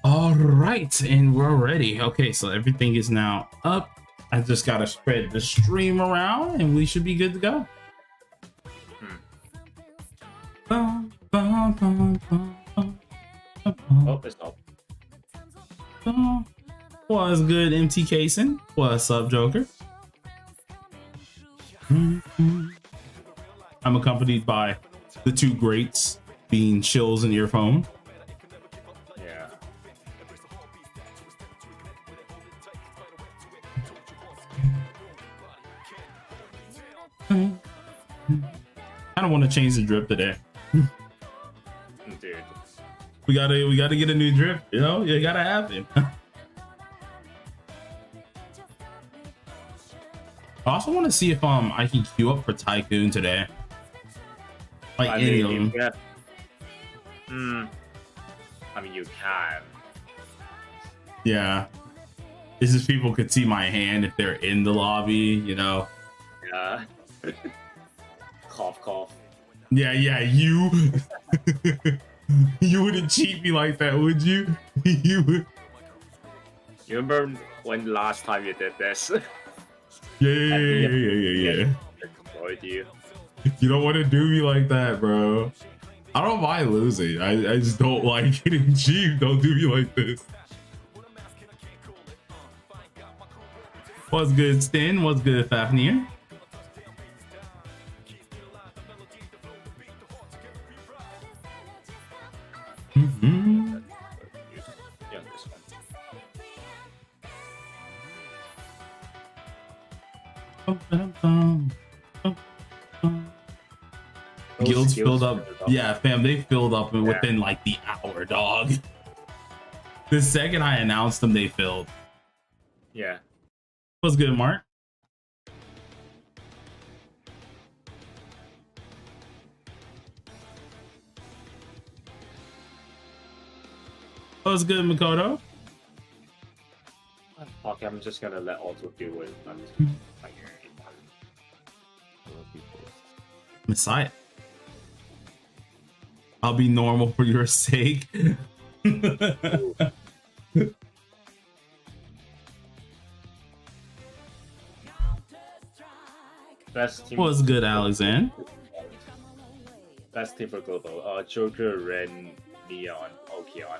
All right, and we're ready. Okay, so everything is now up. I just gotta spread the stream around, and we should be good to go. Oh, it's up. What's good, MT Cason? What's up, Joker? I'm accompanied by the two greats, being Chills and Earphone. Yeah. I don't want to change the drip today. Dude. We gotta get a new drip. You know, you gotta have him. I also want to see if I can queue up for Tycoon today. Like any of them. Yeah. I mean, you can. Yeah. It's just people could see my hand if they're in the lobby, you know. Yeah. Cough, cough. Yeah, you. You wouldn't cheat me like that, would you? You would. You remember when last time you did this? Yeah. Destroyed you. You don't want to do me like that, bro. I don't mind losing. I just don't like getting cheap. Don't do me like this. What's good, Stin? What's good, Fafnir? Yeah, this one. Guilds filled up. Yeah, fam, they filled up within like the hour, dog. The second I announced them, they filled. Yeah. What's good, Mark? What's good, Makoto? Okay, I'm just gonna let auto deal with it. Messiah. I'll be normal for your sake. Best team. What's good, Alexander? Best team for global. Joker, Ren, Leon, Okeon.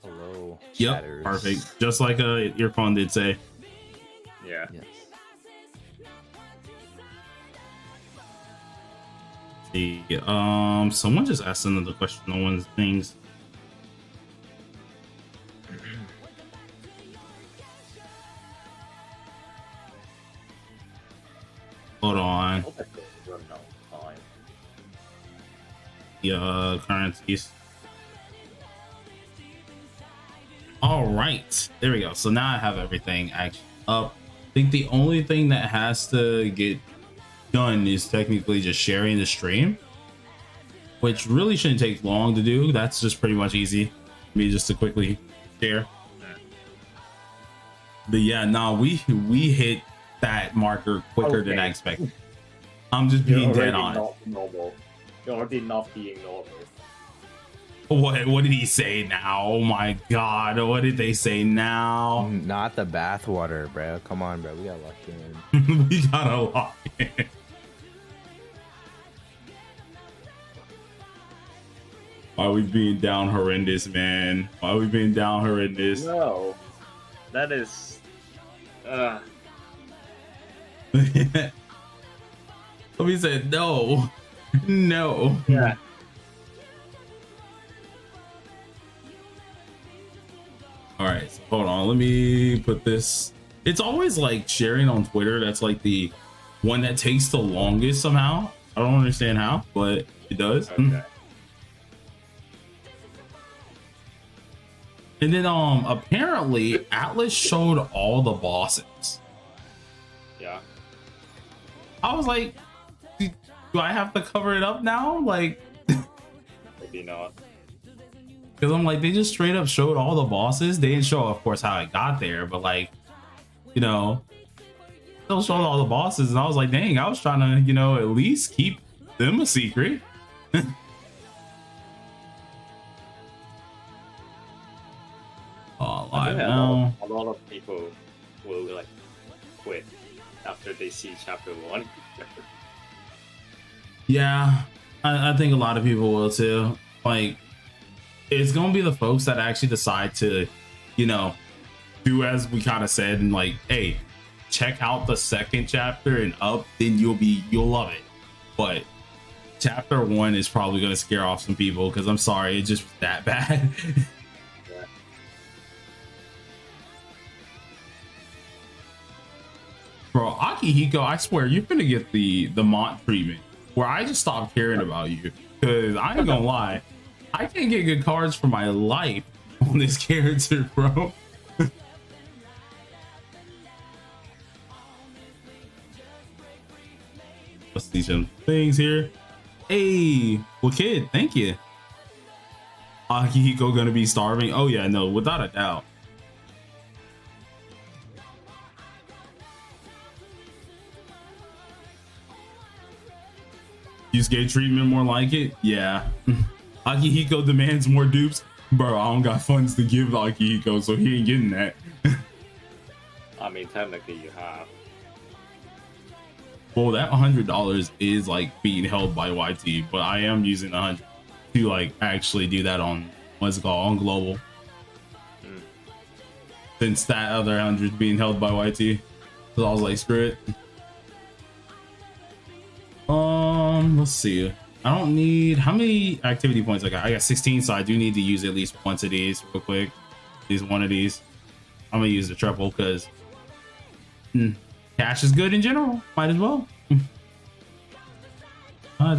Hello. Yep, Shatters. perfect. Just like your phone did say. Yeah. Yes. See, someone just asked another question on one of the things. Hold on. The currencies. All right, there we go. So now I have everything actually up. I think the only thing that has to get done is technically just sharing the stream, which really shouldn't take long to do. That's just pretty much easy for me just to quickly share. But yeah, no, we hit that marker quicker than I expected. I'm just being dead on it. Normal. You're already not being normal. What did he say now? Oh my god, what did they say now? Not the bathwater, bro. Come on, bro. We got locked in. We gotta lock in. Why are we being down horrendous, man? Why are we being down horrendous? No. That is... Somebody said no. No. Yeah. All right, so hold on. Let me put this. It's always like sharing on Twitter. That's like the one that takes the longest somehow. I don't understand how, but it does. Okay. And then apparently Atlas showed all the bosses. Yeah. I was like, do I have to cover it up now? Like, Maybe not. because I'm like, they just straight up showed all the bosses. They didn't show, of course, how it got there, but like, you know, still showed all the bosses. And I was like, dang, I was trying to, you know, at least keep them a secret. I live think now. a lot of people will like quit after they see chapter 1. Yeah, I think a lot of people will too. Like, it's gonna be the folks that actually decide to, you know, do as we kind of said, and like, hey, check out the second chapter and up, then you'll love it. But chapter 1 is probably gonna scare off some people because I'm sorry, it just was that bad. Yeah. Bro, Akihiko, I swear you're gonna get the Mont treatment where I just stopped caring about you. Cause I ain't gonna lie, I can't get good cards for my life on this character, bro. Let's see some things here. Hey, well, kid, thank you. Akihiko gonna be starving? Oh yeah, no, without a doubt. Use gate treatment more like it? Yeah. Akihiko demands more dupes. Bro, I don't got funds to give Akihiko, so he ain't getting that. I mean, technically you have. Well, that $100 is like being held by YT, but I am using 100 to like actually do that on what's it called, on global. Since that other 100 is being held by YT, so I was like, screw it. Let's see. I don't need, how many activity points I got? I got 16, so I do need to use at least once of these real quick. Use one of these. I'm gonna use the triple because cash is good in general. Might as well. All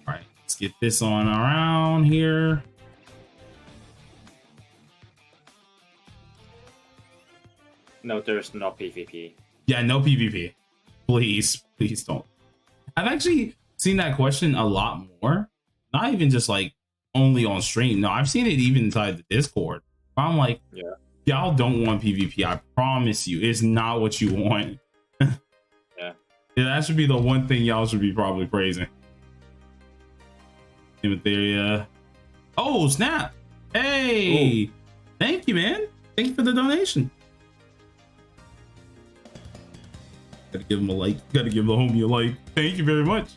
right, let's get this on around here. No, there's no PvP. Yeah, no PvP. Please, please don't. I've actually seen that question a lot more. Not even just like only on stream. No, I've seen it even inside the Discord. I'm like, Yeah. y'all don't want PvP. I promise you, it's not what you want. Yeah. Yeah, that should be the one thing y'all should be probably praising. Etheria. Oh, snap. Hey. Ooh. Thank you, man. Thank you for the donation. Gotta give him a like. Gotta give the homie a like. Thank you very much.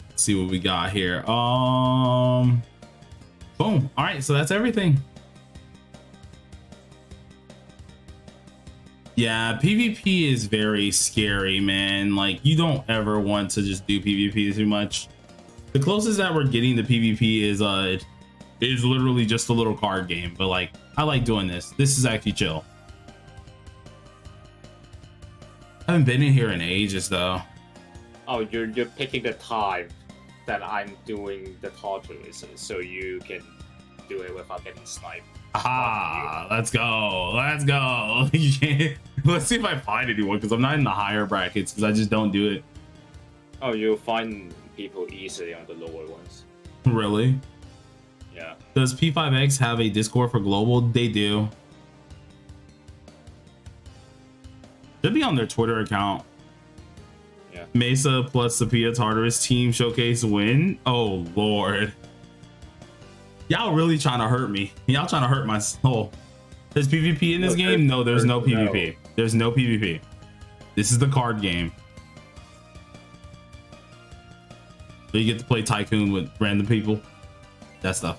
Let's see what we got here. Boom. All right, so that's everything. Yeah, PvP is very scary, man. Like, you don't ever want to just do PvP too much. The closest that we're getting to PvP is literally just a little card game, but like, I like doing this. This is actually chill. I haven't been in here in ages though. Oh, you're picking the time that I'm doing the Tartarus, so you can do it without getting sniped. Ah, let's go. Let's go. Let's see if I find anyone, because I'm not in the higher brackets because I just don't do it. Oh, you'll find people easily on the lower ones. Really? Yeah. Does P5X have a Discord for global? They do. Should be on their Twitter account. Yeah. Mesa plus Sophia Tartarus team showcase win. Oh lord. Y'all really trying to hurt me. Y'all trying to hurt my soul. There's PvP in this game? No, there's no PvP. There's no PvP. This is the card game. So you get to play Tycoon with random people. That stuff.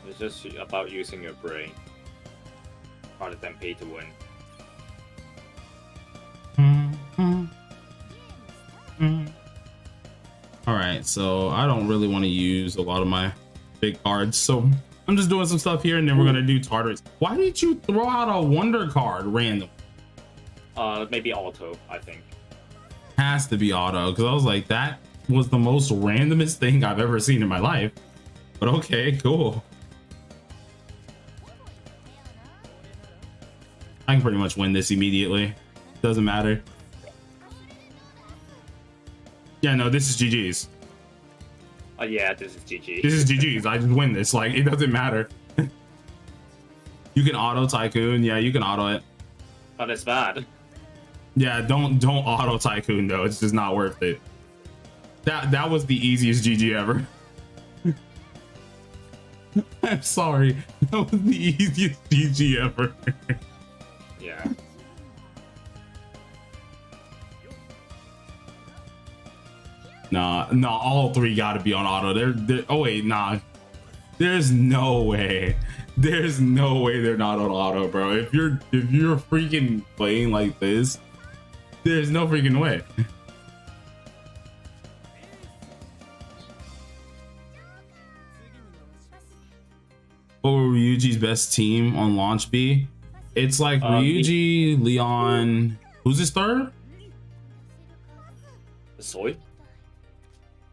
It's just about using your brain rather than pay to win. All right, so I don't really want to use a lot of my big cards, so I'm just doing some stuff here, and then we're gonna do Tartarus. Why did you throw out a wonder card random? Maybe auto, I think. Has to be auto, because I was like, that was the most randomest thing I've ever seen in my life. But okay, cool. I can pretty much win this immediately. Doesn't matter. Yeah, no, this is GG's. Yeah, this is GG. This is GG's. I just win this. Like, it doesn't matter. You can auto Tycoon. Yeah, you can auto it. But it's bad. Yeah, don't auto Tycoon though. It's just not worth it. That was the easiest GG ever. I'm sorry. That was the easiest GG ever. Yeah. Nah, all three gotta be on auto. They're oh wait, nah. There's no way. There's no way they're not on auto, bro. If you're freaking playing like this, there's no freaking way. What were Ryuji's best team on launch be? It's like Ryuji, Leon. Who's his third? Soy?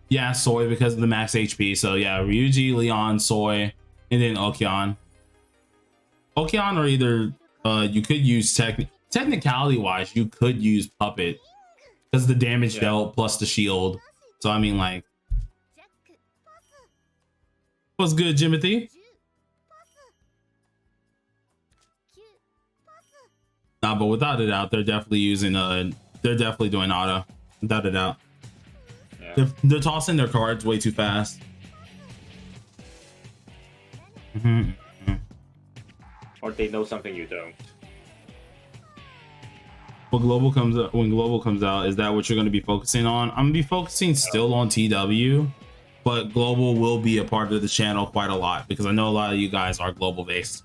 Yeah, Soy because of the max HP. So yeah, Ryuji, Leon, Soy, and then Okeon. Okeon or either you could use technicality wise, you could use Puppet because the damage dealt plus the shield. So I mean, like, what's good, Jimothy? Nah, but without a doubt, they're definitely using they're definitely doing auto, without a doubt. Yeah. They're tossing their cards way too fast. Or they know something you don't. When global comes out, is that what you're going to be focusing on? I'm going to be focusing still on TW, but global will be a part of the channel quite a lot because I know a lot of you guys are global based.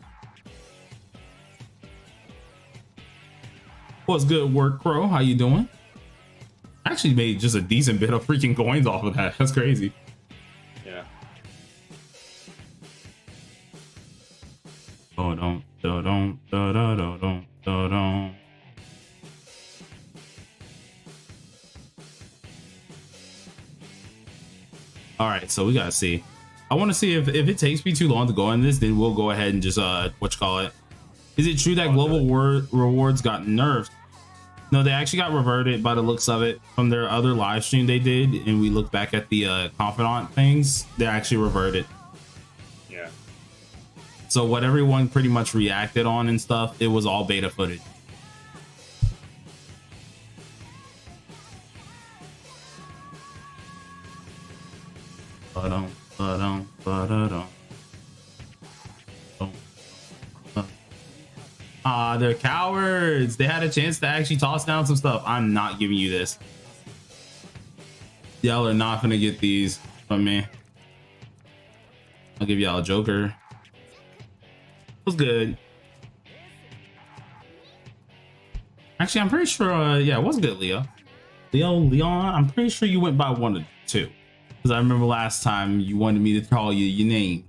What's good, work crow? How you doing? I actually made just a decent bit of freaking coins off of that. That's crazy. Yeah. Don't. All right, so we gotta see. I want to see if it takes me too long to go on this, then we'll go ahead and just Is it true that global rewards got nerfed? No, they actually got reverted by the looks of it from their other live stream they did, and we look back at the confidant things. They actually reverted. Yeah. So what everyone pretty much reacted on and stuff, it was all beta footage. They're cowards. They had a chance to actually toss down some stuff. I'm not giving you this. Y'all are not gonna get these from me. I'll give y'all a Joker. Was good. Actually, I'm pretty sure. Yeah, it was good, Leon. I'm pretty sure you went by one or two. Because I remember last time you wanted me to call you your name.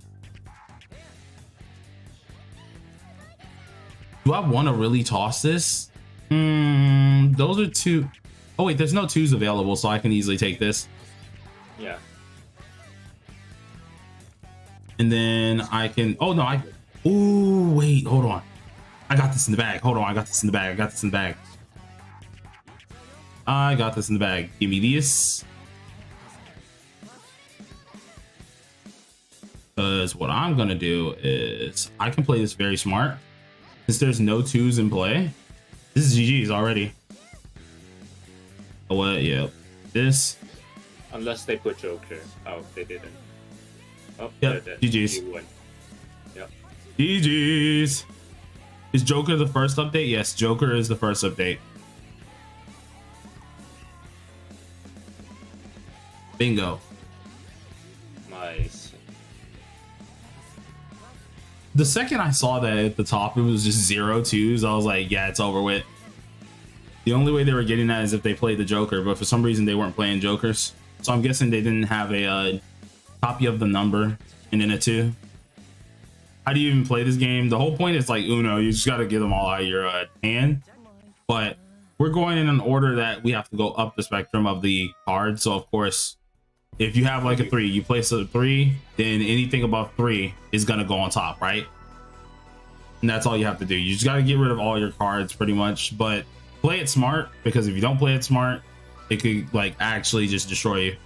Do I want to really toss this? Those are two. Oh wait, there's no twos available, so I can easily take this. Yeah. And then I can. Oh no, Ooh, wait, hold on. I got this in the bag. Hold on, I got this in the bag. I got this in the bag. I got this in the bag. Give me this. Because what I'm gonna do is I can play this very smart. Since there's no twos in play, this is GG's already. Oh, what? Yeah. This. Unless they put Joker. Oh, they didn't. Oh, yep. GG's. Yep. GG's. Is Joker the first update? Yes, Joker is the first update. Bingo. Nice. The second I saw that at the top, it was just 0 twos. I was like, yeah, it's over with. The only way they were getting that is if they played the Joker, but for some reason they weren't playing Jokers. So I'm guessing they didn't have a copy of the number and then a 2. How do you even play this game? The whole point is like Uno. You just got to get them all out of your hand. But we're going in an order that we have to go up the spectrum of the cards. So of course, if you have like a 3, you place a 3, then anything above 3 is gonna go on top, right? And that's all you have to do. You just gotta get rid of all your cards pretty much, but play it smart, because if you don't play it smart, it could like actually just destroy you.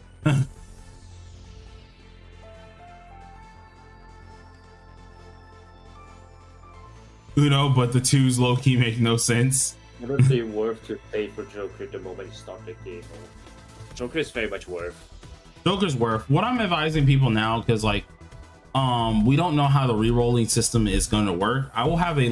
Uno, but the 2s low-key make no sense. Never be worth to pay for Joker the moment you start the game. Joker is very much worth. Joker's worth. What I'm advising people now, because like we don't know how the re-rolling system is going to work. I will have a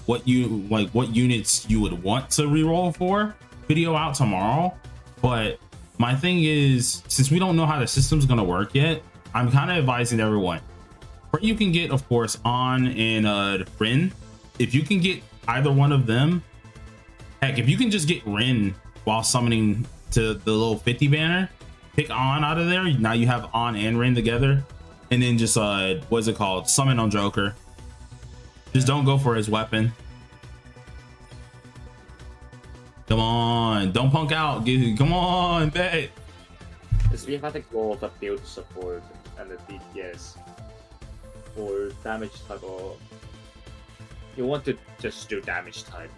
what units you would want to re-roll for video out tomorrow, but my thing is, since we don't know how the system's going to work yet, I'm kind of advising everyone, you can get, of course, On and Rin. If you can get either one of them, heck, if you can just get Rin while summoning to the little 50 banner, pick On out of there. Now you have On and Rin together, and then just what's it called, summon on Joker. Just don't go for his weapon. Come on, don't punk out. Come on, bet. Because we have the goal of a build support and the DPS or damage type, or you want to just do damage type.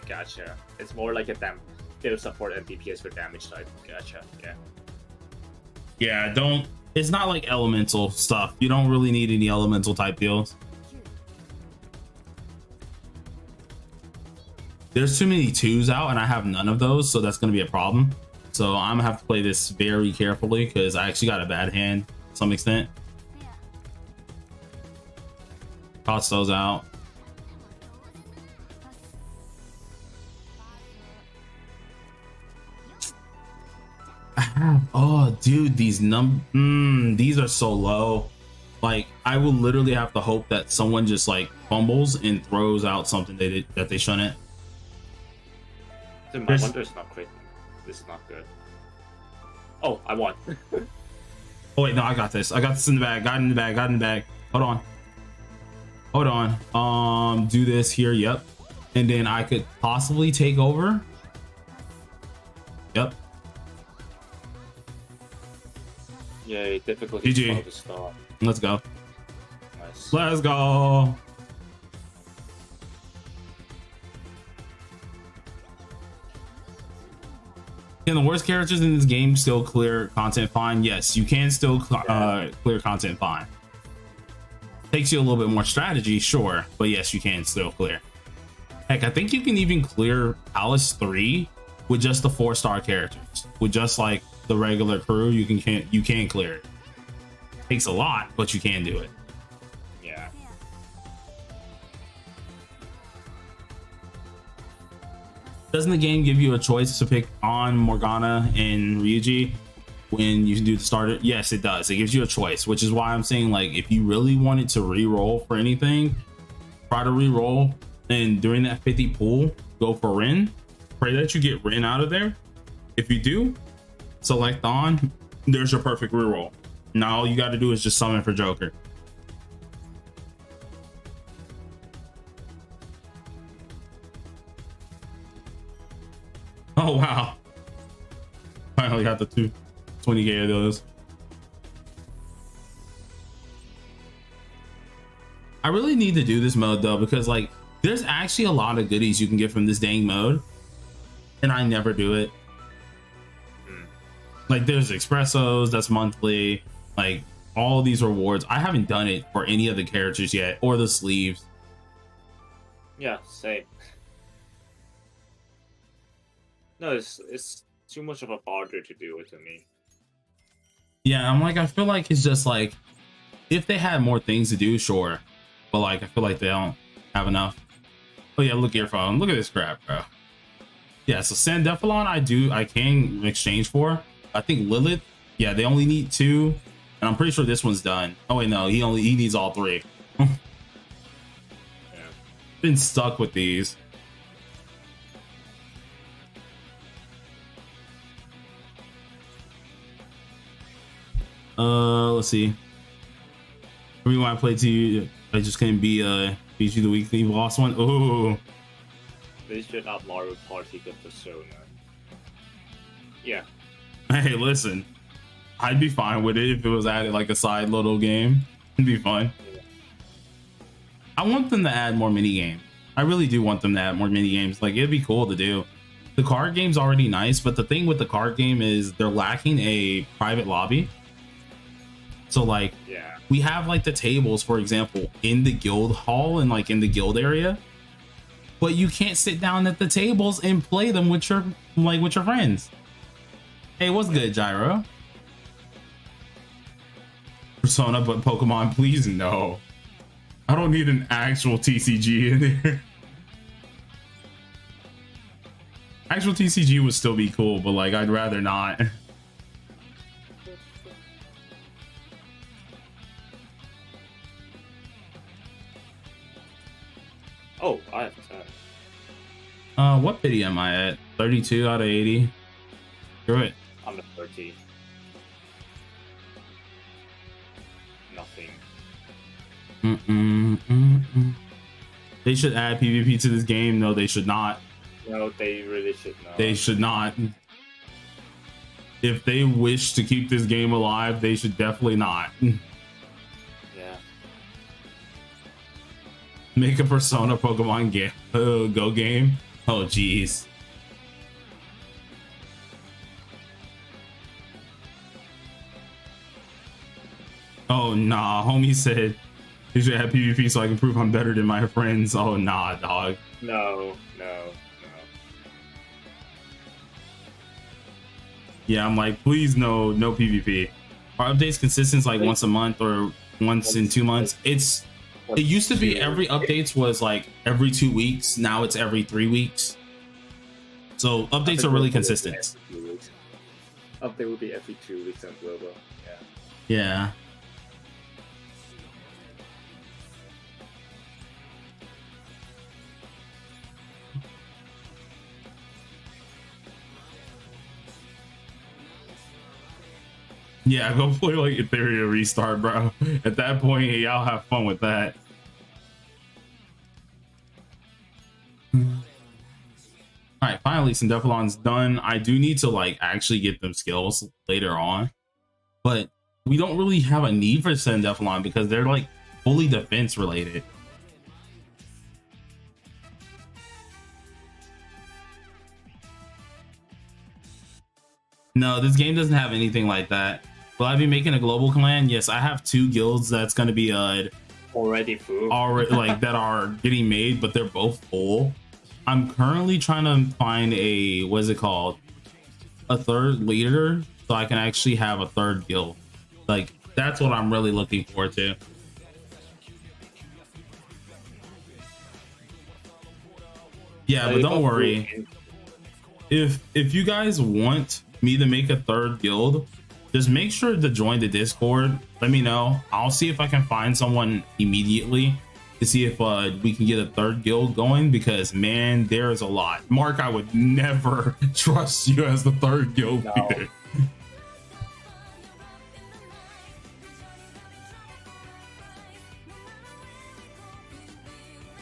Gotcha. It's more like a build support and DPS for damage type. Gotcha. Yeah. Yeah, don't. It's not like elemental stuff. You don't really need any elemental type deals. There's too many 2s out, and I have none of those, so that's going to be a problem. So I'm gonna have to play this very carefully because I actually got a bad hand to some extent. Toss those out. Oh, dude, these these are so low. Like, I will literally have to hope that someone just like fumbles and throws out something that they shouldn't. My wonder is not great. This is not good. Oh, I won. Oh wait, no, I got this. I got this in the bag. Got it in the bag. Got it in the bag. Hold on. Hold on. Do this here. Yep. And then I could possibly take over. Yep. Yay, difficulty GG. to start. Let's go. Nice. Let's go. Can the worst characters in this game still clear content fine? Yes, you can still clear content fine. Takes you a little bit more strategy, sure, but yes, you can still clear. Heck, I think you can even clear Palace 3 with just the 4-star characters. With just like the regular crew, you can clear it. Takes a lot, but you can do it. Yeah. Doesn't the game give you a choice to pick on Morgana and Ryuji when you do the starter? Yes, it does. It gives you a choice, which is why I'm saying, like, if you really wanted to re-roll for anything, try to re-roll, and during that 50 pool, go for Rin. Pray that you get Rin out of there. If you do, select on. There's your perfect re-roll. Now all you got to do is just summon for Joker. Oh wow, finally got the 20k of those. I really need to do this mode though, because like there's actually a lot of goodies you can get from this dang mode, and I never do it. Like there's espressos that's monthly, like all of these rewards. I haven't done it for any of the characters yet, or the sleeves. Yeah, same. No, it's too much of a bother to do it to me. Yeah, I'm like, I feel like it's just like, if they had more things to do, sure, but like I feel like they don't have enough. Oh yeah, look at your phone. Look at this crap, bro. Yeah, so Sandephalon I can exchange for. I think Lilith, yeah, they only need 2, and I'm pretty sure this one's done. Oh wait, no, he needs all 3. Yeah. Been stuck with these. Let's see. We want to play to you. I just couldn't beat you the weekly boss one. Oh, They should not Mario Party the Persona. Yeah. hey, listen, I'd be fine with it if it was added like a side little game. It'd be fun. Yeah. I want them to add more mini games. I really do want them to add more mini games. Like, it'd be cool to do. The card game's already nice, but the thing with the card game is they're lacking a private lobby. So like, Yeah. we have like the tables, for example, in the guild hall and like in the guild area, but you can't sit down at the tables and play them with your friends. Hey, what's good, Gyro? Persona, but Pokemon, please no. I don't need an actual TCG in there. Actual TCG would still be cool, but like I'd rather not. Oh, I have 10. What pity am I at? 32 out of 80. Screw it. I'm at 30. Nothing. They should add PvP to this game. No, they should not. No, they really should not. They should not. If they wish to keep this game alive, they should definitely not. Yeah. Make a Persona Pokemon Go game. Oh, jeez. Oh, nah. Homie said they should have PvP so I can prove I'm better than my friends. Oh, nah, dog. No. Yeah, I'm like, please no PvP. Are updates consistent like once a month or once in 2 months? It used to be every updates was like every 2 weeks. Now it's every 3 weeks. So updates are really consistent. Update will be every 2 weeks on global. Yeah. Yeah. Yeah, go play like Ethereum Restart, bro. At that point, y'all have fun with that. Alright, finally some Defalon's done. I do need to like actually get them skills later on. But we don't really have a need for send Defalon because they're like fully defense related. No, this game doesn't have anything like that. Will I be making a global clan? Yes, I have 2 guilds that's going to be already full. Already like that are getting made, but they're both full. I'm currently trying to find a what is it called? A 3rd leader so I can actually have a 3rd guild. Like that's what I'm really looking forward to. Yeah, but don't worry. If you guys want me to make a 3rd guild, just make sure to join the Discord. Let me know. I'll see if I can find someone immediately to see if we can get a 3rd guild going, because man, there is a lot. Mark, I would never trust you as the 3rd guild leader.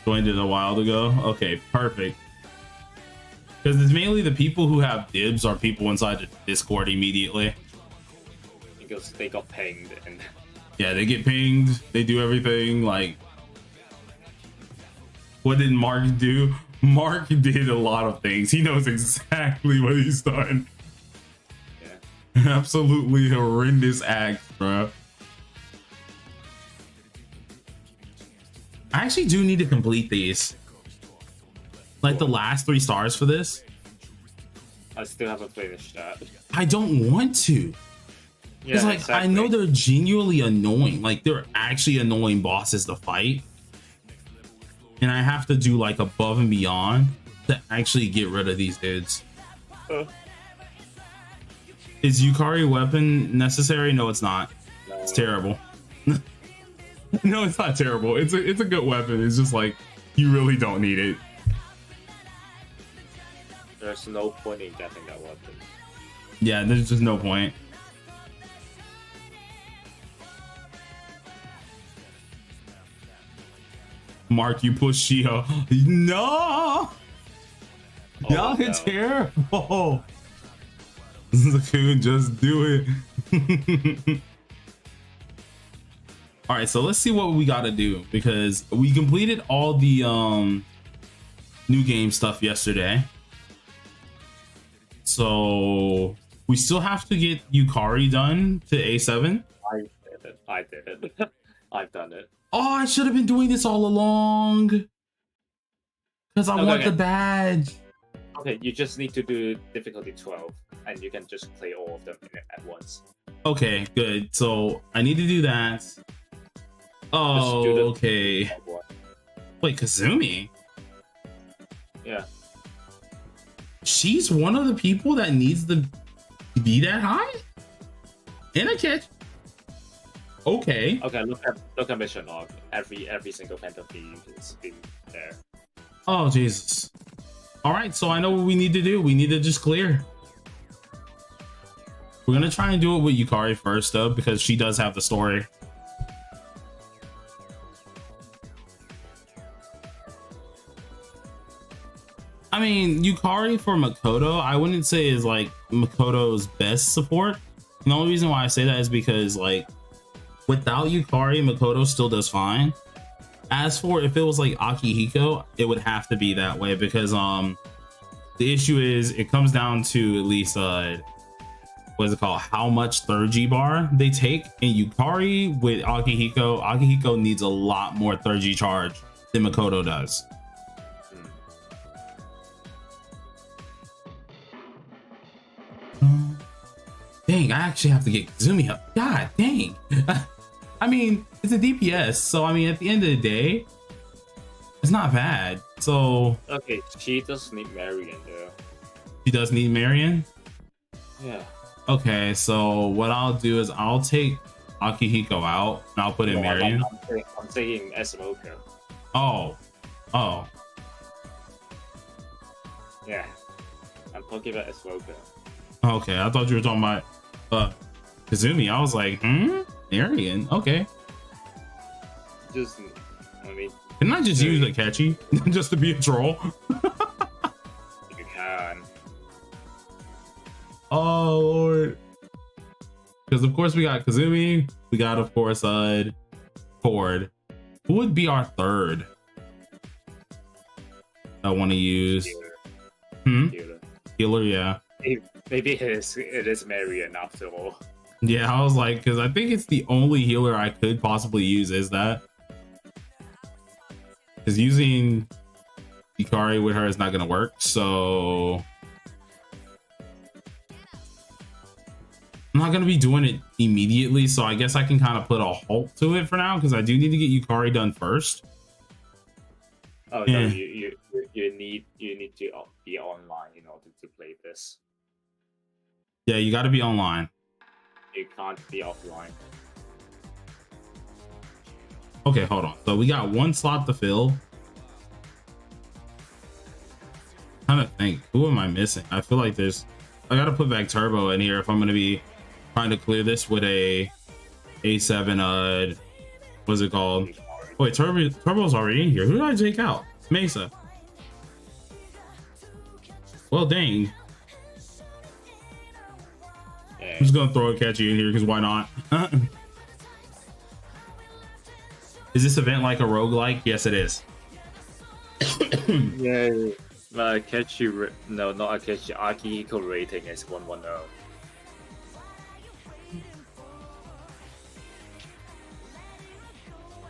Joined it a while ago. Okay, perfect. Because it's mainly the people who have dibs are people inside the Discord immediately. Because they got pinged and yeah, they get pinged. They do everything. Like, what did Mark do? Mark did a lot of things. He knows exactly what he's done. Yeah. Absolutely horrendous act, bro. I actually do need to complete these. Like the last 3 stars for this. I still haven't finished that. I don't want to. It's like, exactly. I know they're genuinely annoying. Like they're actually annoying bosses to fight. And I have to do like above and beyond to actually get rid of these dudes. Is Yukari weapon necessary? No, it's not. No. It's terrible. No, it's not terrible. It's a good weapon. It's just like you really don't need it. There's no point in getting that weapon. Yeah, there's just no point. Mark, you push Shio. No! Y'all are terrible. Tycoon, just do it. All right, so let's see what we got to do, because we completed all the new game stuff yesterday. So we still have to get Yukari done to A7. I did it. I've done it. Oh, I should have been doing this all along. Because I want the badge. Okay, you just need to do difficulty 12, and you can just play all of them at once. Okay, good. So I need to do that. Oh, okay. Wait, Kazumi? Yeah. She's one of the people that needs to be that high? In a catch. Okay. Okay, look at mission log. Every single phantom thief is been there. Oh Jesus. Alright, so I know what we need to do. We need to just clear. We're gonna try and do it with Yukari first though, because she does have the story. I mean, Yukari for Makoto, I wouldn't say is like Makoto's best support. And the only reason why I say that is because like without Yukari, Makoto still does fine. As for if it was like Akihiko, it would have to be that way because the issue is it comes down to at least what is it called, how much third G bar they take. And Yukari with Akihiko needs a lot more third G charge than Makoto does. Dang, I actually have to get Kazumi up. God dang. I mean, it's a DPS, so I mean, at the end of the day, it's not bad. So okay, she does need Marion though. She does need Marion? Yeah. Okay, so what I'll do is I'll take Akihiko out and I'll put in Marion. I'm taking Esmoka. Oh. Yeah. I'm talking about Esmoka. Okay, I thought you were talking about Kazumi. I was like, Marion. Okay. Just, I mean, didn't I just use Akechi just to be a troll? You can. Oh Lord. Because of course we got Kazumi. We got of course Ford. Who would be our third? I want to use. Healer, yeah. Maybe it is Marion after all. Yeah, I was like, because I think it's the only healer I could possibly use is that. Because using Yukari with her is not going to work, so I'm not going to be doing it immediately, so I guess I can kind of put a halt to it for now, because I do need to get Yukari done first. Oh, yeah. No, you need to be online in order to play this. Yeah, you got to be online. You can't be offline. Okay, hold on. So we got one slot to fill. I'm trying to think, who am I missing? I feel like I got to put back Turbo in here if I'm going to be trying to clear this with a A7, what's it called? Wait, Turbo's already in here. Who did I take out? Mesa. Well, dang. Yeah. I'm just gonna throw a catchy in here because why not? Is this event like a roguelike? Yes, it is. Yeah. Akechi, no, not Akechi. Akihiko rating is 110.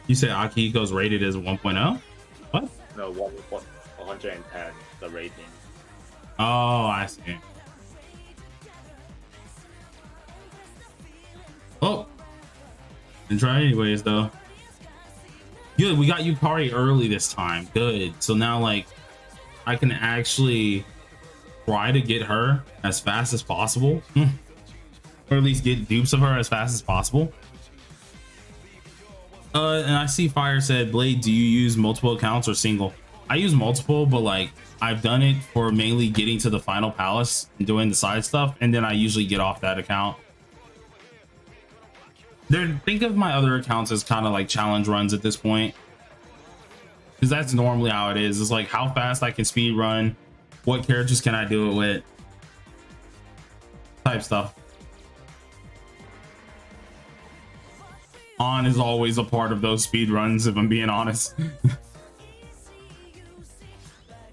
You said Akihiko's rated as 1.0? What? No, 110, the rating. Oh, I see. Oh, and try anyways though. Good, we got Yukari early this time. Good. So now like I can actually try to get her as fast as possible. Or at least get dupes of her as fast as possible. And I see Fire said, Blade, do you use multiple accounts or single? I use multiple, but like I've done it for mainly getting to the final palace and doing the side stuff, and then I usually get off that account. Think of my other accounts as kind of like challenge runs at this point, because that's normally how it is. It's like how fast I can speed run, what characters can I do it with, type stuff. On is always a part of those speed runs, if I'm being honest.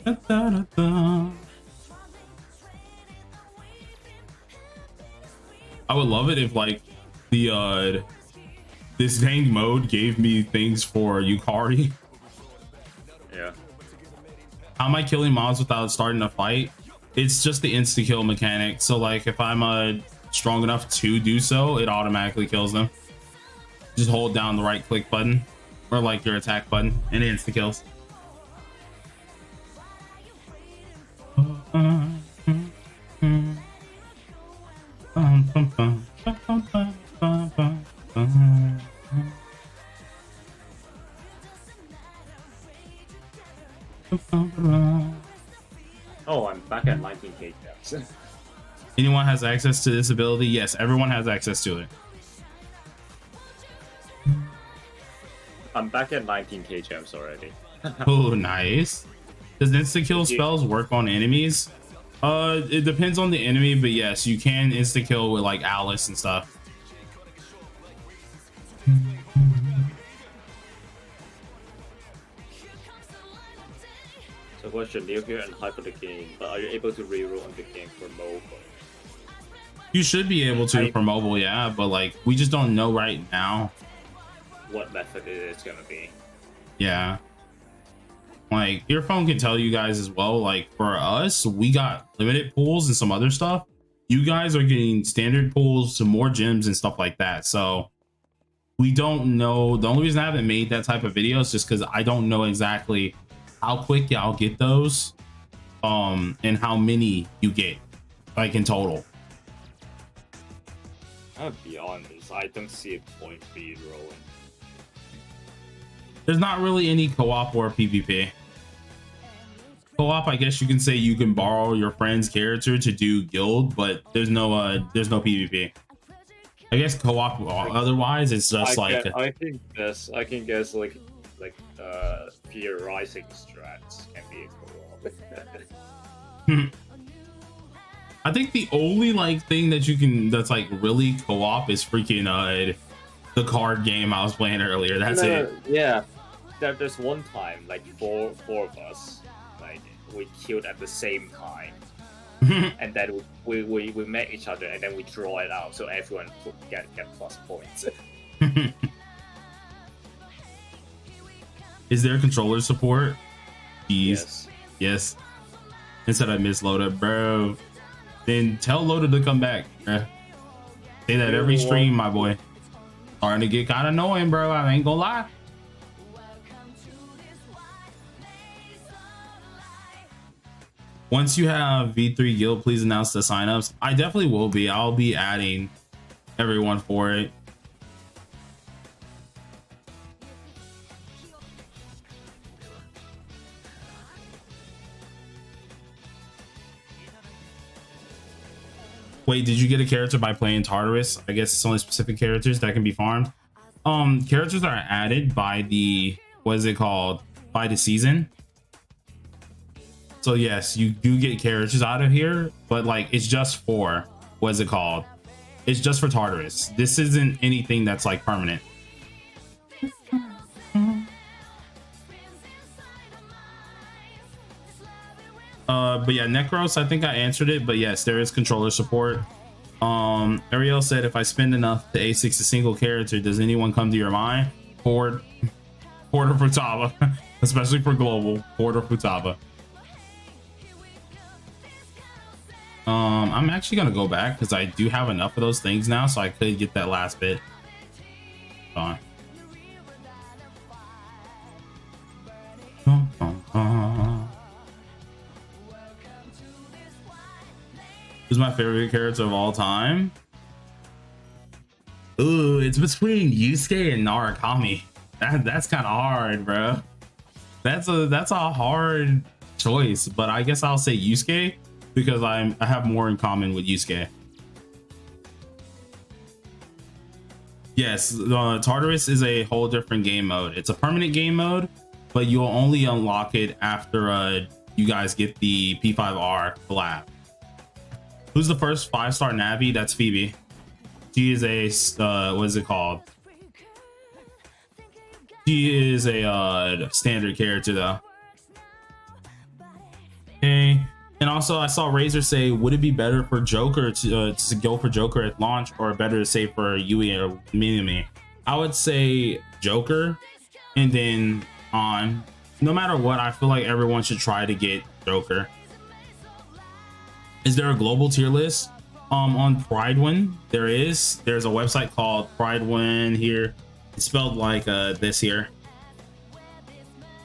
Da, da, da, da. I would love it if like the this dang mode gave me things for Yukari. Yeah. How am I killing mobs without starting a fight? It's just the insta kill mechanic. So like if I'm strong enough to do so, it automatically kills them. Just hold down the right click button or like your attack button and it insta kills. Oh, I'm back at 19k caps. Anyone has access to this ability? Yes, everyone has access to it. I'm back at 19k gems already. Oh, nice. Does insta kill spells work on enemies? It depends on the enemy, but yes, you can insta kill with like Alice and stuff. So question, live here and hyper the game, but are you able to reroll on the game for mobile? You should be able to for mobile, yeah, but like we just don't know right now What method it is gonna be. Yeah, like your phone can tell you guys as well. Like for us, we got limited pools and some other stuff. You guys are getting standard pools, some more gems and stuff like that. So we don't know. The only reason I haven't made that type of video is just because I don't know exactly how quick y'all get those and how many you get like in total. I'll be honest, I don't see a point rerolling. There's not really any co-op or PvP. Co-op, I guess you can say you can borrow your friend's character to do guild, but there's no PvP. I guess co-op otherwise it's just I can guess like fear rising strats can be a co-op. I think the only like thing that you can that's like really co-op is freaking the card game I was playing earlier. That's it. Yeah. There's one time like four of us like we killed at the same time. And then we met each other and then we draw it out so everyone could get plus points. Is there controller support? Jeez. Yes. Instead I miss Loda, bro. Then tell Loda to come back, bruh. Say that every stream, my boy. Starting to get kind of annoying, bro. I ain't gonna lie. Once you have V3 Guild, please announce the signups. I definitely will be. I'll be adding everyone for it. Wait, did you get a character by playing Tartarus? I guess it's only specific characters that can be farmed. Characters are added by the, what is it called? By the season. So yes, you do get characters out of here, but like it's just for, what is it called? It's just for Tartarus. This isn't anything that's like permanent. But yeah, Necros, I think I answered it, but yes, there is controller support. Ariel said, if I spend enough to A6 a single character, does anyone come to your mind? Horde or Futaba, especially for global, Horde or Futaba. I'm actually gonna go back because I do have enough of those things now, so I could get that last bit. Hold on. Who's my favorite character of all time? Ooh, it's between Yusuke and Narukami. That's kind of hard, bro. That's a hard choice, but I guess I'll say Yusuke because I have more in common with Yusuke. Yes, Tartarus is a whole different game mode. It's a permanent game mode, but you'll only unlock it after you guys get the P5R collab. Who's the first 5-star Navi? That's Phoebe. She is a what is it called? She is a standard character though. Okay. And also I saw Razor say, would it be better for Joker to go for Joker at launch or better to say for Yui or Minami? I would say Joker and then on no matter what, I feel like everyone should try to get Joker. Is there a global tier list? On Pridewin, there's a website called Pridewin here. It's spelled like this here.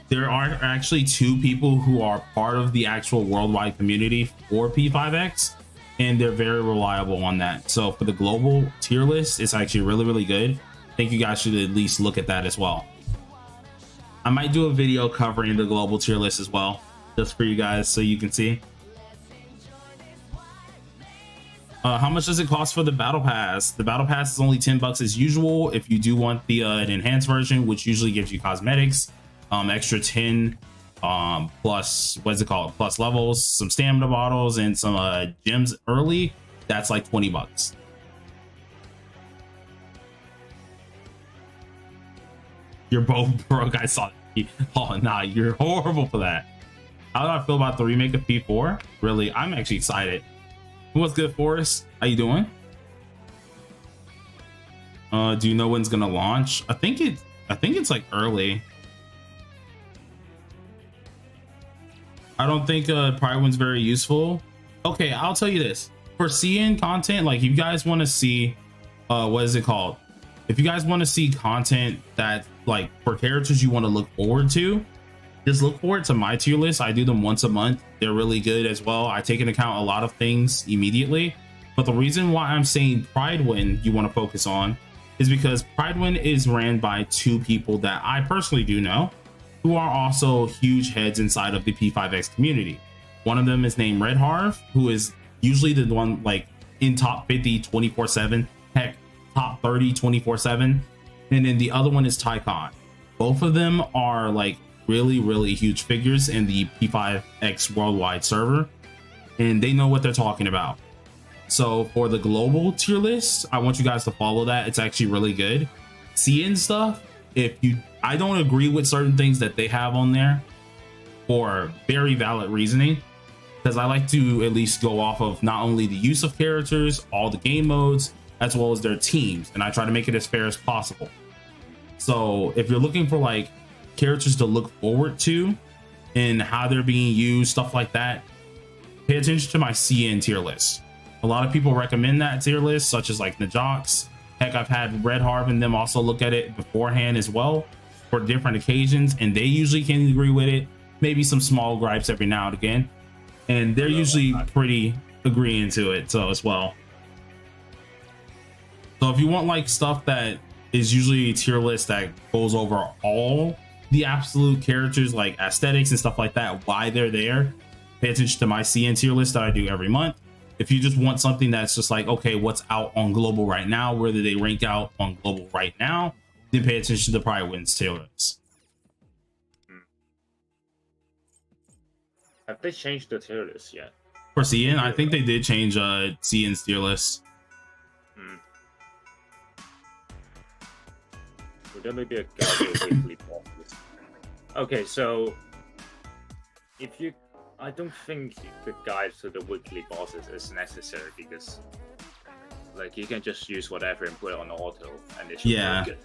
There are actually 2 people who are part of the actual worldwide community for P5X, and they're very reliable on that. So for the global tier list, it's actually really, really good. I think you guys should at least look at that as well. I might do a video covering the global tier list as well, just for you guys so you can see. How much does it cost for the battle pass? The battle pass is only 10 bucks as usual. If you do want the enhanced version, which usually gives you cosmetics, extra 10 plus, what's it called, plus levels, some stamina bottles, and some gems early, that's like 20 bucks. You're both broke. I saw that. Oh nah, you're horrible for that. How do I feel about the remake of P4? Really, I'm actually excited. What's good, Forrest? How you doing? Do you know when it's gonna launch? I think it's like early. I don't think Pridewin's very useful. Okay, I'll tell you this. For CN content, like if you guys want to see what is it called? If you guys want to see content that like for characters you want to look forward to, just look forward to my tier list. I do them once a month. They're really good as well. I take into account a lot of things immediately. But the reason why I'm saying Pridewin you want to focus on is because Pridewin is ran by 2 people that I personally do know, who are also huge heads inside of the P5X community. One of them is named Red Harv, who is usually the one like in top 50 24/7, heck, top 30 24/7. And then the other one is Tycoon. Both of them are like really, really huge figures in the P5X worldwide server, and they know what they're talking about. So for the global tier list, I want you guys to follow that. It's actually really good. CN stuff, I don't agree with certain things that they have on there for very valid reasoning, because I like to at least go off of not only the use of characters, all the game modes, as well as their teams, and I try to make it as fair as possible. So if you're looking for like characters to look forward to and how they're being used, stuff like that, pay attention to my CN tier list. A lot of people recommend that tier list, such as like Najox. Heck, I've had Red Harv and them also look at it beforehand as well for different occasions, and they usually can agree with it. Maybe some small gripes every now and again, and they're usually pretty agreeing to it so as well. So if you want like stuff that is usually a tier list that goes over all the absolute characters, like aesthetics and stuff like that, why they're there, pay attention to my CN tier list that I do every month. If you just want something that's just like, okay, what's out on global right now, where do they rank out on global right now, then pay attention to the Pridewin's tier list. Have they changed the tier list yet? For CN, I think they did change CN's tier list. There may be a guide to weekly bosses. Okay, so I don't think the guide to the weekly bosses is necessary, because like you can just use whatever and put it on auto, and it should be good.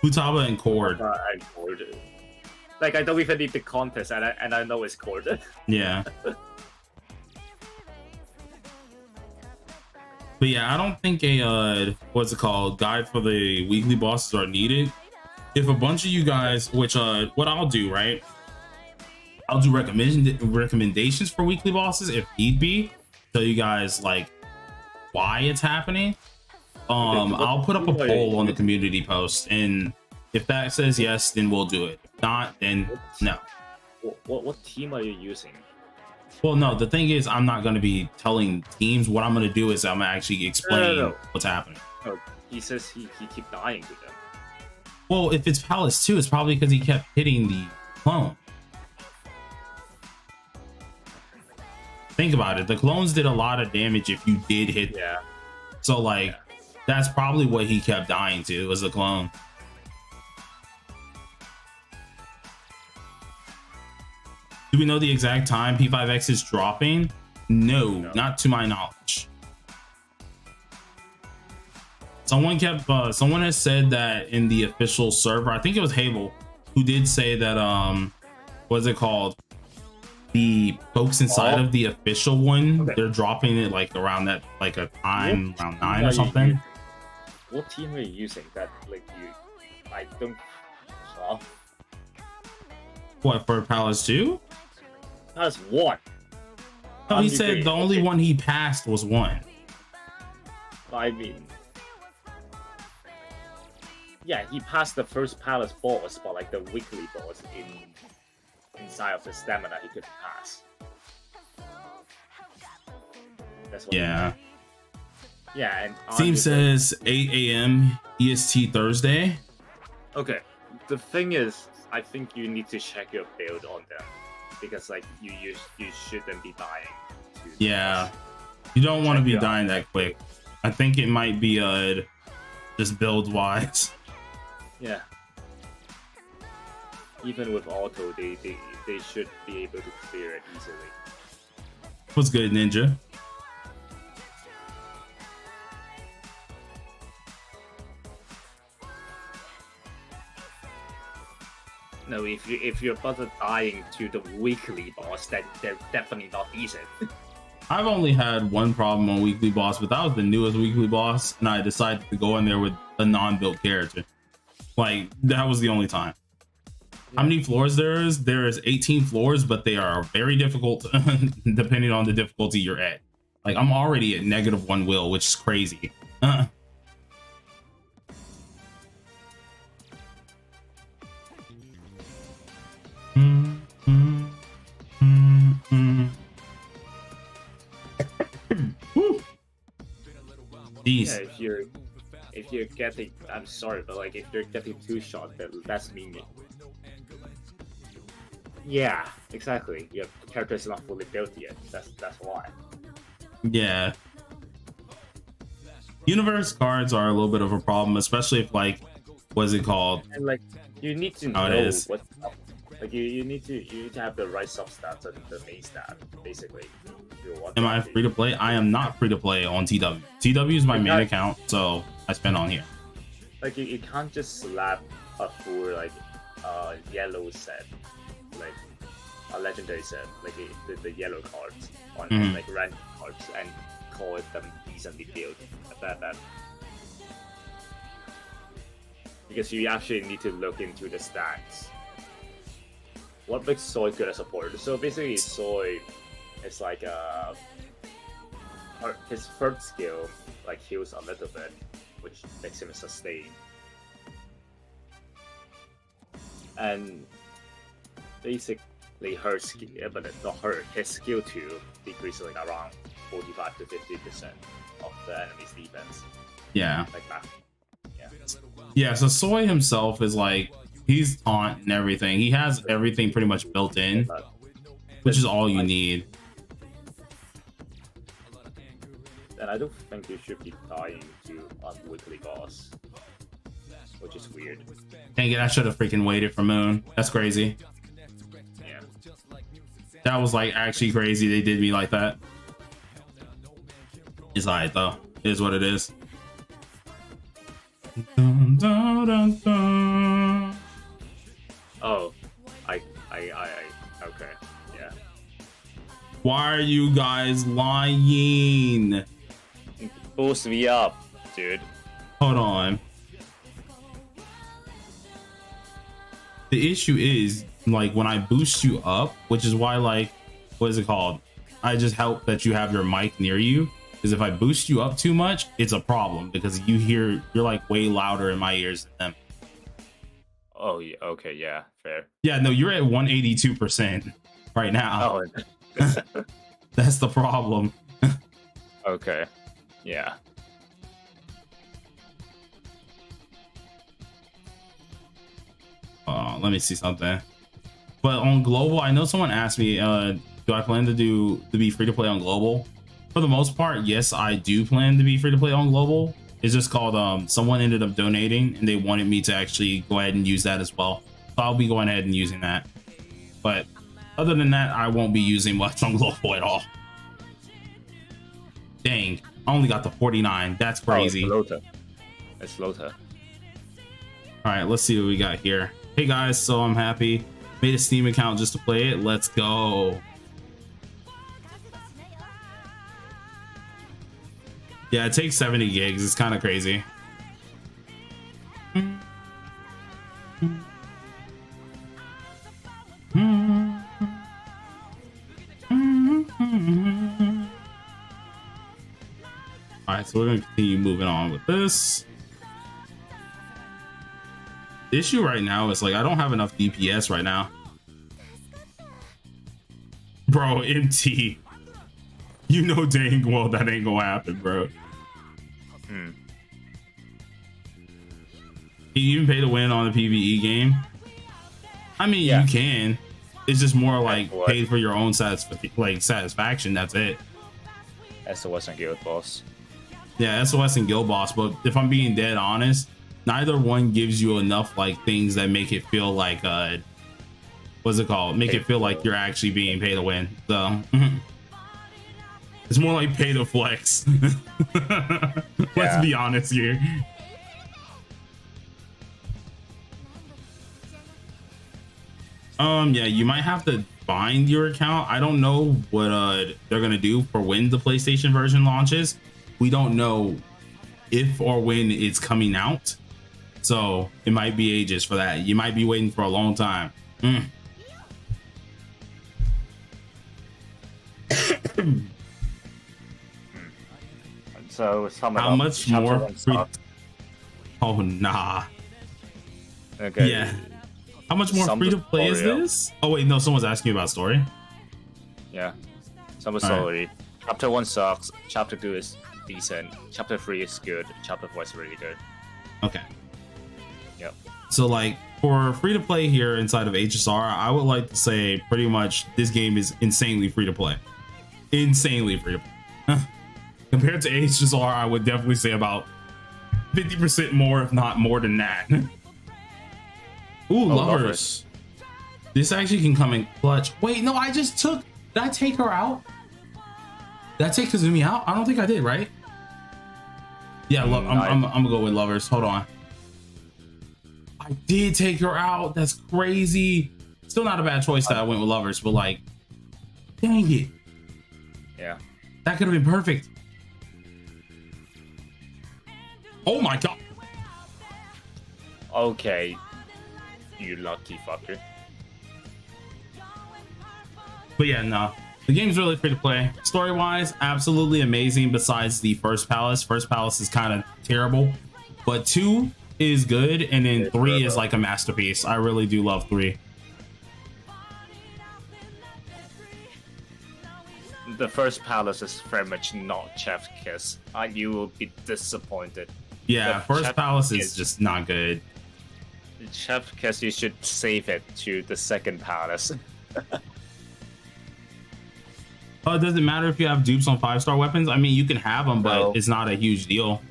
Futaba and Cord. Like I don't even need the contest, and I know it's Cord. Yeah. But yeah, I don't think a what's it called, guide for the weekly bosses are needed. If a bunch of you guys, which what I'll do, right? I'll do recommendations for weekly bosses if need be. Tell you guys like why it's happening. I'll put up a poll on the community post, and if that says yes, then we'll do it. If not, then no. What team are you using? Well, no, the thing is, I'm not going to be telling teams. What I'm going to do is I'm actually explaining what's happening. Oh, he says he keep dying to them. Well, if it's Palace 2, it's probably because he kept hitting the clone. Think about it. The clones did a lot of damage if you did hit them. Yeah. So, like, that's probably what he kept dying to, was the clone. Do we know the exact time P5X is dropping? No, not to my knowledge. Someone has said that in the official server, I think it was Hable, who did say that what's it called? The folks inside of the official one, they're dropping it like around that, like a time around 9 or something. What team are you using that like you? I don't. Oh. What, for Palace 2? Palace 1. No, he said the only one he passed was 1. I mean, yeah, he passed the first Palace boss, but like the weekly boss inside of the stamina he could pass. That's what. Yeah. Yeah, and Steam says 8 a.m. EST Thursday. Okay, the thing is, I think you need to check your build on them because like you shouldn't be dying. Yeah, you don't want to be dying that quick. I think it might be just build wise. Yeah. Even with auto, they should be able to clear it easily. What's good, Ninja? No, if you're bother dying to the weekly boss, then they're definitely not decent. I've only had one problem on weekly boss, but that was the newest weekly boss, and I decided to go in there with a non-built character. Like, that was the only time. Yeah. How many floors there is? There is 18 floors, but they are very difficult depending on the difficulty you're at. Like, I'm already at -1 will, which is crazy. Yeah, if you're getting, I'm sorry, but like if you're getting 2-shot, that's meaning. Yeah, exactly. Your character is not fully built yet. That's why. Yeah. Universe cards are a little bit of a problem, especially if like, what's it called? And like you need to know what. Like you need to have the right substats and the main stat, basically. Am I free to play? I am not free to play on TW. TW is my main account, so I spend on here. Like you can't just slap a full like yellow set, like a legendary set, like the yellow cards on like random cards and call them decently built. That because you actually need to look into the stats. What makes Soy good as a supporter? So basically, Soy is like his third skill like heals a little bit, which makes him sustain. And basically, her skill, but not her, his skill 2 decreases like around 45 to 50% of the enemy's defense. Yeah. Like that. Yeah. Yeah. So Soy himself is like. He's taunt and everything. He has everything pretty much built in, which is all you need. And I don't think you should be dying to a weekly boss, which is weird. Dang it, I should have freaking waited for Moon. That's crazy. Yeah. That was like actually crazy. They did me like that. It's alright though. It is what it is. Dun, dun, dun, dun. Oh, I, okay, yeah. Why are you guys lying? Boost me up, dude. Hold on. The issue is, like, when I boost you up, which is why, like, what is it called? I just hope that you have your mic near you. Because if I boost you up too much, it's a problem because you're like way louder in my ears than them. Oh, yeah, okay, yeah, fair. Yeah, no, you're at 182% right now. Oh, that's the problem. Okay, yeah. Let me see something. But on global, I know someone asked me, do I plan to be free to play on global? For the most part, yes, I do plan to be free to play on global. It's just called someone ended up donating and they wanted me to actually go ahead and use that as well. So I'll be going ahead and using that. But other than that, I won't be using much on global at all. Dang, I only got the 49. That's crazy. Oh, It's Lota. All right, let's see what we got here. Hey guys, so I'm happy. Made a Steam account just to play it. Let's go. Yeah, it takes 70 gigs. It's kind of crazy. All right, so we're gonna continue moving on with this. The issue right now is like I don't have enough DPS right now. Bro, MT. You know dang well that ain't gonna happen, bro. You even pay to win on a PvE game? I mean, yeah. You can. It's just more like paid for your own satisfaction. That's it. SOS and Guild Boss. Yeah, SOS and Guild Boss. But if I'm being dead honest, neither one gives you enough like things that make it feel like what's it called? Make it feel like you're actually being paid to win. So it's more like pay to flex. Let's be honest here. Yeah, you might have to bind your account. I don't know what they're gonna do for when the PlayStation version launches. We don't know if or when it's coming out, so it might be ages for that. You might be waiting for a long time. So how much more oh nah. Okay. Yeah, how much more free to play is this? Oh wait, no, someone's asking you about story. Yeah, some story. Chapter 1 sucks, chapter 2 is decent, chapter 3 is good, chapter 4 is really good. Okay. Yep. So like for free to play here inside of HSR, I would like to say pretty much this game is insanely free to play. Insanely free to play. Compared to HSR, I would definitely say about 50% more, if not more than that. Ooh, lovers. This actually can come in clutch. Wait, no, I just took. Did I take her out? Did I take Kazumi out? I don't think I did, right? Yeah, I'm gonna go with lovers. Hold on. I did take her out. That's crazy. Still not a bad choice that I went with lovers, but like, dang it. Yeah. That could have been perfect. Oh my god. Okay. You lucky fucker. But yeah, no. The game's really free to play. Story-wise, absolutely amazing besides the first palace. First palace is kind of terrible. But 2 is good, and then 3 is like a masterpiece. I really do love 3. The first palace is very much not Chef's Kiss. You will be disappointed. Yeah, first palace is just not good. Chef's Kiss, you should save it to the second palace. It doesn't matter if you have dupes on 5-star weapons. I mean, you can have them, but it's not a huge deal.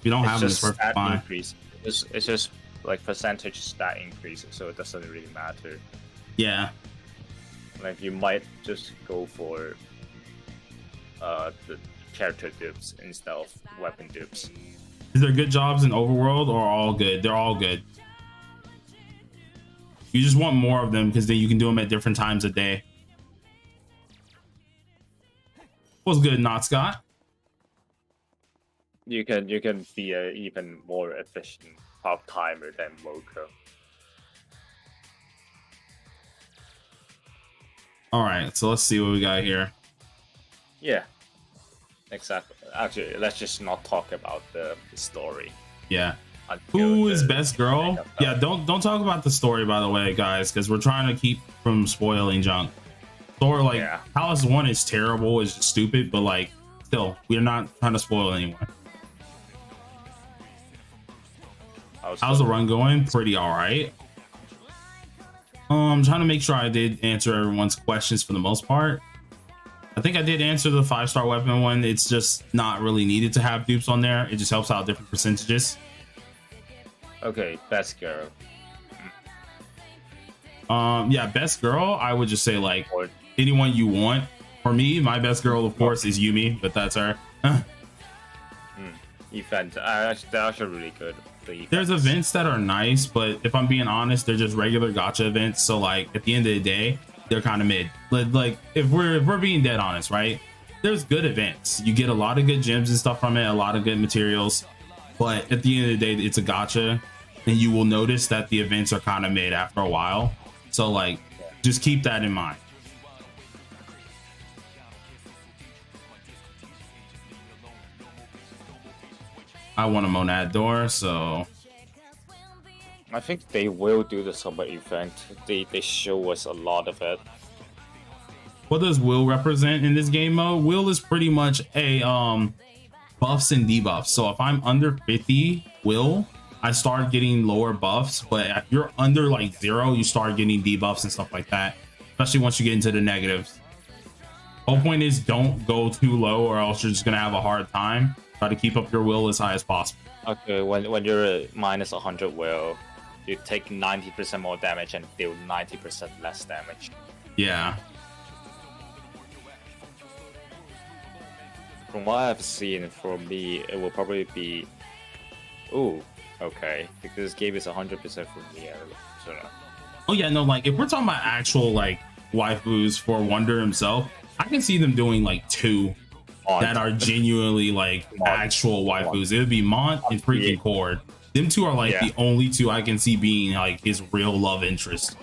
If you don't have them, it's perfectly fine. Increase. It's just like percentage stat increase, so it doesn't really matter. Yeah. Like you might just go for the character dupes instead of weapon dupes. Is there good jobs in Overworld or all good? They're all good. You just want more of them because then you can do them at different times a day. What's good, Not Scott? You can be a even more efficient part-timer than Moko. All right, so let's see what we got here. Yeah, exactly. Actually, let's just not talk about the story. Yeah. Who is best girl? Yeah, don't talk about the story, by the way, guys, because we're trying to keep from spoiling junk. Story, like, Palace 1 is terrible, is stupid, but like, still, we're not trying to spoil anyone. How's the run going? Pretty all right. I'm trying to make sure I did answer everyone's questions for the most part. I think I did answer the 5-star weapon one. It's just not really needed to have dupes on there. It just helps out different percentages. Okay, best girl. Yeah, best girl, I would just say like anyone you want. For me, my best girl, of course, is Yumi, but that's her. event. They're actually really good. There's events that are nice, but if I'm being honest, they're just regular gacha events. So like at the end of the day, they're kind of mid. Like if we're being dead honest, right? There's good events. You get a lot of good gems and stuff from it, a lot of good materials. But at the end of the day, it's a gacha, and you will notice that the events are kind of mid after a while. So like, just keep that in mind. I want a monad door, so I think they will do the summer event. They show us a lot of it. what does will represent in this game mode? Will is pretty much a buffs and debuffs. So if I'm under 50 will, I start getting lower buffs, but if you're under like 0, you start getting debuffs and stuff like that, especially once you get into the negatives. Whole point is don't go too low or else you're just gonna have a hard time. Try to keep up your will as high as possible. Okay, when you're minus 100 will, you take 90% more damage and deal 90% less damage. Yeah. From what I've seen, for me, it will probably be... Ooh, okay. Because this game is 100% for me. So no. Oh yeah, no, like if we're talking about actual like waifus for Wonder himself, I can see them doing like 2 that are genuinely like actual waifus. It would be Mont and freaking Cord. Them 2 are like the only 2 I can see being like his real love interest.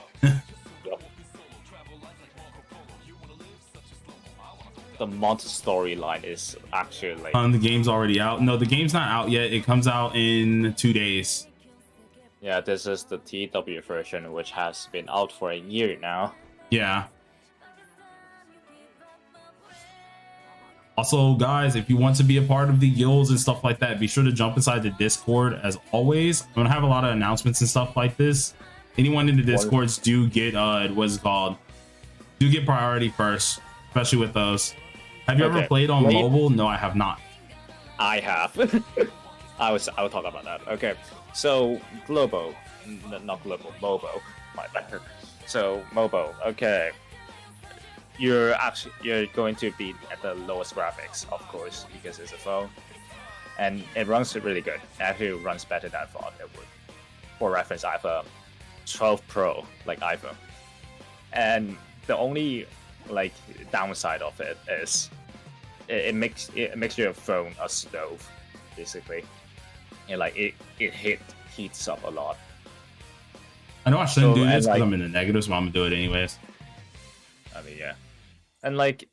The Mont storyline is actually like... The game's already out. No, the game's not out yet. It comes out in 2 days. Yeah, this is the TW version, which has been out for a year now. Yeah. Also, guys, if you want to be a part of the guilds and stuff like that, be sure to jump inside the Discord. As always, I'm gonna have a lot of announcements and stuff like this. Anyone in the Discords do get what's it called? Do get priority first, especially with those. Have you ever played on mobile? No, I have not. I have. I will talk about that. Okay, so Globo, not Globo, Mobo, my bad. So Mobo, okay. You're going to be at the lowest graphics, of course, because it's a phone, and it runs really good. Actually, it runs better than I thought it would. For reference, I have a 12 Pro like iPhone, and the only like downside of it is it makes your phone a stove, basically. And like it heats up a lot. I know I shouldn't do this because I'm in the negatives, but I'm gonna do it anyways. I mean, yeah. And like,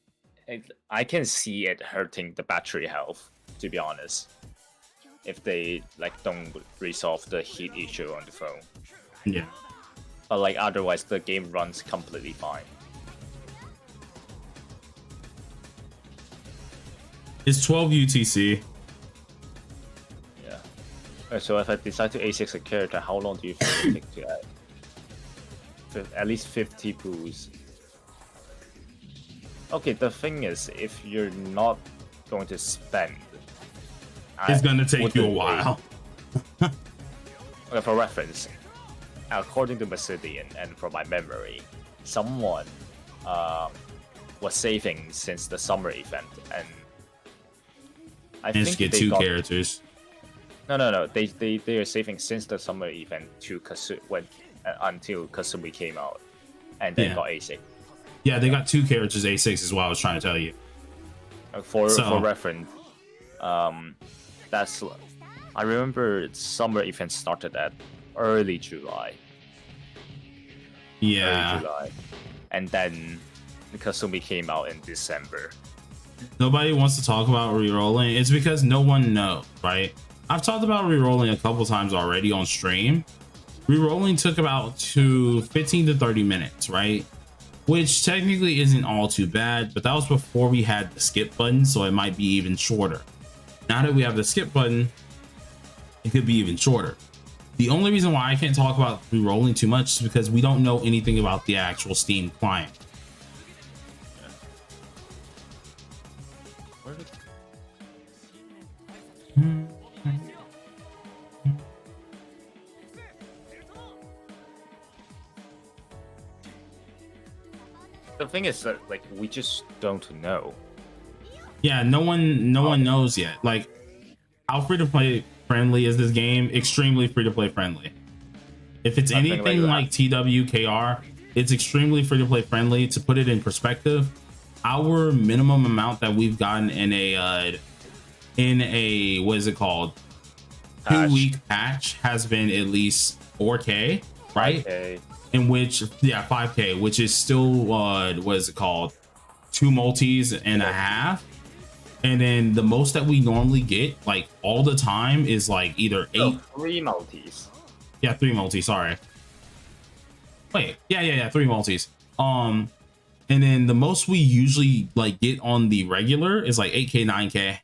I can see it hurting the battery health, to be honest, if they like don't resolve the heat issue on the phone. Yeah. But like otherwise, the game runs completely fine. It's 12 UTC. Yeah. So if I decide to A6 a character, how long do you think it take to add? At least 50 boosts. Okay, the thing is, if you're not going to spend, it's gonna take you a while. Okay, for reference, according to Mercedes and from my memory, someone was saving since the summer event, and I think get 2 characters. No. They are saving since the summer event to until Kasumi came out, and then got A6. Yeah, they got 2 characters A6 is what I was trying to tell you. For reference, that's I remember summer event started at early July. Yeah. Early July. And then Kasumi came out in December. Nobody wants to talk about rerolling. It's because no one knows, right? I've talked about rerolling a couple times already on stream. Rerolling took about 15 to 30 minutes, right? Which technically isn't all too bad, but that was before we had the skip button, so it might be even shorter. Now that we have the skip button, it could be even shorter. The only reason why I can't talk about rerolling too much is because we don't know anything about the actual Steam client. The thing is that like we just don't know. Yeah, no one knows yet. Like how free to play friendly is this game? Extremely free to play friendly. If it's anything like TWKR, it's extremely free to play friendly. To put it in perspective, our minimum amount that we've gotten in a what is it called, 2-week patch has been at least 4K, right? 5K. In which 5K, which is still what is it called, 2 multis and a half. And then the most that we normally get like all the time is like either 3 multis. Yeah, 3 multis, sorry. Wait, yeah, 3 multis. And then the most we usually like get on the regular is like 8K, 9K.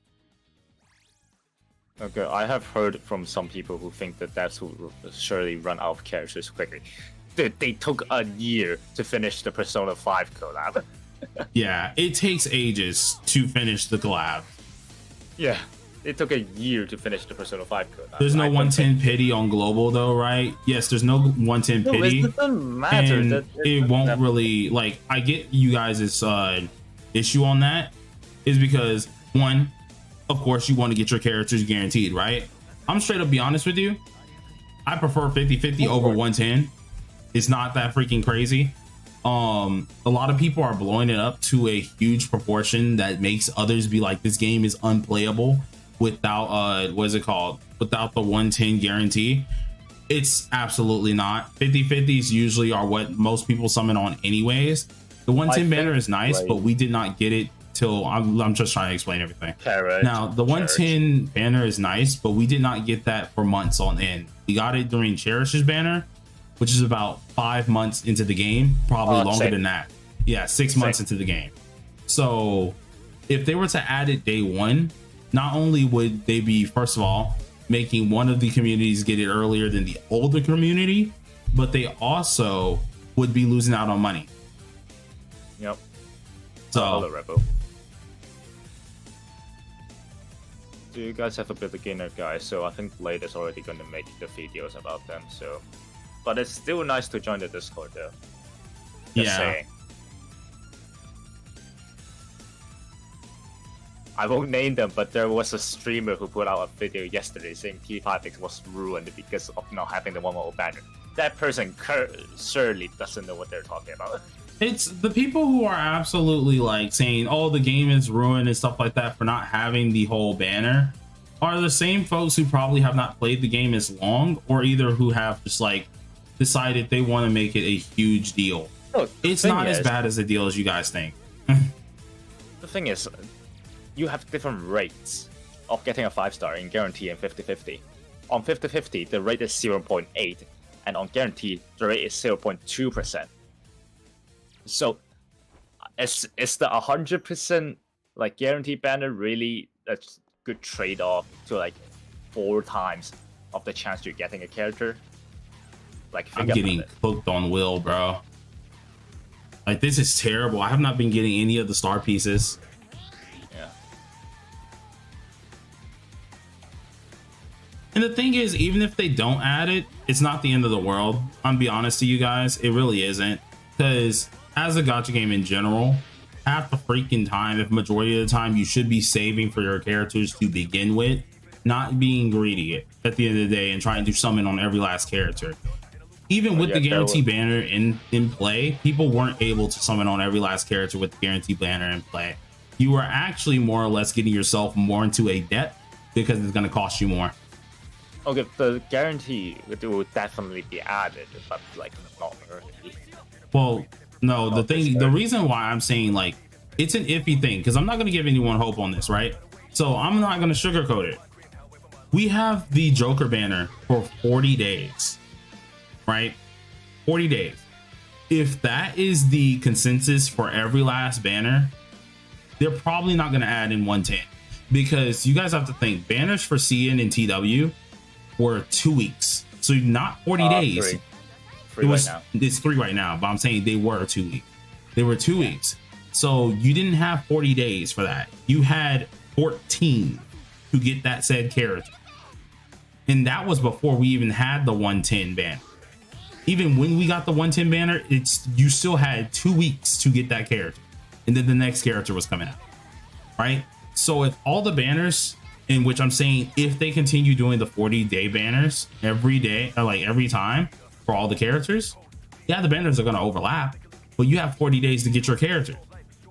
Okay, I have heard from some people who think that devs will surely run out of characters quickly. Dude, they took a year to finish the Persona 5 collab. Yeah, it takes ages to finish the collab. Yeah, it took a year to finish the Persona 5 collab. There's no 110 pity on global though, right? Yes, there's no 110 pity. It doesn't matter. And it won't really, like, I get you guys' issue on that is because, one, of course you want to get your characters guaranteed, right? I'm straight up be honest with you, I prefer 50-50 over 110. It's not that freaking crazy. A lot of people are blowing it up to a huge proportion that makes others be like, this game is unplayable without what is it called, without the 110 guarantee. It's absolutely not. 50-50s usually are what most people summon on anyways. The 110 banner is nice, but we did not get it till I'm just trying to explain everything. Now the 110 banner is nice, but we did not get that for months on end. We got it during Cherish's banner, which is about 5 months into the game, probably longer than that. Yeah, 6 months into the game. So if they were to add it day one, not only would they be, first of all, making one of the communities get it earlier than the older community, but they also would be losing out on money. Yep. So Rebel. Do you guys have a beginner guide? So I think Blade is already going to make the videos about them. So, but it's still nice to join the Discord though. Just saying. I won't name them, but there was a streamer who put out a video yesterday saying T5X was ruined because of not having the 1.0 banner. That person surely doesn't know what they're talking about. it's the people who are absolutely like saying, oh, the game is ruined and stuff like that for not having the whole banner are the same folks who probably have not played the game as long, or either who have just like decided they want to make it a huge deal. Look, it's not as bad as a deal as you guys think. The thing is, you have different rates of getting a 5-star in guarantee and 50-50. On 50-50, the rate is 0.8, and on guarantee, the rate is 0.2%. So, is the 100% like guarantee banner really a good trade-off to like 4 times of the chance you're getting a character? Like, I'm getting hooked on Will, bro. Like, this is terrible. I have not been getting any of the star pieces. Yeah. And the thing is, even if they don't add it, it's not the end of the world. I'm be honest to you guys, it really isn't. Because as a gacha game in general, half the freaking time, if majority of the time, you should be saving for your characters to begin with, not being greedy at the end of the day and trying to summon on every last character. Even with the guarantee banner in play, people weren't able to summon on every last character with the guarantee banner in play. You were actually more or less getting yourself more into a debt because it's going to cost you more. Okay, the guarantee will definitely be added, but like not early. Well, no, the reason why I'm saying like it's an iffy thing, because I'm not going to give anyone hope on this, right? So I'm not going to sugarcoat it. We have the Joker banner for 40 days, right? 40 days. If that is the consensus for every last banner, they're probably not going to add in 110, because you guys have to think banners for CN and TW were 2 weeks, so not 40 days. It's 3 right now, but I'm saying they were 2 weeks. They were 2 weeks, so you didn't have 40 days for that. You had 14 to get that said character, and that was before we even had the 110 banner. Even when we got the 110 banner, you still had 2 weeks to get that character, and then the next character was coming out, right? So if all the banners in which I'm saying if they continue doing the 40-day banners every day, or like every time for all the characters, yeah, the banners are going to overlap, but you have 40 days to get your character.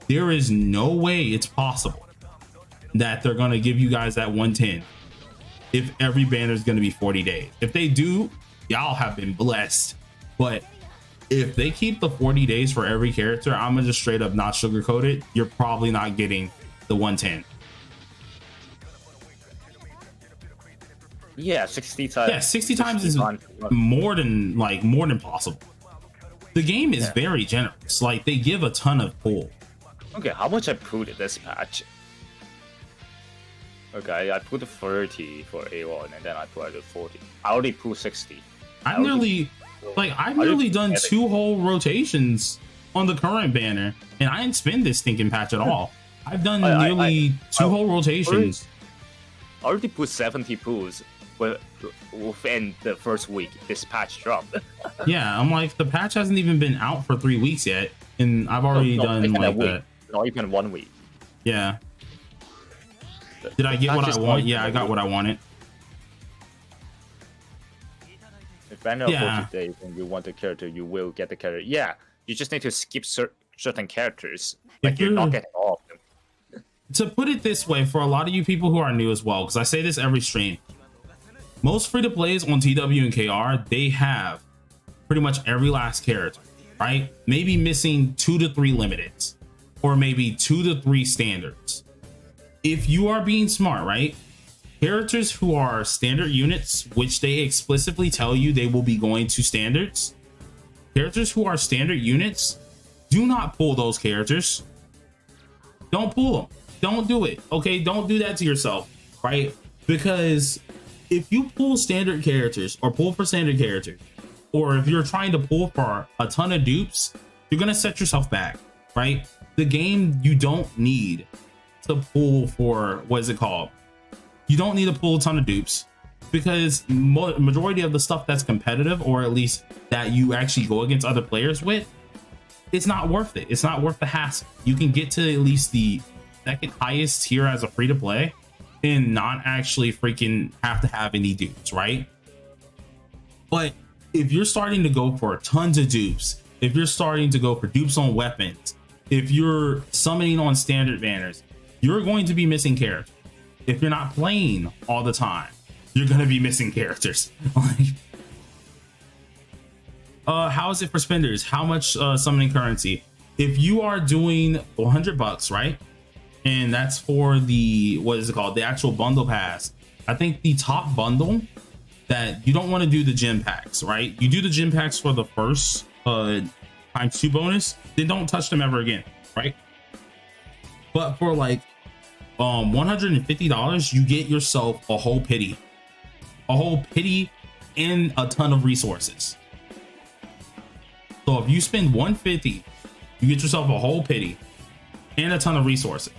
There is no way it's possible that they're going to give you guys that 110 if every banner is going to be 40 days. If they do, y'all have been blessed. But if they keep the 40 days for every character, I'm going to just straight up not sugarcoat it. You're probably not getting the 110. Yeah, 60 times. Yeah, 60 times is more than possible. The game is very generous. Like, they give a ton of pull. Okay, how much I put in this patch? Okay, I put 30 for A1 and then I put 40. I already put 60. I've nearly done 2 whole rotations on the current banner, and I didn't spend this stinking patch at all. I've done nearly 2 whole rotations. I already put 70 pulls within the first week this patch dropped. Yeah, I'm like, the patch hasn't even been out for 3 weeks yet, and I've already done like that. Not even 1 week. Yeah. Did I get what I want? Yeah, I got what I wanted. If banner 40 days and you want the character, you will get the character. Yeah, you just need to skip certain characters. Like, you're not getting all of them. To put it this way, for a lot of you people who are new as well, because I say this every stream, most free-to-plays on TW and KR, they have pretty much every last character, right? Maybe missing 2 to 3 limiteds, or maybe 2 to 3 standards. If you are being smart, right? Characters who are standard units, which they explicitly tell you they will be going to standards, characters who are standard units, do not pull those characters. Don't pull them. Don't do it. Okay, don't do that to yourself, right? Because if you pull standard characters or pull for standard characters, or if you're trying to pull for a ton of dupes, you're gonna set yourself back, right? The game, you don't need to pull for, what is it called? You don't need to pull a ton of dupes, because majority of the stuff that's competitive, or at least that you actually go against other players with, it's not worth it. It's not worth the hassle. You can get to at least the second highest tier as a free to play and not actually freaking have to have any dupes, right? But if you're starting to go for tons of dupes, if you're starting to go for dupes on weapons, if you're summoning on standard banners, you're going to be missing characters. If you're not playing all the time, you're going to be missing characters. How is it for spenders? How much summoning currency? If you are doing $100, right? And that's for the, what is it called? The actual bundle pass. I think the top bundle that you don't want to do the gym packs, right? You do the gym packs for the first ×2 bonus, then don't touch them ever again, right? But for like $150, you get yourself a whole pity and a ton of resources. So if you spend $150, you get yourself a whole pity and a ton of resources.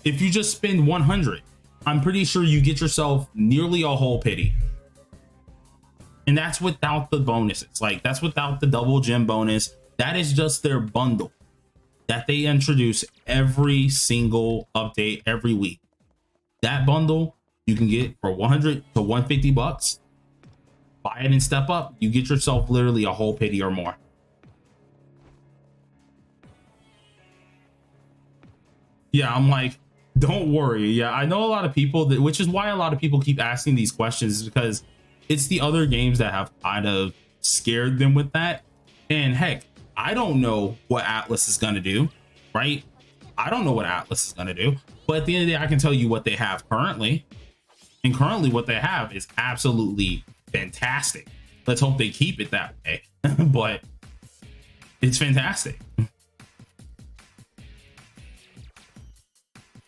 If you just spend $100, I'm pretty sure you get yourself nearly a whole pity. And that's without the bonuses. Like, that's without the double gem bonus. That is just their bundle that they introduce every single update every week. That bundle you can get for $100 to $150. Buy it and step up. You get yourself literally a whole pity or more. Yeah, I'm like, don't worry. Yeah, I know a lot of people that, which is why a lot of people keep asking these questions, is because it's the other games that have kind of scared them with that. And heck, I don't know what Atlas is going to do, right? I don't know what Atlas is going to do, but at the end of the day, I can tell you what they have currently. And currently what they have is absolutely fantastic. Let's hope they keep it that way. But it's fantastic.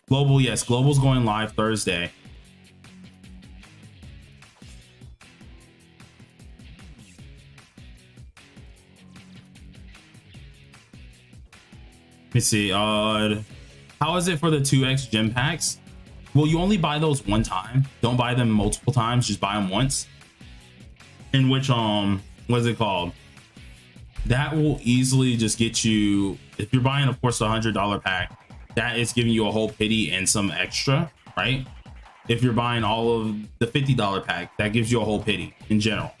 Global, yes, Global's going live Thursday. Let me see. How is it for the 2x gem packs? Well, you only buy those one time. Don't buy them multiple times. Just buy them once. In which, what is it called? That will easily just get you, if you're buying, of course, a $100 pack, that is giving you a whole pity and some extra. right? If you're buying all of the $50 pack, that gives you a whole pity in general.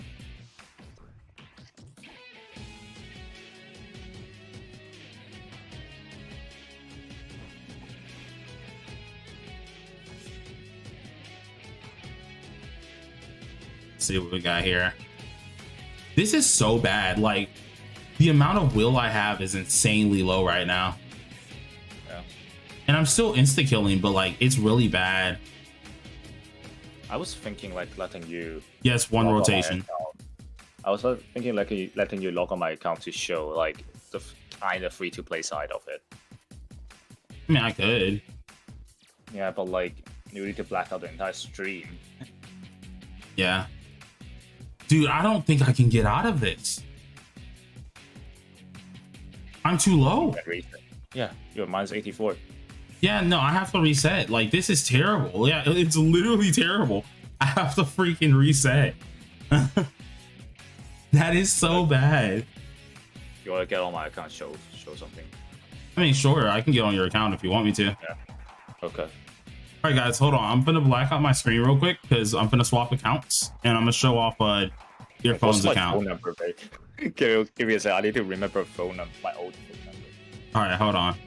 Let's see what we got here. This is so bad. Like, the amount of will I have is insanely low right now. Yeah. And I'm still insta-killing, but like, it's really bad. I was thinking like letting you. Yes, one log on my rotation. account. I was thinking like letting you log on my account to show like the kind of free-to-play side of it. I mean, I could. Yeah, but like you need to black out the entire stream. Yeah. Dude, I don't think I can get out of this. I'm too low. Yeah, you're minus 84. Yeah, no, I have to reset. Like, this is terrible. Yeah, it's literally terrible. I have to freaking reset. That is so bad. You wanna get on my account, show something. I mean, sure, I can get on your account if you want me to. Yeah. Okay. All right, guys, hold on. I'm gonna black out my screen real quick because I'm gonna swap accounts and I'm gonna show off earphones What's my account. phone number, babe? give me a sec. I need to remember phone number, my old phone number. All right, hold on.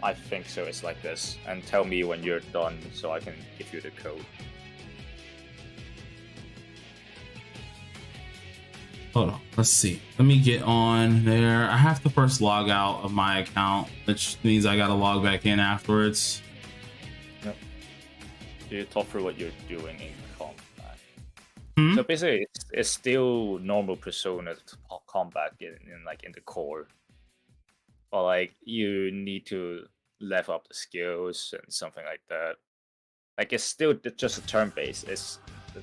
I think so. It's like this. And tell me when you're done so I can give you the code. Hold on. Let's see. Let me get on there. I have to first log out of my account, which means I gotta log back in afterwards. Yep. You talk through what you're doing in combat. Hmm? So basically, it's still normal Persona combat in the core, but like you need to level up the skills and something like that. Like it's still just a turn based.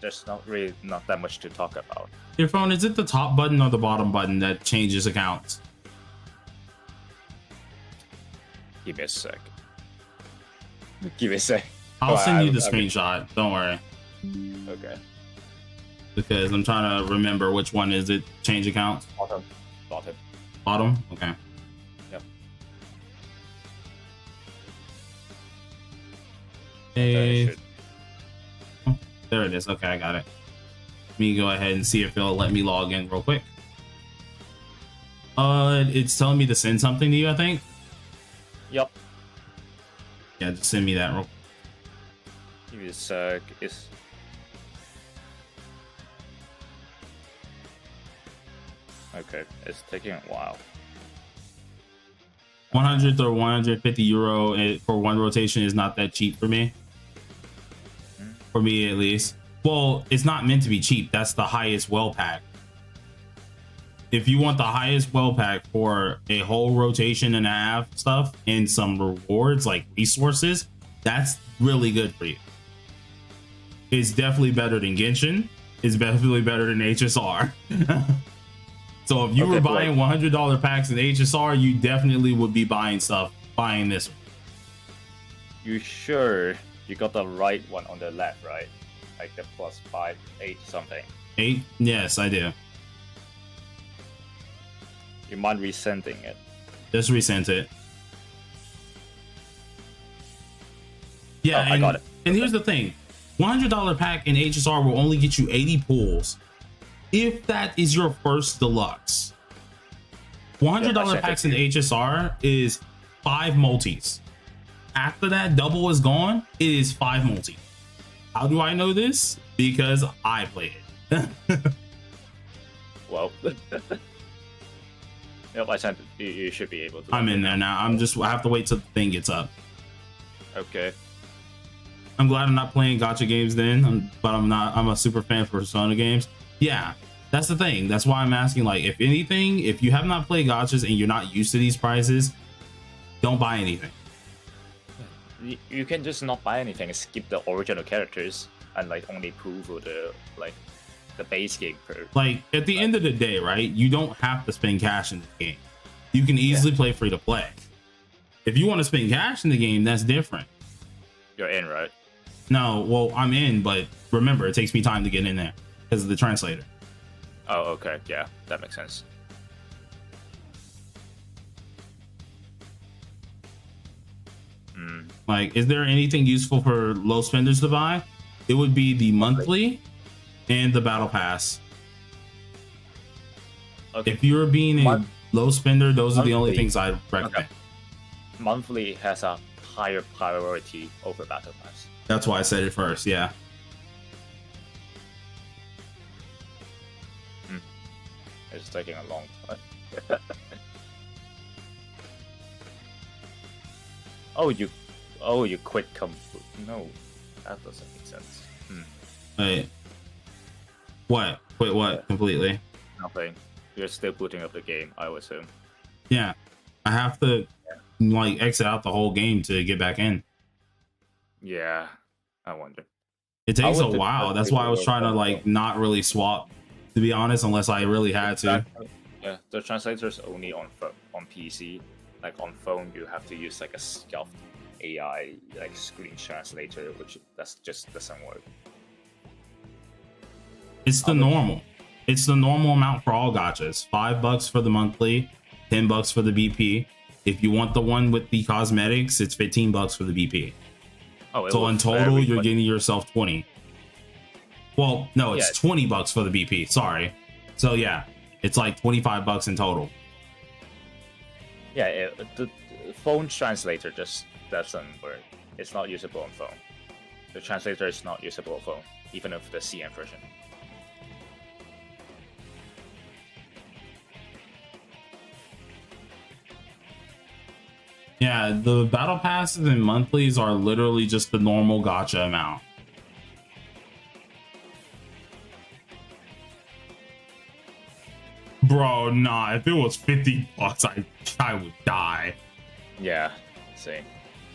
There's not that much to talk about. Your phone, is it the top button or the bottom button that changes accounts? Give me a sec. Give me a sec. I'll send you the screenshot. Don't worry. Okay. Because I'm trying to remember which one is it. Change accounts. Bottom. Bottom? Okay. Yep. Hey. Oh, there it is. Okay, I got it. Let me go ahead and see if it'll let me log in real quick. It's telling me to send something to you, I think. Yep. Yeah, just send me that real quick. Give me a sec. It's okay. It's taking a while. 100 or 150 euro for one rotation is not that cheap for me. For me, at least. Well, it's not meant to be cheap. That's the highest well pack. If you want the highest well pack for a whole rotation and a half stuff and some rewards like resources, that's really good for you. It's definitely better than Genshin. It's definitely better than HSR. So if you were buying $100 packs in HSR, you definitely would be buying this one. You sure you got the right one on the left, right? Like the +5, 8 something. 8? Yes, I do. You mind resending it? Just resent it. Yeah, I got it. And here's the thing. $100 pack in HSR will only get you 80 pulls. If that is your first deluxe. $100 packs in HSR is 5 multis. After that double is gone, it is 5 multi. How do I know this? Because I play it. Well, yep, I sent it. You should be able to. I'm in there now. I have to wait till the thing gets up. Okay. I'm glad I'm not playing gacha games then, but I'm a super fan for Persona games. Yeah, that's the thing. That's why I'm asking, like, if anything, if you have not played gachas and you're not used to these prices, don't buy anything. You can just not buy anything and skip the original characters and like only pull for the base game per. Like, at the end of the day, right? You don't have to spend cash in this game. You can easily play free to play. If you want to spend cash in the game, that's different. You're in, right? No, well, I'm in, but remember, it takes me time to get in there because of the translator. Oh, okay. Yeah, that makes sense. Like, is there anything useful for low spenders to buy? It would be the monthly and the battle pass. Okay. If you're being a low spender, those are the only Monthly. things I recommend. Okay. Monthly has a higher priority over battle pass. That's why I said it first. Yeah. It's taking a long time. Oh, you quit No, that doesn't make sense. Wait. What? Quit what? Completely? Nothing. You're still booting up the game, I would assume. Yeah. I have to like exit out the whole game to get back in. Yeah, I wonder. It takes I a would while. That's why I was trying to like not really swap, to be honest, unless I really had to. Yeah, the translator's only on PC. Like on phone, you have to use like a scuffed AI like screen translator, which just doesn't work. It's the normal. It's the normal amount for all gachas. $5 for the monthly, $10 for the BP. If you want the one with the cosmetics, it's $15 for the BP. Oh, So in total, you're getting yourself 20. Well, no, it's $20 for the BP. Sorry. So yeah, it's like $25 in total. Yeah, the phone translator just doesn't work. It's not usable on phone. The translator is not usable on phone, even with the CN version. Yeah, the battle passes and monthlies are literally just the normal gacha amount. Bro, nah, if it was $50, I would die. Yeah, same.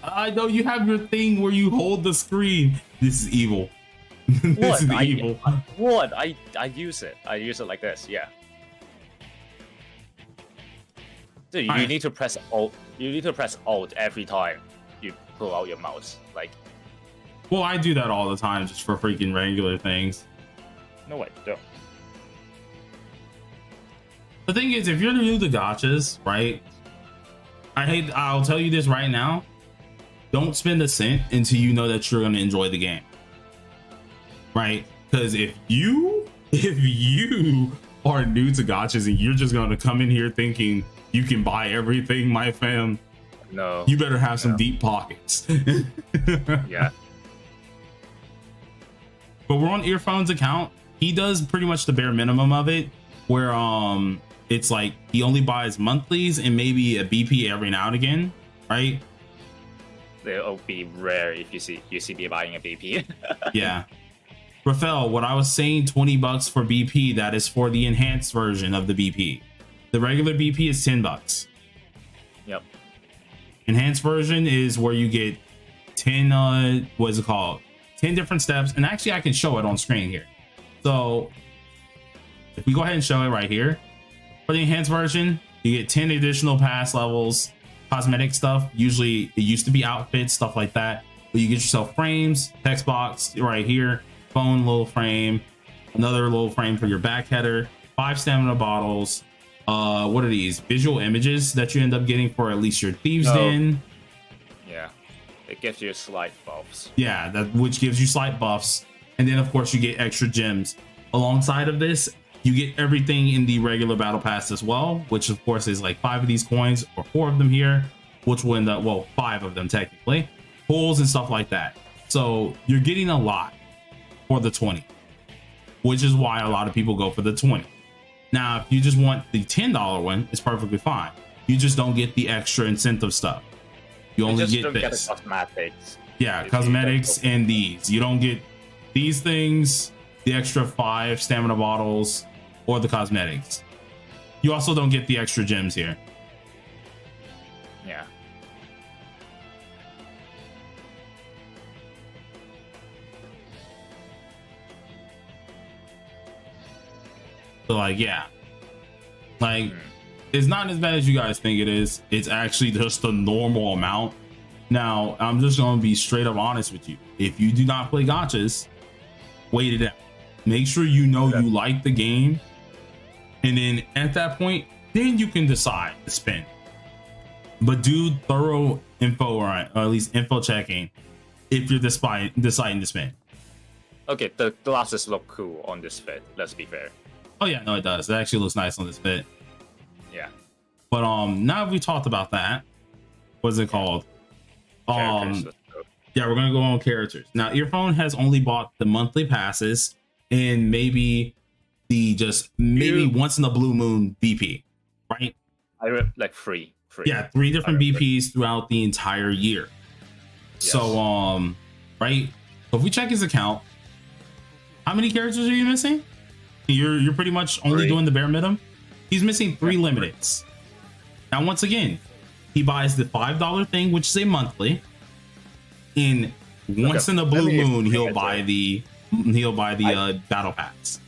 I know you have your thing where you hold the screen. This is evil. This is evil. What? I use it. I use it like this. Yeah. Dude, you need to press Alt. You need to press Alt every time you pull out your mouse. Like, well, I do that all the time just for freaking regular things. no way, don't. The thing is, if you're new to gachas, right? I'll tell you this right now. Don't spend a cent until you know that you're going to enjoy the game. Right? Because if you are new to gachas and you're just going to come in here thinking you can buy everything, my fam, No. you better have some deep pockets. Yeah. But we're on Earphone's account. He does pretty much the bare minimum of it, where it's like he only buys monthlies and maybe a BP every now and again, right? It'll be rare if you see me buying a BP. Yeah. Rafael, what I was saying, $20 for BP, that is for the enhanced version of the BP. The regular BP is $10. Yep. Enhanced version is where you get 10 what is it called? 10 different steps. And actually I can show it on screen here. So if we go ahead and show it right here, for the enhanced version, you get 10 additional pass levels, cosmetic stuff. Usually it used to be outfits, stuff like that. But you get yourself frames, text box right here, phone little frame, another little frame for your back header, 5 stamina bottles. What are these? Visual images that you end up getting for at least your Thieves Den. Yeah. It gives you slight buffs. Yeah, which gives you slight buffs. And then of course you get extra gems. Alongside of this, you get everything in the regular battle pass as well, which of course is like 5 of these coins or 4 of them here, which will end up, well, 5 of them technically, pulls and stuff like that. So you're getting a lot for the 20, which is why a lot of people go for the 20. Now, if you just want the $10 one, it's perfectly fine. You just don't get the extra incentive stuff. You only get this. Get the cosmetics. Yeah, cosmetics and these. You don't get these things, the extra 5 stamina bottles, or the cosmetics. You also don't get the extra gems here. Yeah. So like, yeah, like it's not as bad as you guys think it is. It's actually just the normal amount. Now, I'm just going to be straight up honest with you. If you do not play gachas, wait it out. Make sure you know you like the game. And then at that point, then you can decide to spend. But do thorough info or at least info checking if you're deciding to spend. Okay, the glasses look cool on this fit. Let's be fair. Oh yeah, no, it does. It actually looks nice on this fit. Yeah. But now that we talked about that, what's it called? Characters, let's go. Yeah, we're gonna go on characters. Now, Earphone has only bought the monthly passes and maybe once in a blue moon BP, right? Like free. Yeah, 3 different BPs throughout the entire year. Yes. So right. So if we check his account, how many characters are you missing? You're pretty much only 3. doing the bare minimum. He's missing 3 limiteds. Now, once again, he buys the $5 thing, which is a monthly. And once in a blue moon, he'll buy the battle pass.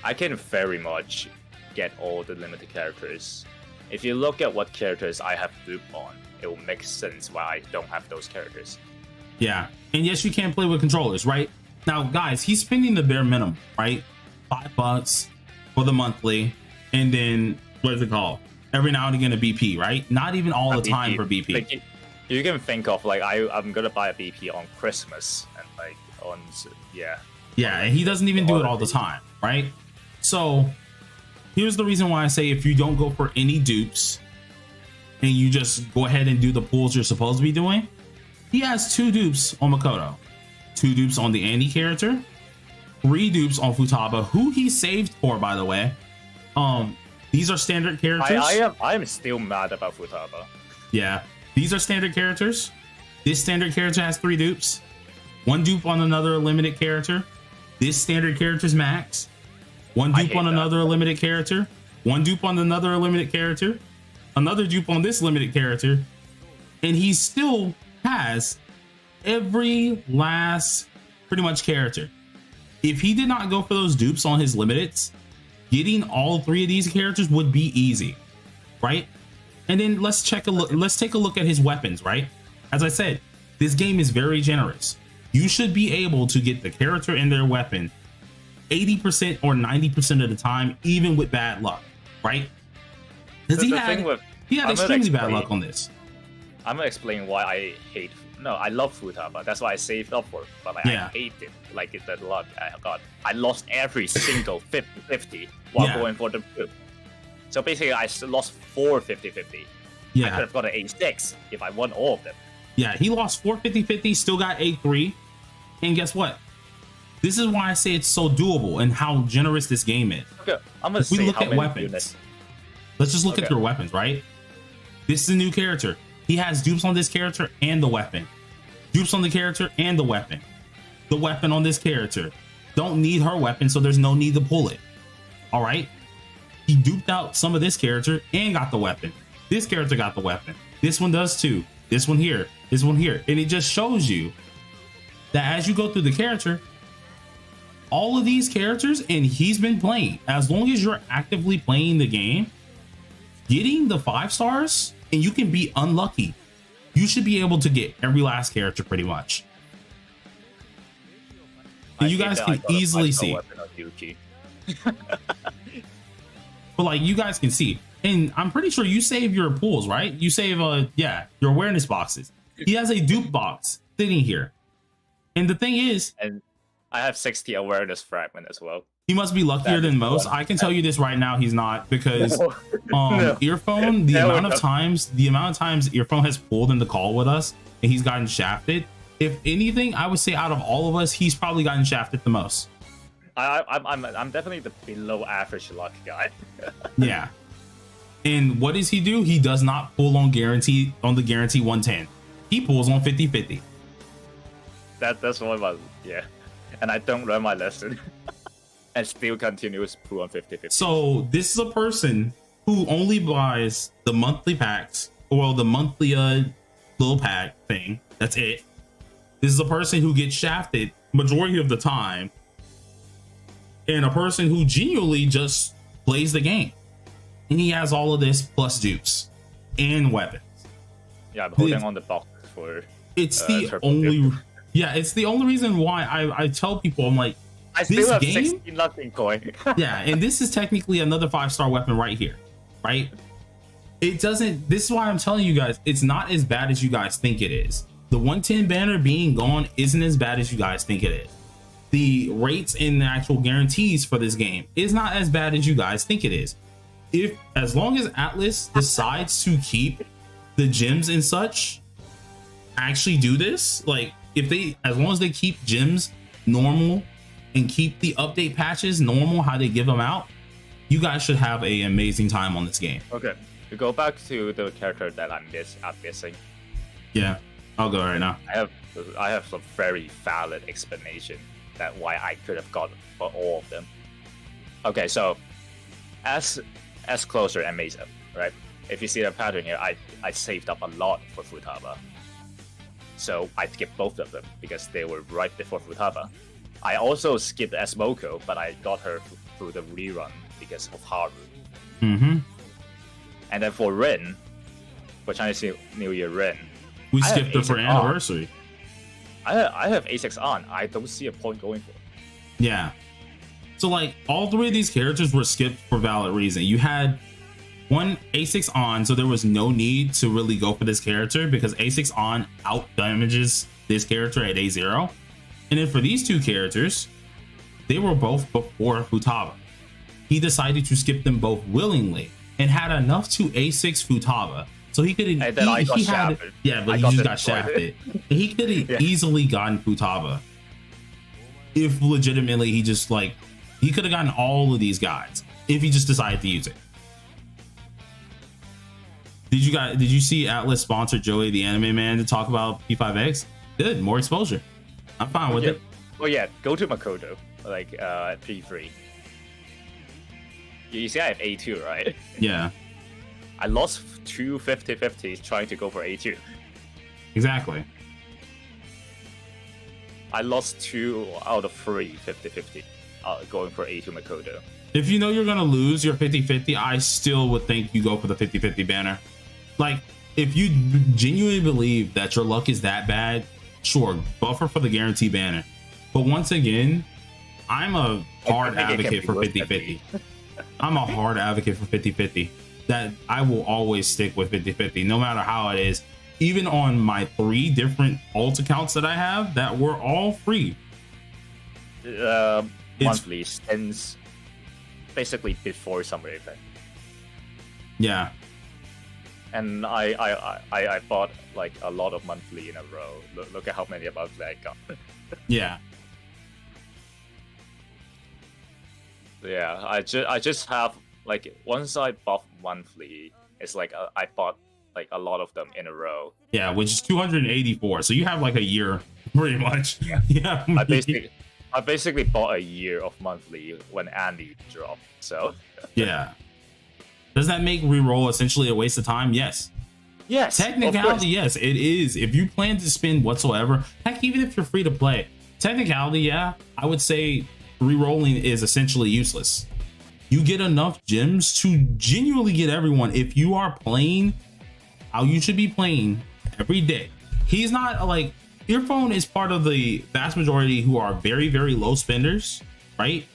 I can very much get all the limited characters. If you look at what characters I have looped on, it will make sense why I don't have those characters. Yeah, and yes, you can play with controllers, right? Now, guys, he's spending the bare minimum, right? $5 for the monthly, and then what is it called? Every now and again a BP, right? Not even all the time for BP. Like, you can think of like I'm gonna buy a BP on Christmas and like on Yeah, and he doesn't even do it all the time, right? So here's the reason why I say if you don't go for any dupes and you just go ahead and do the pulls you're supposed to be doing, he has 2 dupes on Makoto, 2 dupes on the Andy character, 3 dupes on Futaba, who he saved for, by the way. These are standard characters. I am still mad about Futaba. Yeah, these are standard characters. This standard character has 3 dupes, 1 dupe on another limited character. This standard character's max. 1 dupe on another limited character. 1 dupe on another limited character. Another dupe on this limited character. And he still has every last pretty much character. If he did not go for those dupes on his limiteds, getting all 3 of these characters would be easy, right? And then let's take a look at his weapons, right? As I said, this game is very generous. You should be able to get the character and their weapon 80% or 90% of the time, even with bad luck, right? Because he had extremely bad luck on this. I'm gonna explain why I hate. No, I love Futaba. That's why I saved up for it. But like, I hate it. Like it's the luck I got. I lost every single 50-50 while going for the group. So basically, I lost 4 50-50. Yeah. I could have got an A6 if I won all of them. Yeah, he lost 4 50-50, still got A3. And guess what? This is why I say it's so doable and how generous this game is. Okay, I'm gonna say look how at many weapons. units. Let's just look at your weapons, right? This is a new character. He has dupes on this character and the weapon. Dupes on the character and the weapon. The weapon on this character. Don't need her weapon, so there's no need to pull it. All right? He duped out some of this character and got the weapon. This character got the weapon. This one does too. This one here. This one here. And it just shows you that as you go through the character, all of these characters, and he's been playing, as long as you're actively playing the game, getting the 5 stars, and you can be unlucky. You should be able to get every last character pretty much. And you guys can easily see. But like you guys can see, and I'm pretty sure you save your pools, right? You save your awareness boxes. He has a dupe box sitting here. And the thing is, and I have 60 awareness fragment as well. He must be luckier than most. I can tell you this right now, he's not, because Earphone, the amount of times Earphone has pulled in the call with us and he's gotten shafted. If anything, I would say out of all of us, he's probably gotten shafted the most. I'm definitely the below average luck guy. Yeah. And what does he do? He does not pull on the guarantee 110. He pulls on 50-50. That's one of my and I don't learn my lesson. And still continues pull on 50-50. So this is a person who only buys the monthly packs, or the monthly little pack thing. That's it. This is a person who gets shafted majority of the time, and a person who genuinely just plays the game. And he has all of this plus dupes and weapons. Yeah, I'm holding on the box for. It's the only. Yeah, it's the only reason why I tell people, I'm like, I still have 16 luck in coin. Yeah, and this is technically another 5-star weapon right here, right? It doesn't. This is why I'm telling you guys, it's not as bad as you guys think it is. The 110 banner being gone isn't as bad as you guys think it is. The rates and the actual guarantees for this game is not as bad as you guys think it is. If, as long as Atlas decides to keep the gems and such, actually do this, like if they, as long as they keep gems normal and keep the update patches normal, how they give them out, you guys should have an amazing time on this game. Okay, to go back to the character that I'm missing. Yeah, I'll go right now. I have a very valid explanation that why I could have got for all of them. Okay, so as closer and Mesa, right? If you see the pattern here, I saved up a lot for Futaba. So I skipped both of them because they were right before Futaba. I also skipped Smoko, but I got her through the rerun because of Haru. Mm-hmm. And then for Rin, for Chinese New Year Rin, We skipped it for anniversary. I have A6 on. I don't see a point going for it. Yeah. So like all three of these characters were skipped for valid reason. You had one A6 on, so there was no need to really go for this character because A6 on out damages this character at A0. And then for these two characters, they were both before Futaba. He decided to skip them both willingly and had enough to A6 Futaba. So he could have, yeah, but he just got shafted. He could have easily gotten Futaba if legitimately he just like, he could have gotten all of these guys if he just decided to use it. Did you see Atlas sponsor Joey the Anime Man to talk about P5X? Good, more exposure. I'm fine with it. Well, yeah, go to Makoto, like P3. You see I have A2, right? Yeah. I lost 2 50-50s trying to go for A2. Exactly. I lost 2 out of 3 50-50 going for A2 Makoto. If you know you're going to lose your 50-50, I still would think you go for the 50-50 banner. Like, if you genuinely believe that your luck is that bad, sure, buffer for the guarantee banner. But once again, I'm a hard advocate for 50-50. I'm a hard advocate for 50-50. That I will always stick with 50-50, no matter how it is. Even on my 3 different alt accounts that I have, that were all free. Monthly, since basically before summer event. Yeah. And I bought like a lot of monthly in a row. Look at how many monthly I got. Yeah. Yeah, I just have like once I bought monthly, it's like I bought like a lot of them in a row. Yeah, which is 284. So you have like a year, pretty much. Yeah. I basically bought a year of monthly when Andy dropped. So yeah. Does that make reroll essentially a waste of time? Yes. Yes. Technicality, yes, it is. If you plan to spend whatsoever, heck, even if you're free to play, technicality, yeah, I would say rerolling is essentially useless. You get enough gems to genuinely get everyone. If you are playing how you should be playing every day, he's not like, Earphone is part of the vast majority who are very, very low spenders, right?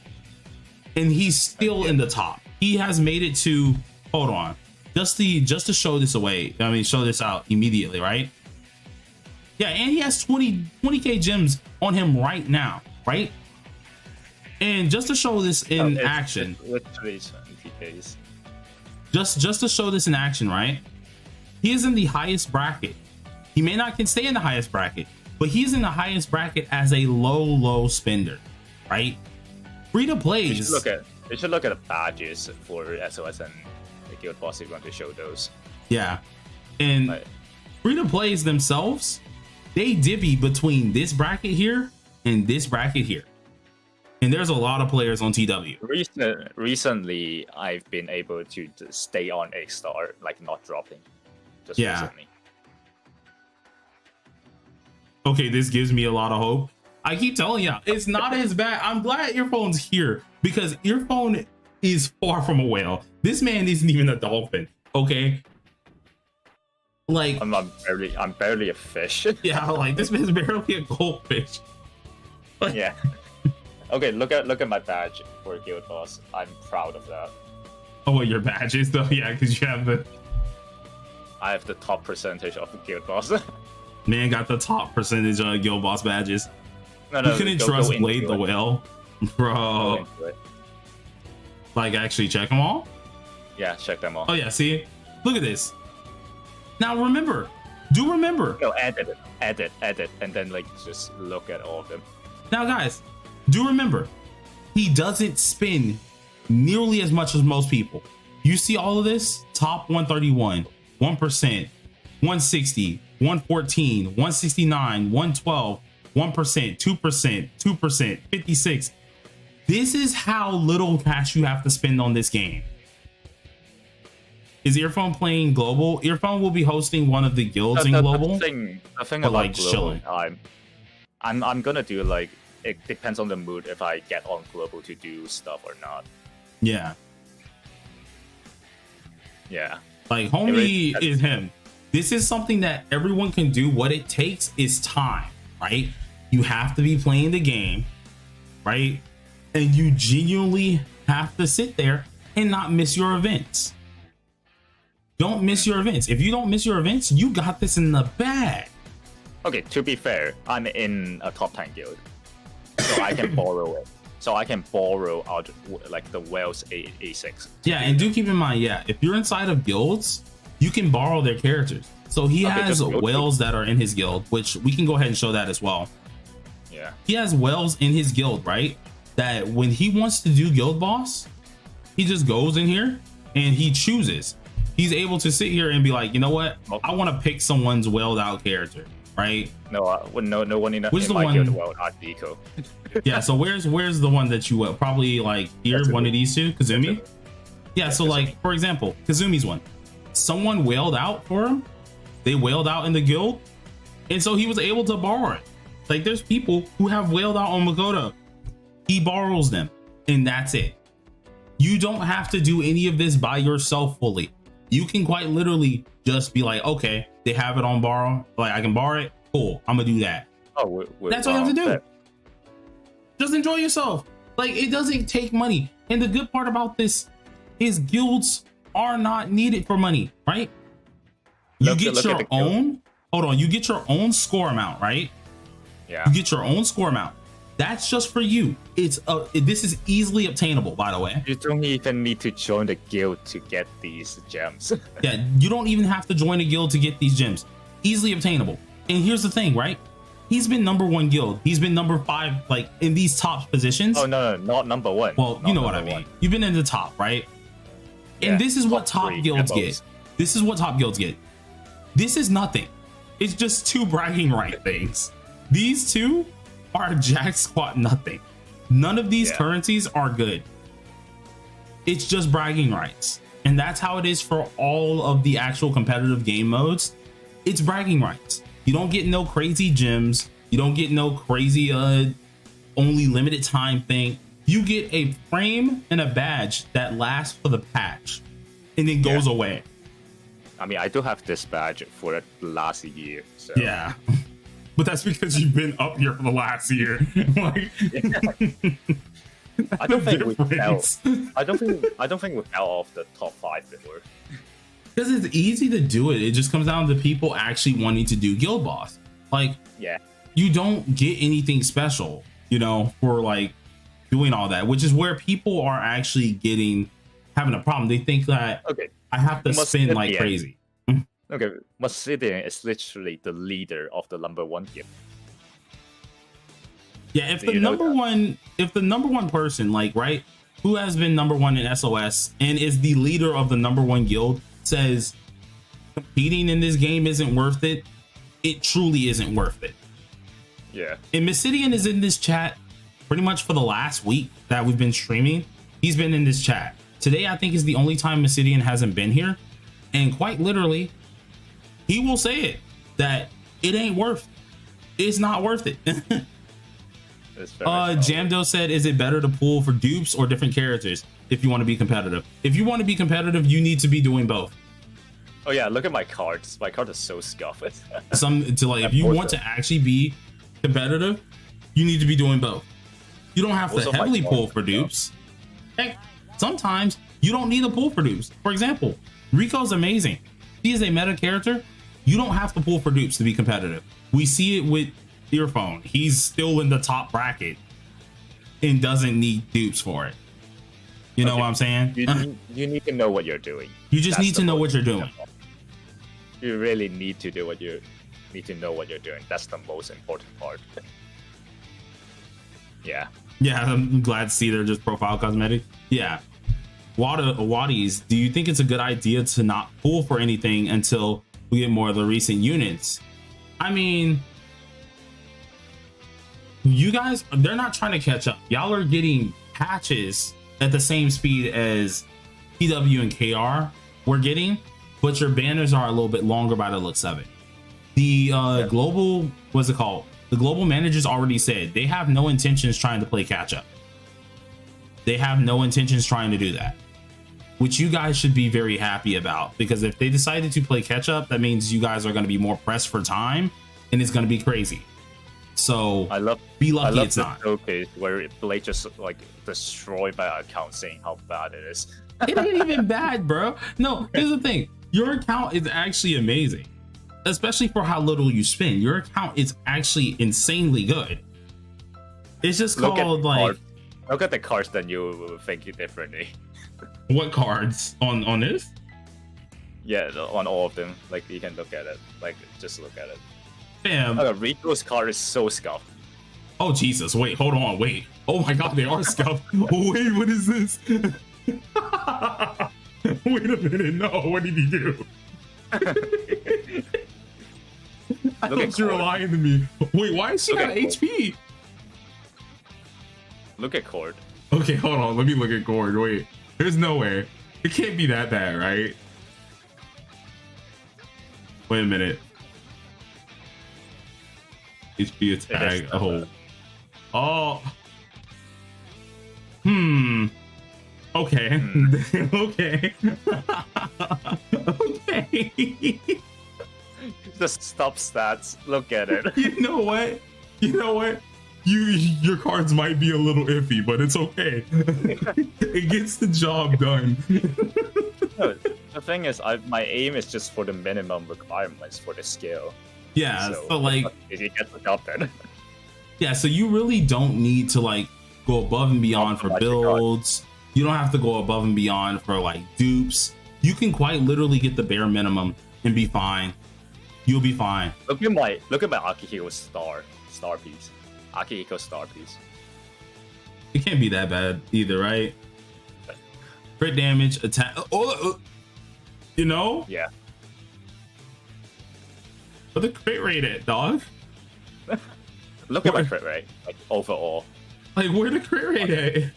And he's still in the top. He has made it to, hold on, just to show this away. I mean, show this out immediately, right? Yeah, and he has 20k gems on him right now, right? And just to show this in action, just to show this in action, right? He is in the highest bracket. He may not can stay in the highest bracket, but he's in the highest bracket as a low spender, right? Free to play. You should look at the badges for SOS and the Guild Boss if you want to show those. Yeah, and free to plays themselves, they divvy between this bracket here and this bracket here. And there's a lot of players on TW. Recently, I've been able to stay on a star, like not dropping. Just recently. Okay, this gives me a lot of hope. I keep telling you, it's not as bad. I'm glad Earphone's here because Earphone is far from a whale. This man isn't even a dolphin. Okay. Like I'm barely a fish. Yeah, like this man's barely a goldfish. Yeah. Okay, look at my badge for Guild Boss. I'm proud of that. Oh, your badges though, yeah, because you have the. I have the top percentage of the guild boss. Man got the top percentage of guild boss badges. No, You couldn't trust Blade the Whale, Go bro. into it. Like actually check them all. Yeah, check them all. Oh yeah, see, look at this. Now remember, do remember. No, edit, and then like just look at all of them. Now guys, do remember, he doesn't spin nearly as much as most people. You see all of this? Top 131, 1%, 160, 114, 169, 112, 1%, 2%, 2%, 56. This is how little cash you have to spend on this game. Is Earphone playing global? Earphone will be hosting one of the guilds in global. The thing Or, about like, global chilling. time, I'm gonna do like, it depends on the mood if I get on global to do stuff or not. Yeah, Yeah. like homie is him. This is something that everyone can do. What it takes is time, right? You have to be playing the game, right? And you genuinely have to sit there and not miss your events. Don't miss your events. If you don't miss your events, you got this in the bag. Okay, to be fair, I'm in a top 10 guild, so I can borrow it. So I can borrow out like the Wales A6. Yeah, and do keep in mind, yeah, if you're inside of guilds, you can borrow their characters. So he has just guild whales that are in his guild, which we can go ahead and show that as well. Yeah. He has whales in his guild, right? That when he wants to do guild boss, he just goes in here and he chooses. He's able to sit here and be like, you know what? I want to pick someone's whaled out character, right? No, no one in Which in the my one- guild world are Deco. Yeah, so where's the one that you probably like here, Kazumi. one of these two? Kazumi? Yeah, so Kazumi. like, for example, Kazumi's one. Someone whaled out for him. They whaled out in the guild. And so he was able to borrow it. Like there's people who have whaled out on Makoto. He borrows them and that's it. You don't have to do any of this by yourself fully. You can quite literally just be like, okay, they have it on borrow. Like I can borrow it. Cool. I'm gonna do that. Oh, That's all you have to do. Just enjoy yourself. Like it doesn't take money. And the good part about this is guilds are not needed for money, right? You Look get at your the guild. own, hold on, you get your own score amount, right? Yeah. You get your own score amount. That's just for you. It's this is easily obtainable, by the way. You don't even need to join the guild to get these gems. Yeah, you don't even have to join a guild to get these gems. Easily obtainable. And here's the thing, right? He's been #1 guild. He's been number 5, like in these top positions. Oh no, not number 1. Well, Not you know what I number mean. 1. You've been in the top, right? Yeah, And this is what top top 3 guilds at get. most. This is what top guilds get. This is nothing. It's just 2 bragging right things. These 2 are jack squat nothing. None of these Yeah. currencies are good. It's just bragging rights. And that's how it is for all of the actual competitive game modes. It's bragging rights. You don't get no crazy gems. You don't get no crazy only limited time thing. You get a frame and a badge that lasts for the patch and then goes away. I mean, I do have this badge for the last year. So. Yeah. But that's because you've been up here for the last year. Like, I don't think we fell. difference. I don't think we fell off the top 5 before. Because it's easy to do it. It just comes down to people actually wanting to do guild boss. Like, Yeah. you don't get anything special, you know, for like doing all that, which is where people are actually having a problem. They think that Okay. I have to Must spin it like be crazy. Okay. Massidian is literally the leader of the #1 guild. Yeah, if Do the you know number one person, like, right, who has been #1 in SOS and is the leader of the #1 guild says competing in this game isn't worth it, it truly isn't worth it. Yeah. And Massidian is in this chat pretty much for the last week that we've been streaming. He's been in this chat. Today, I think, is the only time Massidian hasn't been here. And quite literally, he will say it, that it ain't worth it. It's not worth it. It's very solid. Jamdo said, is it better to pull for dupes or different characters if you want to be competitive? If you want to be competitive, you need to be doing both. Oh yeah, look at my cards. My card is so scuffed. If you want to actually be competitive, you need to be doing both. You don't have to Also, my heavily cards pull are for dupes. Heck, sometimes you don't need a pull for dupes. For example, Rico's amazing. She is a meta character. You don't have to pull for dupes to be competitive. We see it with Earphone. He's still in the top bracket and doesn't need dupes for it. You know what I'm saying? You need to know what you're doing. You just need to know what you're doing. You really need to do what you need to know what you're doing. That's the most important part. Yeah. Yeah, I'm glad to see they're just profile cosmetic. Yeah. Waddies, do you think it's a good idea to not pull for anything until we get more of the recent units? I mean, you guys, they're not trying to catch up. Y'all are getting patches at the same speed as PW and KR we're getting, but your banners are a little bit longer by the looks of it. The global, what's it called? The global managers already said they have no intentions trying to play catch up. They have no intentions trying to do that, which you guys should be very happy about, because if they decided to play catch up, that means you guys are going to be more pressed for time and it's going to be crazy. So be lucky it's not. Okay, where Blade just like destroyed my account saying how bad it is. It ain't even bad, bro. No, here's the thing. Your account is actually amazing, especially for how little you spend. Your account is actually insanely good. It's just called like... Look at the cards, then you will think differently. What cards? On this? Yeah, on all of them. Like, you can look at it. Like, just look at it. Damn. Rico's card is so scuffed. Oh, Jesus. Wait, hold on. Wait. Oh my God, they are scuffed. Wait, what is this? Wait a minute. No, what did he do? I thought you were lying to me. Wait, why is she got HP? Look at Cord. Okay, hold on. Let me look at Cord. Wait, there's no way. It can't be that bad, right? Wait a minute. HP attack. Oh. Oh. Okay. Okay. Okay. Just stop stats. Look at it. You know what? You know what? Your cards might be a little iffy, but it's okay. It gets the job done. No, the thing is, my aim is just for the minimum requirements for the skill. Yeah, so like, if you get the job done. Yeah, so you really don't need to like go above and beyond for builds. You don't have to go above and beyond for like dupes. You can quite literally get the bare minimum and be fine. You'll be fine. Look at my Akihiko star piece. Akihiko star piece. It can't be that bad either, right? Crit damage, attack. You know? Yeah. What the crit rate at, dog? Look at my crit rate, like overall. Like, where the crit rate at?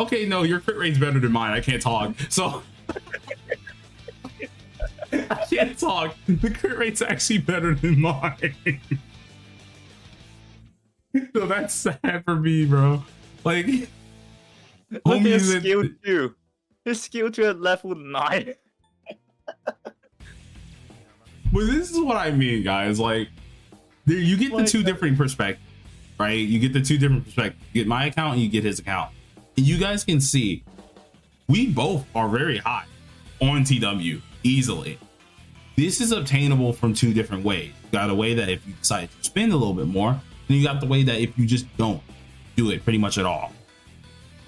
Okay, no, your crit rate's better than mine. I can't talk. So I can't talk. The crit rate's actually better than mine. So that's sad for me, bro. Like, look at his skill 2. His skill 2 at level 9. But this is what I mean, guys. Like, you get the two different perspectives, right? You get the two different perspectives. You get my account and you get his account. And you guys can see, we both are very high on TW easily. This is obtainable from two different ways. You got a way that if you decide to spend a little bit more, and you got the way that if you just don't do it pretty much at all,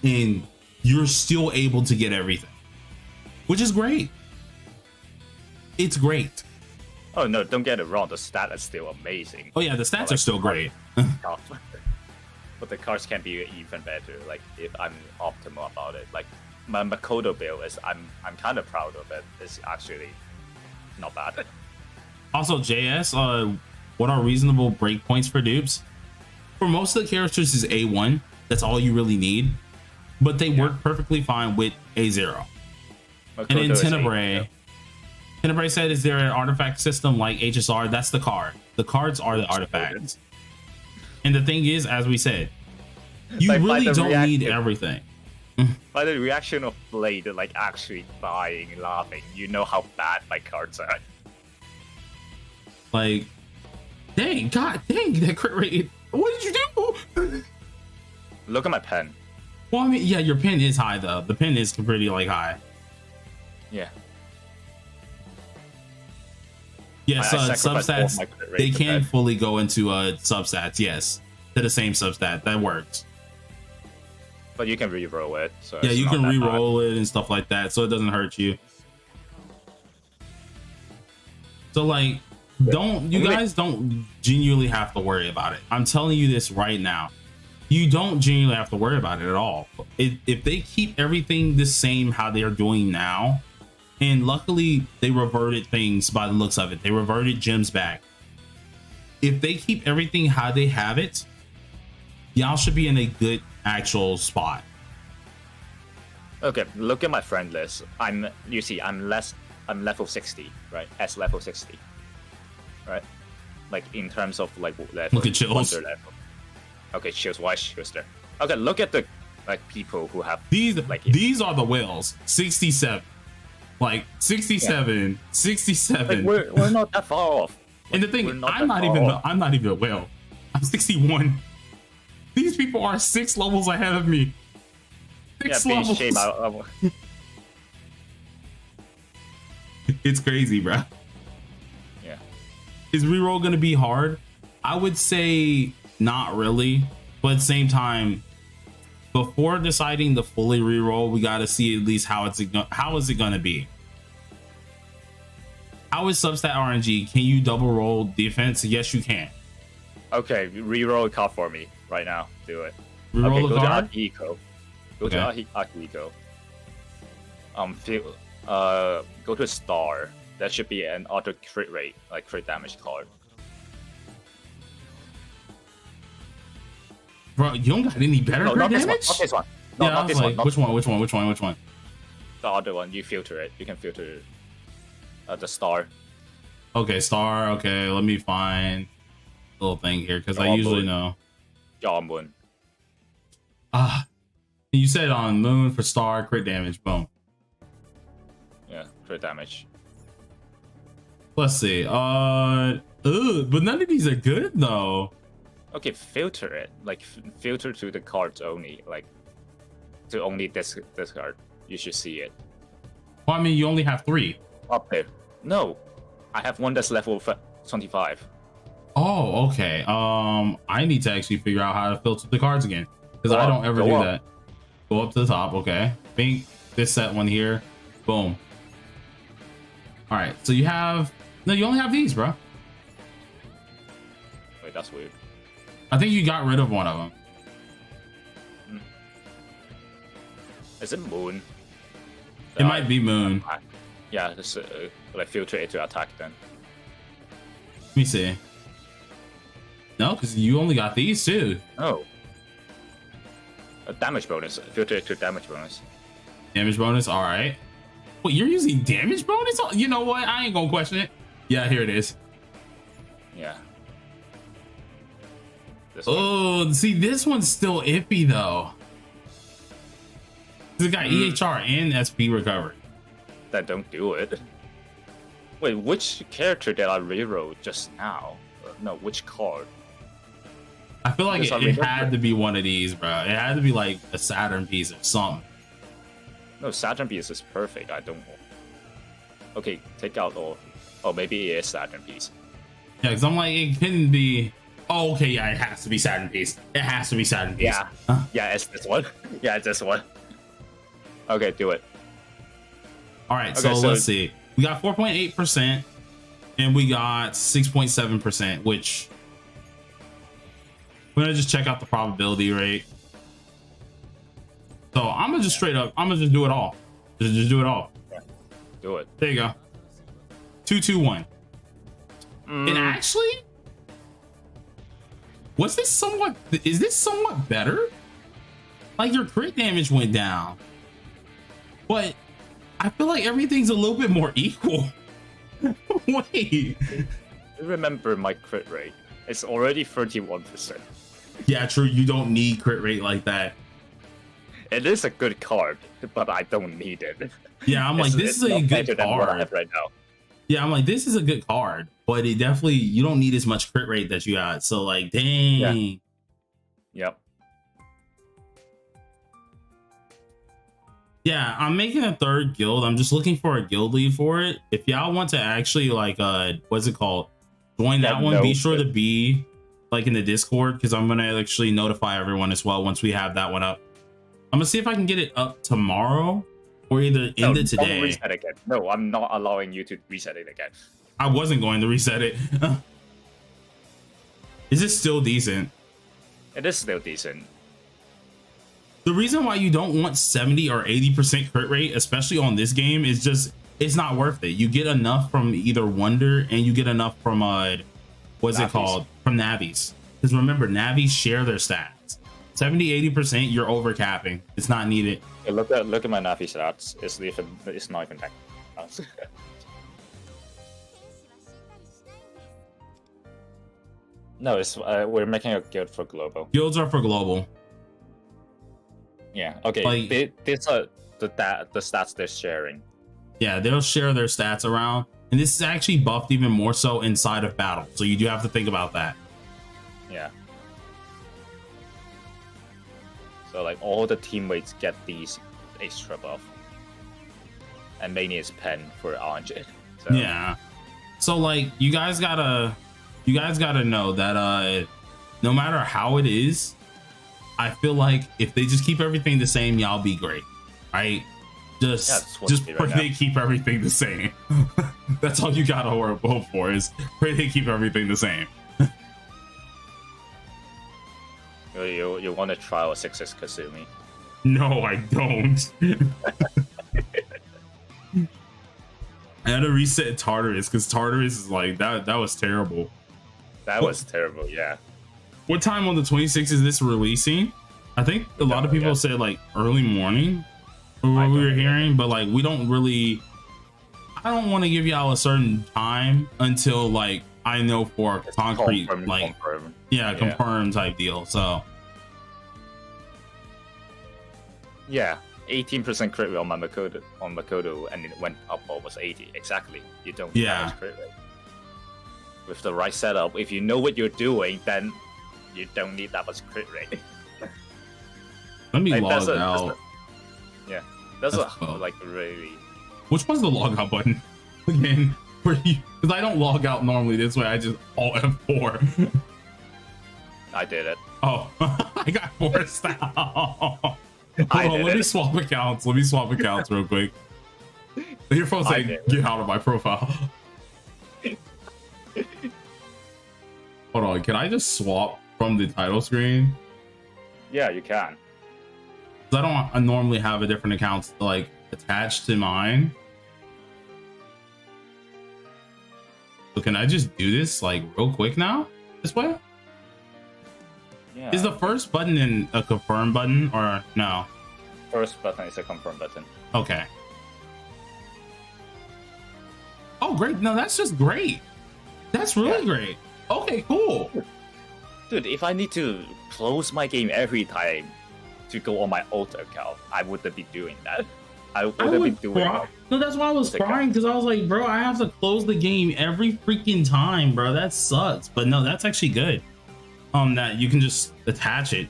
and you're still able to get everything, which is great. It's great. Oh no, don't get it wrong, the stat is still amazing. Oh yeah, the stats are still great. But the cards can be even better, like if I'm optimal about it. Like my Makoto build is I'm kind of proud of it. It's actually not bad. Also, JS, what are reasonable breakpoints for dupes? For most of the characters is A1. That's all you really need. But they work perfectly fine with A0. Makoto and in Tenebrae said, is there an artifact system like HSR? That's the card. The cards are the artifacts. And the thing is, as we said, you like really don't need everything. By the reaction of Blade, like actually buying, laughing, you know how bad my cards are. Like, dang, god dang, that crit rate. What did you do? Look at my pen. Well, I mean, yeah, your pen is high though. The pen is pretty like high. Yeah. Yeah, I so sacrificed all substats, my crit rate they for can that. fully go into substats, yes. To the same substat. That works. But you can re-roll it. So Yeah, it's you not can that bad. re-roll it and stuff like that, so it doesn't hurt you. So like, you guys don't genuinely have to worry about it. I'm telling you this right now. You don't genuinely have to worry about it at all. If they keep everything the same how they're doing now, and luckily they reverted things by the looks of it. They reverted gems back. If they keep everything how they have it, y'all should be in a good actual spot. Okay, look at my friend list. I'm level 60, right? S level 60, right? Like in terms of like level. Look at Chills. Wonder level. Okay, Chills. Why Chills there? Okay, look at the like people who have These like these are the whales. 67, like 67, like 67. we're not that far off. And the thing, I'm not even a whale. I'm 61. These people are 6 levels ahead of me. Six Yeah, levels. shame. It's crazy, bro. Yeah. Is reroll gonna be hard? I would say not really, but at the same time, before deciding to fully reroll, we got to see at least how is it gonna be. How is substat RNG? Can you double roll defense? Yes, you can. Okay, re-roll a card for me right now. Do it. Reroll Okay, a go card. to Eco. Go Okay. to Eco. Go to Star. That should be an auto crit rate, like crit damage card. Bro, you don't got any better No, crit not this one. damage? Not this one. No, Yeah, I not was this like, one. Not which one? the other one. You filter it. You can filter the Star. Okay, star. Okay, let me find a little thing here because I Oh, usually boy. know. Yarmoon. You said on moon for star crit damage. Boom. Yeah, crit damage. Let's see. But none of these are good though. Okay, filter it. Like filter to the cards only. Like to only this card. You should see it Well, I mean, you only have 3. up there. No, I have one that's level 25. Oh, okay. I need to actually figure out how to filter the cards again because Go I up, don't ever go do up. that. Go up to the top. Okay. Think this set one here. Boom. All right. So you have you only have these, bro. Wait, that's weird. I think you got rid of one of them. Is it Moon? It might be moon. Yeah, just like filter it to attack then. Let me see. No, because you only got these too. Oh. A damage bonus. Filter it to damage bonus. Damage bonus. All right. Wait, you're using damage bonus? You know what? I ain't gonna question it. Yeah, here it is. Yeah. This one. Oh, see, this one's still iffy though. It's got EHR and SP recovery. Then don't do it. Wait, which character did I reroll just now? No, which card? I feel like Because I it remember- had to be one of these, bro. It had to be like a Saturn piece or something. No, Saturn piece is perfect. I don't. Okay, take out all. Oh, maybe it is Saturn piece. Yeah, because I'm like, it couldn't be. Oh, okay, yeah, it has to be Saturn piece. It has to be Saturn piece. Yeah. Huh? Yeah, it's this one. Yeah, it's this one. Okay, do it. All right, Okay, so so- let's see. We got 4.8% and we got 6.7%, which we're gonna just check out the probability rate. So I'm gonna just straight up, I'm gonna just do it all. Just do it all. Do it. There you go. 2-2-1. And actually, is this somewhat better? Like your crit damage went down, but I feel like everything's a little bit more equal. Wait. Remember my crit rate. It's already 31%. Yeah, true. You don't need crit rate like that. It is a good card, but I don't need it. Yeah, I'm like, this is a not good better than what I card. have right now. Yeah, I'm like, this is a good card, but it definitely, you don't need as much crit rate that you got. So like, dang. Yep. Yeah, I'm making a third guild. I'm just looking for a guild lead for it. If y'all want to actually like what's it called? Join that one, be sure to be like in the Discord because I'm gonna actually notify everyone as well once we have that one up. I'm gonna see if I can get it up tomorrow or either end it today. Don't reset again. No, I'm not allowing you to reset it again. I wasn't going to reset it. Is it still decent? It is still decent. The reason why you don't want 70 or 80% crit rate, especially on this game, is just it's not worth it. You get enough from either Wonder and you get enough from what's it called? From Navis. Because remember, Navis share their stats. 70-80%, you're over capping. It's not needed. Yeah, look at my Navi stats. It's not even that. No, it's we're making a guild for global. Guilds are for global. Yeah. Okay. Like, these are the stats they're sharing. Yeah, they'll share their stats around, and this is actually buffed even more so inside of battle. So you do have to think about that. Yeah. So like all the teammates get these extra buff, and mainly it's pen for RNG. So. Yeah. So like you guys gotta know that no matter how it is, I feel like if they just keep everything the same, y'all be great, right? Just pray they keep everything the same. That's all you gotta hope for is pray they keep everything the same. You want to try a 6-6 Kasumi? No, I don't. I had to reset Tartarus because Tartarus is like that was terrible. That was terrible, yeah. What time on the 26th is this releasing? I think a lot of people said like early morning or what we were hearing, but like we don't really, I don't want to give y'all a certain time until like I know for a concrete confirmed type deal. So yeah, 18% crit rate on my Makoto and it went up almost 80 exactly. You don't get that much crit rate. With the right setup, if you know what you're doing, then you don't need that much crit rate. Let me log out. That's like really. Which one's the log out button again? Because I don't log out normally this way. I just Alt F4. I did it. Oh, I got forced out. Hold on, let me swap accounts. Let me swap accounts real quick. Your phone's like, get out of my profile. Hold on, can I just swap from the title screen? Yeah, you can. I normally have a different account like attached to mine. So can I just do this like real quick now? This way? Yeah. Is the first button in a confirm button or no? First button is a confirm button. Okay. Oh, great. No, that's just great. That's really great. Okay, cool. Dude, if I need to close my game every time to go on my alt account, I wouldn't be doing that. I wouldn't be doing that. No, that's why I was crying, because I was like, bro, I have to close the game every freaking time, bro. That sucks. But no, that's actually good. That you can just attach it.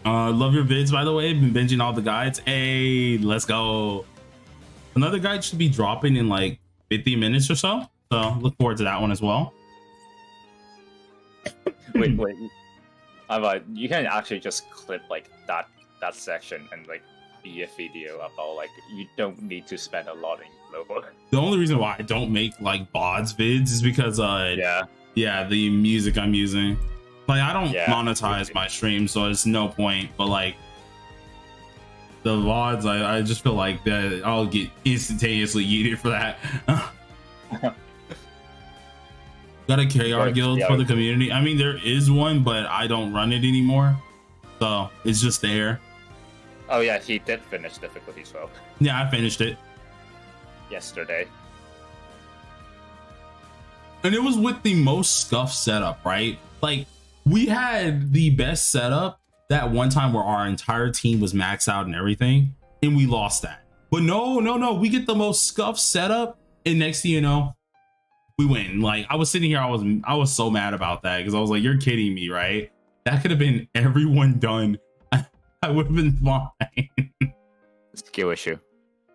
Love your vids, by the way. Been binging all the guides. Hey, let's go. Another guide should be dropping in like 50 minutes or so. So look forward to that one as well. Wait. You can actually just clip like that section and like be a video about like you don't need to spend a lot in global. The only reason why I don't make like bods vids is because the music I'm using. Like I don't monetize my stream, so it's no point. But like the VODs, I just feel like that I'll get instantaneously yeeted for that. Got a KR guild for the community. I mean, there is one, but I don't run it anymore, so it's just there. Oh yeah, he did finish difficulty 12. Yeah, I finished it yesterday. And it was with the most scuffed setup, right? Like, we had the best setup that one time where our entire team was maxed out and everything, and we lost that. But no, we get the most scuffed setup, and next thing you know, we win. Like, I was sitting here, I was so mad about that, because I was like, you're kidding me, right? That could have been everyone done I would have been fine. Skill issue.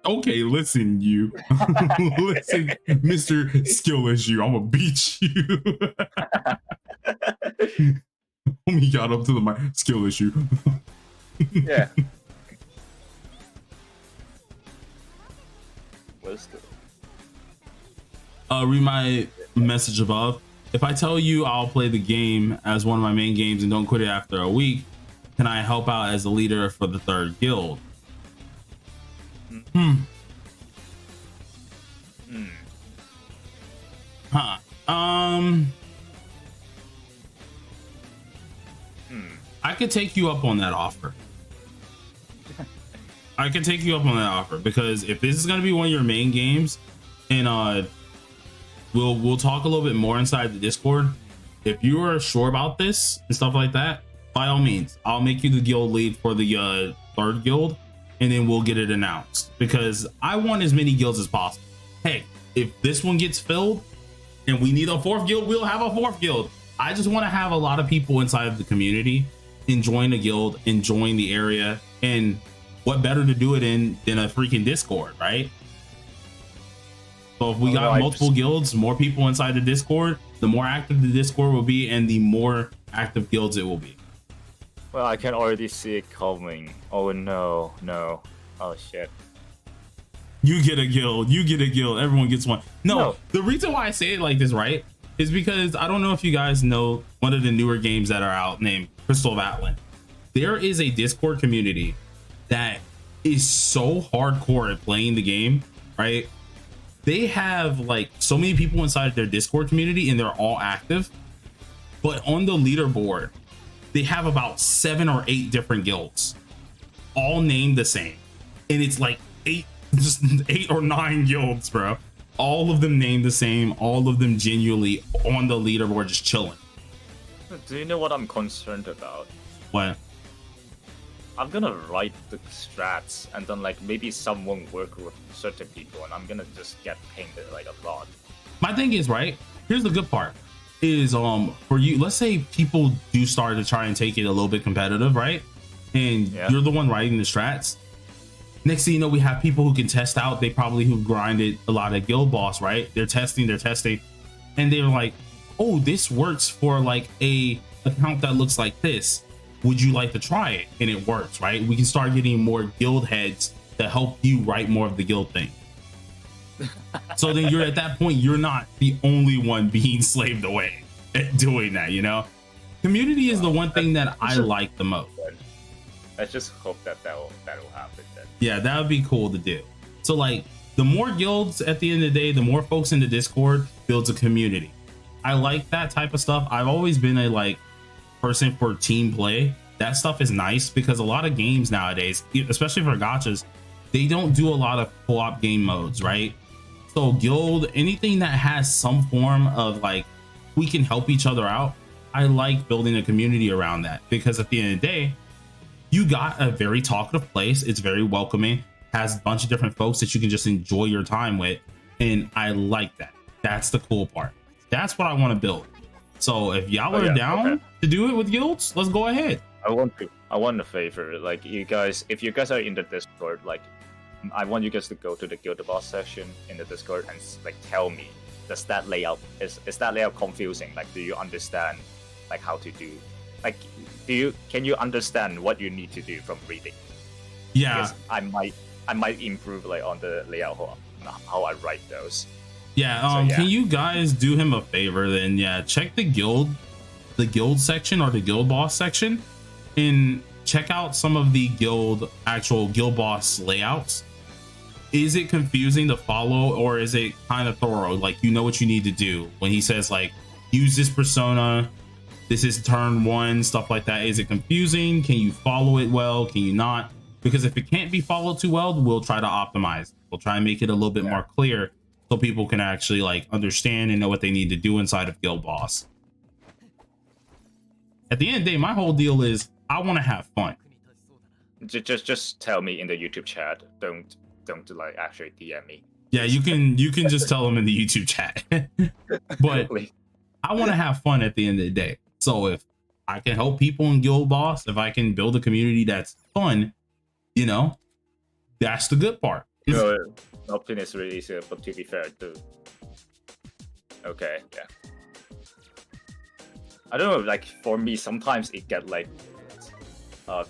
Okay, listen, you. Listen, Mr. Skill Issue, I'm gonna beat you. Homie got up to the mic. Skill issue. Yeah. Where's the... Read my message above. If I tell you I'll play the game as one of my main games and don't quit it after a week, can I help out as a leader for the third guild? Huh. I could take you up on that offer. I could take you up on that offer because if this is gonna be one of your main games, and we'll talk a little bit more inside the Discord. If you are sure about this and stuff like that, by all means, I'll make you the guild lead for the third guild, and then we'll get it announced because I want as many guilds as possible. Hey, if this one gets filled and we need a fourth guild, we'll have a fourth guild. I just want to have a lot of people inside of the community enjoying the guild, enjoying the area, and what better to do it in than a freaking Discord, right? So if we got multiple guilds, more people inside the Discord, the more active the Discord will be and the more active guilds it will be. Well, I can already see it coming. Oh no, no. Oh shit. You get a guild, everyone gets one. No, the reason why I say it like this, right, is because I don't know if you guys know one of the newer games that are out named Crystal of Atlan. There is a Discord community that is so hardcore at playing the game, right? They have like so many people inside their Discord community and they're all active, but on the leaderboard, they have about 7 or 8 different guilds, all named the same. And it's like 8 or 9 guilds, bro. All of them named the same, all of them genuinely on the leaderboard just chilling. Do you know what I'm concerned about? What? I'm gonna write the strats and then like maybe someone work with certain people and I'm gonna just get painted like a lot. My thing is, right, here's the good part is for you, let's say people do start to try and take it a little bit competitive, right? And you're the one writing the strats. Next thing you know, we have people who can test out. They probably who grinded a lot of guild boss, right? They're testing, and they're like, oh, this works for like a account that looks like this. Would you like to try it? And it works, right? We can start getting more guild heads to help you write more of the guild thing. So then you're at that point, you're not the only one being slaved away at doing that, you know? Community is the one thing that I like the most. Let's just hope that'll happen then. Yeah, that would be cool to do. So like the more guilds at the end of the day, the more folks in the Discord builds a community. I like that type of stuff. I've always been a like person for team play. That stuff is nice because a lot of games nowadays, especially for gachas, they don't do a lot of co-op game modes, right? So guild, anything that has some form of like we can help each other out, I like building a community around that because at the end of the day, you got a very talkative place. It's very welcoming, has a bunch of different folks that you can just enjoy your time with, and I like that. That's the cool part. That's what I want to build. So if y'all are down to do it with guilds, let's go ahead. I want a favor, like you guys, if you guys are in the Discord, like I want you guys to go to the guild boss section in the Discord and like tell me, does that layout is that layout confusing? Like, do you understand like how to do? Like, can you understand what you need to do from reading? Yeah, because I might improve like on the layout how I write those. Yeah, can you guys do him a favor then? Yeah, check the guild section or the guild boss section and check out some of the actual guild boss layouts. Is it confusing to follow or is it kind of thorough? Like, you know what you need to do when he says like use this persona, this is turn 1, stuff like that. Is it confusing? Can you follow it well? Can you not? Because if it can't be followed too well, we'll try to optimize. We'll try and make it a little bit more clear so people can actually like understand and know what they need to do inside of guild boss. At the end of the day, my whole deal is I want to have fun. Just tell me in the YouTube chat. Don't like actually DM me. Yeah, you can just tell them in the YouTube chat. But I want to have fun at the end of the day. So if I can help people in Guild Boss, if I can build a community that's fun, you know, that's the good part. No, my opinion is really easy, but to be fair, too. Okay, yeah. I don't know, like for me, sometimes it get like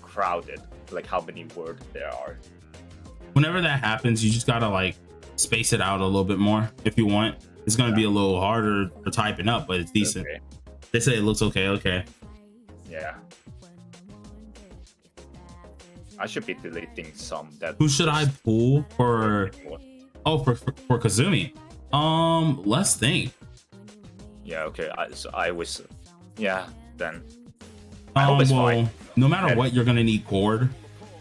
crowded, like how many words there are. Whenever that happens, you just gotta like space it out a little bit more if you want. It's gonna be a little harder for typing up, but it's decent. Okay. They say it looks okay. Okay. Yeah. I should be deleting some. That Who should I pull for? Oh, for Kazumi. Let's think. Yeah. Okay. I was. Yeah. Then. I hope it's well, fine. no matter what, you're gonna need Cord.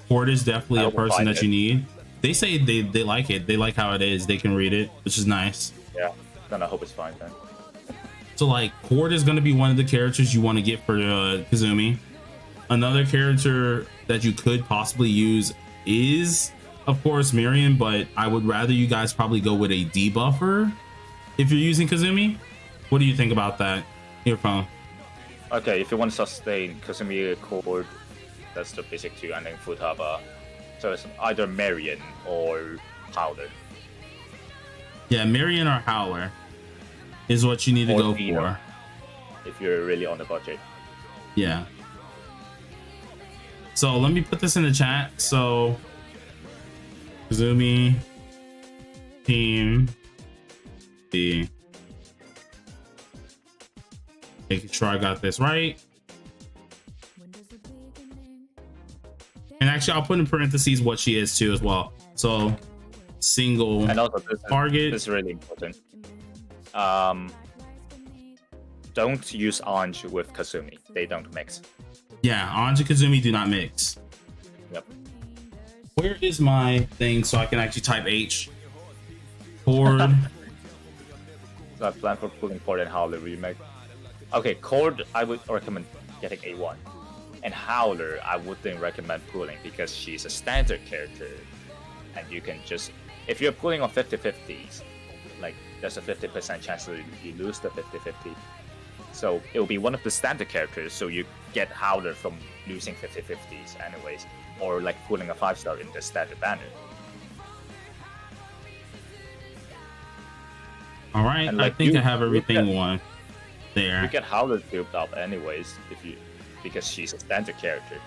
Cord is definitely a person that you need. They say they like it. They like how it is. They can read it, which is nice. Yeah. Then I hope it's fine then. So like Cord is gonna be one of the characters you want to get for Kazumi. Another character that you could possibly use is, of course, Miriam, but I would rather you guys probably go with a debuffer if you're using Kazumi. What do you think about that? Your phone. Okay, if you want to sustain Kazumi Cord, that's the basic two, and then Futaba. So it's either Marion or Powder. Yeah, Marion or Howler is what you need to go for. If you're really on the budget. Yeah. So let me put this in the chat. So Kazumi team B. Making sure I got this right. And actually, I'll put in parentheses what she is too as well. So single and also target. This is really important. Don't use Anj with Kazumi. They don't mix. Yeah, Anj and Kazumi do not mix. Yep. Where is my thing so I can actually type H? Cord. So I plan for pulling Cord and Howler remake. Okay, Cord I would recommend getting A1. And Howler I wouldn't recommend pulling because she's a standard character. And you can just, if you're pulling on 50-50s, like there's a 50% chance that you lose the 50-50. So it will be one of the standard characters, so you get Howler from losing 50-50s anyways, or like pulling a 5-star in the standard banner. All right, And, I like, think you- I have everything one there. You get Howler built up anyways because she's a standard character.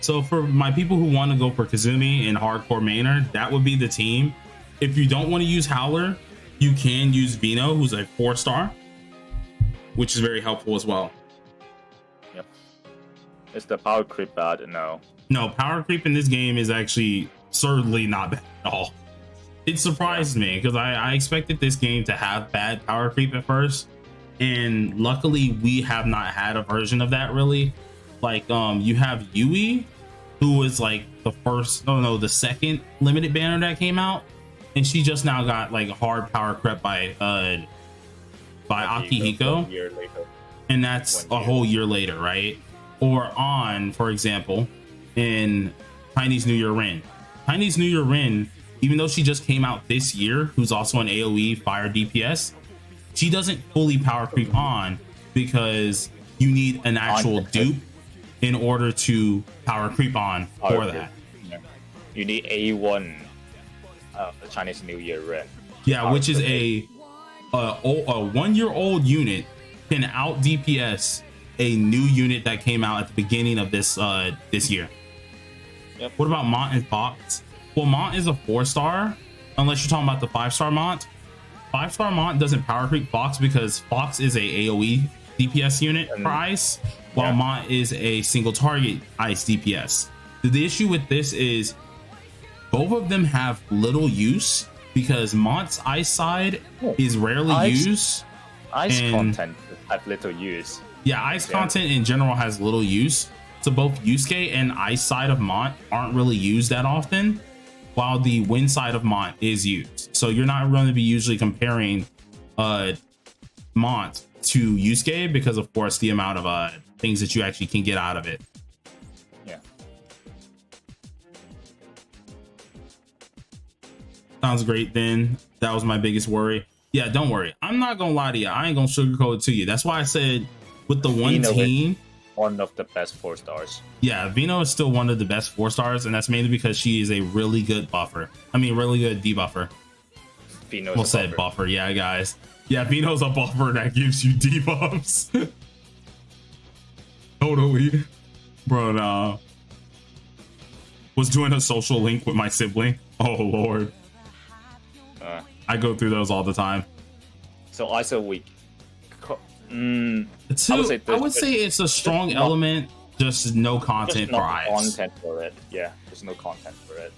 So for my people who want to go for Kazumi and hardcore mainer, that would be the team. If you don't want to use Howler, you can use Vino, who's a 4-star, which is very helpful as well. Yep. Is the power creep bad? No. No, power creep in this game is actually certainly not bad at all. It surprised me because I expected this game to have bad power creep at first, and luckily we have not had a version of that really. Like you have Yui, who was like the second limited banner that came out, and she just now got like hard power crept by Akihiko, 1 year later. and that's a whole year later, right? Or on, for example, in Chinese New Year Rin. Chinese New Year Rin, even though she just came out this year, who's also an AoE fire DPS, she doesn't fully power creep on because you need an actual dupe in order to power creep on for that. Yeah. You need A1 the Chinese New Year Rin. Yeah, which is a 1-year-old unit can out DPS a new unit that came out at the beginning of this year. Yep. What about Mont and Fox? Well, Mont is a 4-star, unless you're talking about the 5-star Mont. 5-star Mont doesn't power creep Fox because Fox is a AoE DPS unit for ice, while Mont is a single target ice DPS. The issue with this is both of them have little use because Mont's ice side is rarely used. Ice content have little use. Yeah, ice content in general has little use. So both Yusuke and ice side of Mont aren't really used that often, while the wind side of Mont is used. So you're not going to be usually comparing Mont to Yusuke because, of course, the amount of things that you actually can get out of it. Yeah. Sounds great then. That was my biggest worry. Yeah, don't worry. I'm not going to lie to you. I ain't going to sugarcoat it to you. That's why I said with the one Vino is team. one of the best 4 stars. Yeah, Vino is still one of the best 4 stars, and that's mainly because she is a really good buffer. I mean, really good debuffer. Vino's We'll a say buffer. buffer, yeah, guys. Yeah, Vino's a buffer that gives you debuffs. Totally. Bro, nah. Was doing a social link with my sibling. Oh, Lord. I go through those all the time. So ISO week. I would say it's a strong element, just no content for Ice. Content for it. Yeah, there's no content for it.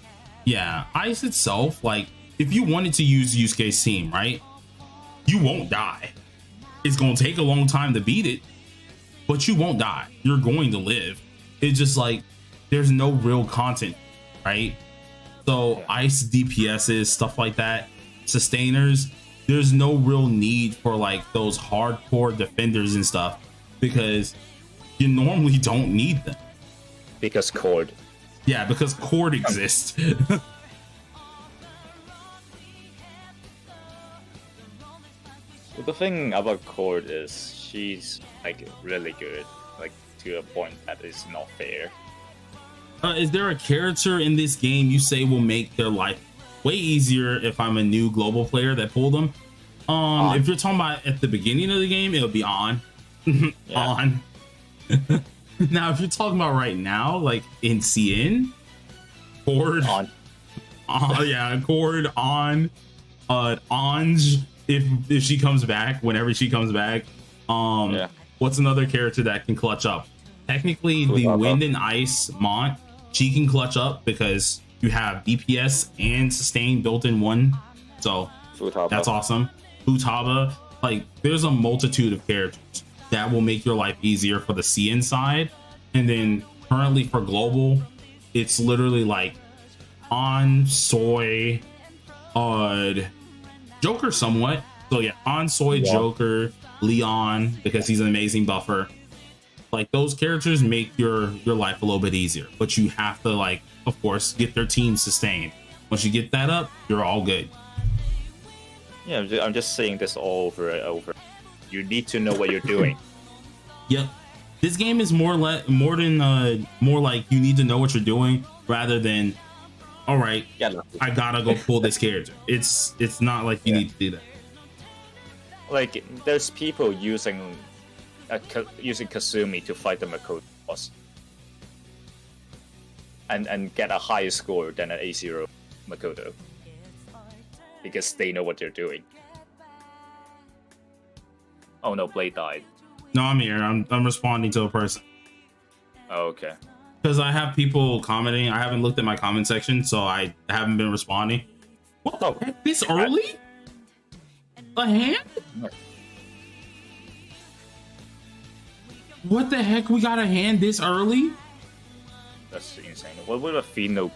Yeah, Ice itself, like, if you wanted to use Yusuke's team, right? You won't die. It's going to take a long time to beat it, but you won't die. You're going to live. It's just like, there's no real content, right? So Ice DPSs, stuff like that, sustainers, there's no real need for like those hardcore defenders and stuff because you normally don't need them. Because Cord. Yeah, because Cord exists. The thing about Cord is she's like really good, like to a point that is not fair. Is there a character in this game you say will make their life way easier if I'm a new global player that pulled them? If you're talking about at the beginning of the game, it'll be on. On. Now, if you're talking about right now, like in CN, Cord On. Yeah, Cord on, Anj if she comes back, whenever she comes back. What's another character that can clutch up? Technically, the Wind and Ice Mont, she can clutch up because you have DPS and sustain built in one. So Futaba. That's awesome. Futaba, like there's a multitude of characters that will make your life easier for the CN side. And then currently for global, it's literally like on Soy, Joker somewhat. So yeah, on Soy, Joker, Leon, because he's an amazing buffer. Like those characters make your life a little bit easier, but you have to, like, of course, get their team sustained. Once you get that up, you're all good. Yeah, I'm just saying this all over and over. You need to know what you're doing. Yep. This game is more like you need to know what you're doing rather than, all right, I gotta go pull this character. It's not like you need to do that. Like there's people using Kasumi to fight the Makoto boss and get a higher score than an A0 Makoto because they know what they're doing. Oh no, Blade died. No, I'm here. I'm responding to a person. Oh, okay. Because I have people commenting. I haven't looked at my comment section, so I haven't been responding. What the heck? This early? A hand? What the heck? We got a hand this early? That's insane. What would a Pheno?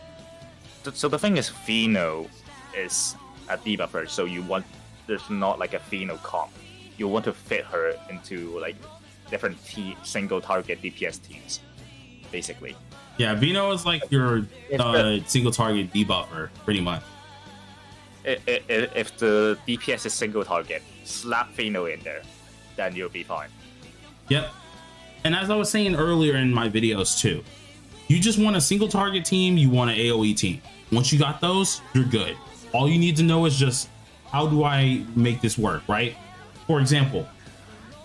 So the thing is, Pheno is a debuffer, so there's not like a Pheno comp. You want to fit her into like different single target DPS teams, basically. Yeah, Vino is like your single target debuffer, pretty much. If the DPS is single target, slap Pheno in there, then you'll be fine. Yep. And as I was saying earlier in my videos too, you just want a single target team, you want an AoE team. Once you got those, you're good. All you need to know is just, how do I make this work, right? For example,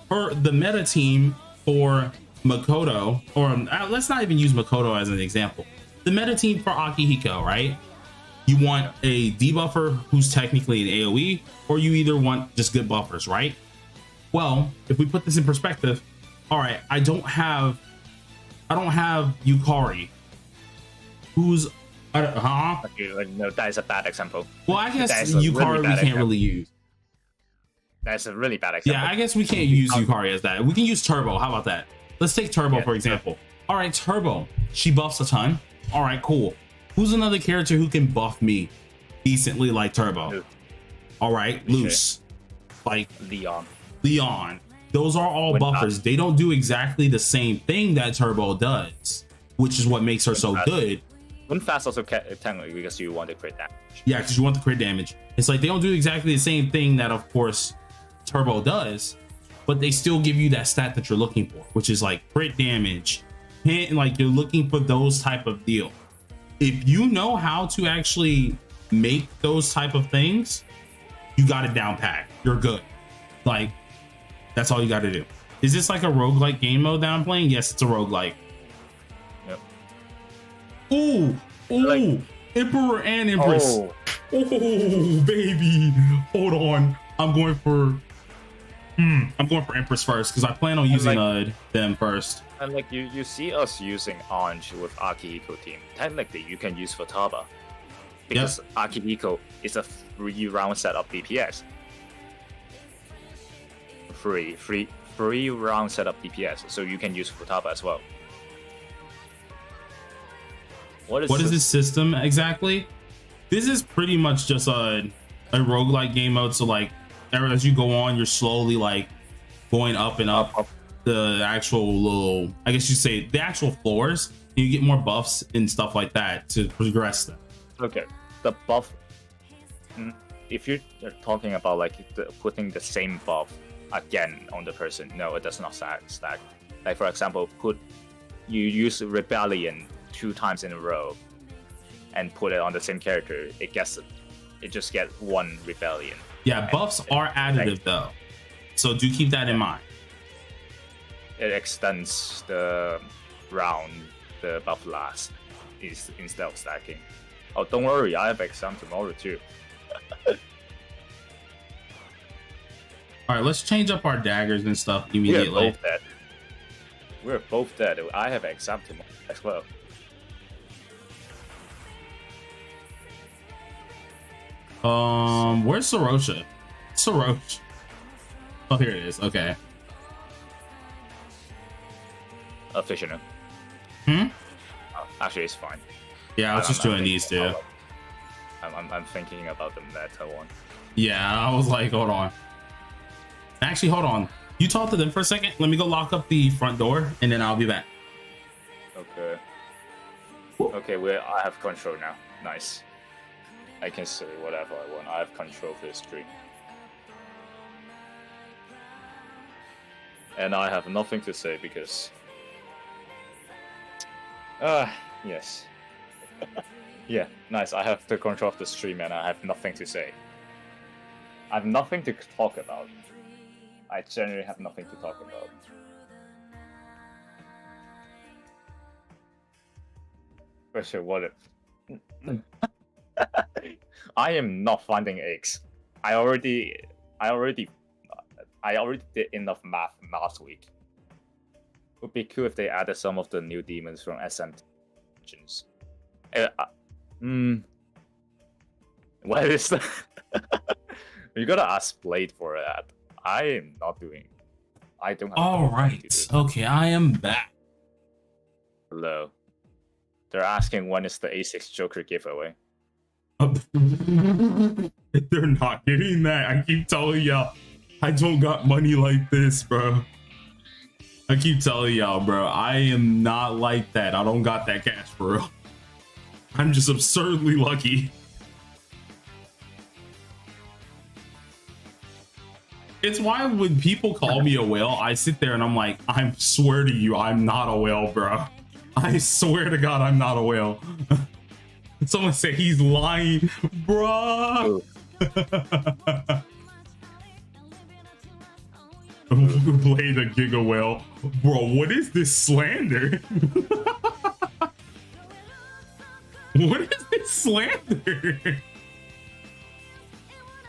for the meta team for Makoto, or let's not even use Makoto as an example. The meta team for Akihiko, right? You want a debuffer who's technically an AoE, or you either want just good buffers, right? Well, if we put this in perspective, all right, I don't have Yukari, who's Okay, no, that is a bad example. Well, I guess Yukari we can't really use. That's a really bad example. Yeah, I guess we can't use Yukari as that. We can use Turbo. How about that? Let's take Turbo for example. All right, Turbo, she buffs a ton. All right, cool. Who's another character who can buff me decently like Turbo? All right, Loose, like Leon. Those are all buffers. They don't do exactly the same thing that Turbo does, which is what makes her so good. Fast also technically because you want to crit damage. Yeah, because you want the crit damage. It's like they don't do exactly the same thing that, of course, Turbo does, but they still give you that stat that you're looking for, which is like crit damage, hit, like you're looking for those type of deal. If you know how to actually make those type of things, you got it down pat. You're good. Like, that's all you got to do. Is this like a roguelike game mode that I'm playing? Yes, it's a roguelike. Yep. Ooh, Like, Emperor and Empress. Oh, baby. Hold on. I'm going for Empress first because I plan on using them first. And like you see us using Ange with Akihiko team. Technically, you can use Futaba because Akihiko is a 3-round setup DPS. Free round setup DPS, so you can use Futaba as well. What is this system exactly? This is pretty much just a roguelike game mode. So like as you go on, you're slowly like going up and up the actual little, I guess you say the actual floors. You get more buffs and stuff like that to progress them. Okay, the buff. If you're talking about like putting the same buff again on the person, no, it does not stack. Like for example, you use Rebellion 2 times in a row and put it on the same character, it just gets 1 Rebellion. Yeah, buffs are additive though, so do keep that in mind. It extends the round the buff lasts instead of stacking. Oh, don't worry, I have exam tomorrow too. All right, let's change up our daggers and stuff immediately. We're both dead. I have exam tomorrow as well. Where's Sorosha? Sorosh. Oh, here it is. Okay. Official. Actually, it's fine. Yeah, I was just doing these two. I'm thinking about the meta one. Yeah, I was like, hold on. Actually, hold on. You talk to them for a second. Let me go lock up the front door, and then I'll be back. Okay. Okay, I have control now. Nice. I can say whatever I want. I have control for the stream. And I have nothing to say because... yes. Yeah, nice. I have the control of the stream and I have nothing to say. I have nothing to talk about. I generally have nothing to talk about. Question, what if... I am not finding eggs. I already did enough math last week. Would be cool if they added some of the new demons from SMT. What is that? You gotta ask Blade for that. I am not doing. I don't have. All right. Okay, I am back. Hello. They're asking when is the A6 Joker giveaway. They're not getting that. I keep telling y'all, I don't got money like this, bro. I keep telling y'all, bro, I am not like that. I don't got that cash for real. I'm just absurdly lucky. It's why when people call me a whale, I sit there and I'm like, I swear to you, I'm not a whale, bro. I swear to God, I'm not a whale. Someone say he's lying, bro. Blade a giga whale, bro. What is this slander? What is this slander?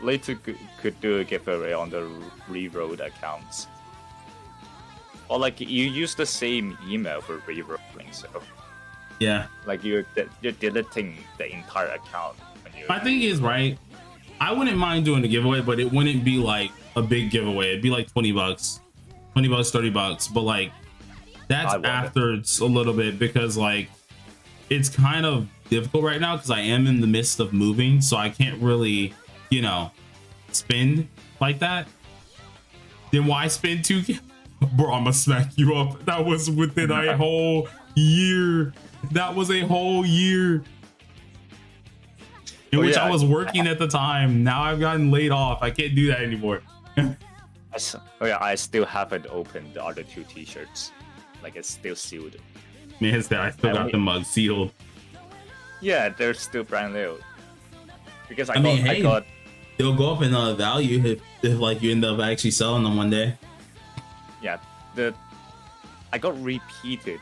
Later could do a giveaway on the Rerolling accounts. Or like you use the same email for Rerolling, so yeah, like you're deleting the entire account. I think he's right. I wouldn't mind doing a giveaway, but it wouldn't be like a big giveaway. It'd be like $20, $20, $30. But like that's after it's a little bit because like it's kind of difficult right now because I am in the midst of moving, so I can't really, you know, spend like that. Then why spend 2K? Bro, I'm gonna smack you up. That was within a whole year. That was a whole year in which I was working at the time. Now I've gotten laid off. I can't do that anymore. Oh yeah, I still haven't opened the other 2 T-shirts. Like it's still sealed. Man, I still got the mug sealed. Yeah, they're still brand new. Because I mean, hey, they'll go up in value if like you end up actually selling them one day. Yeah, I got repeated.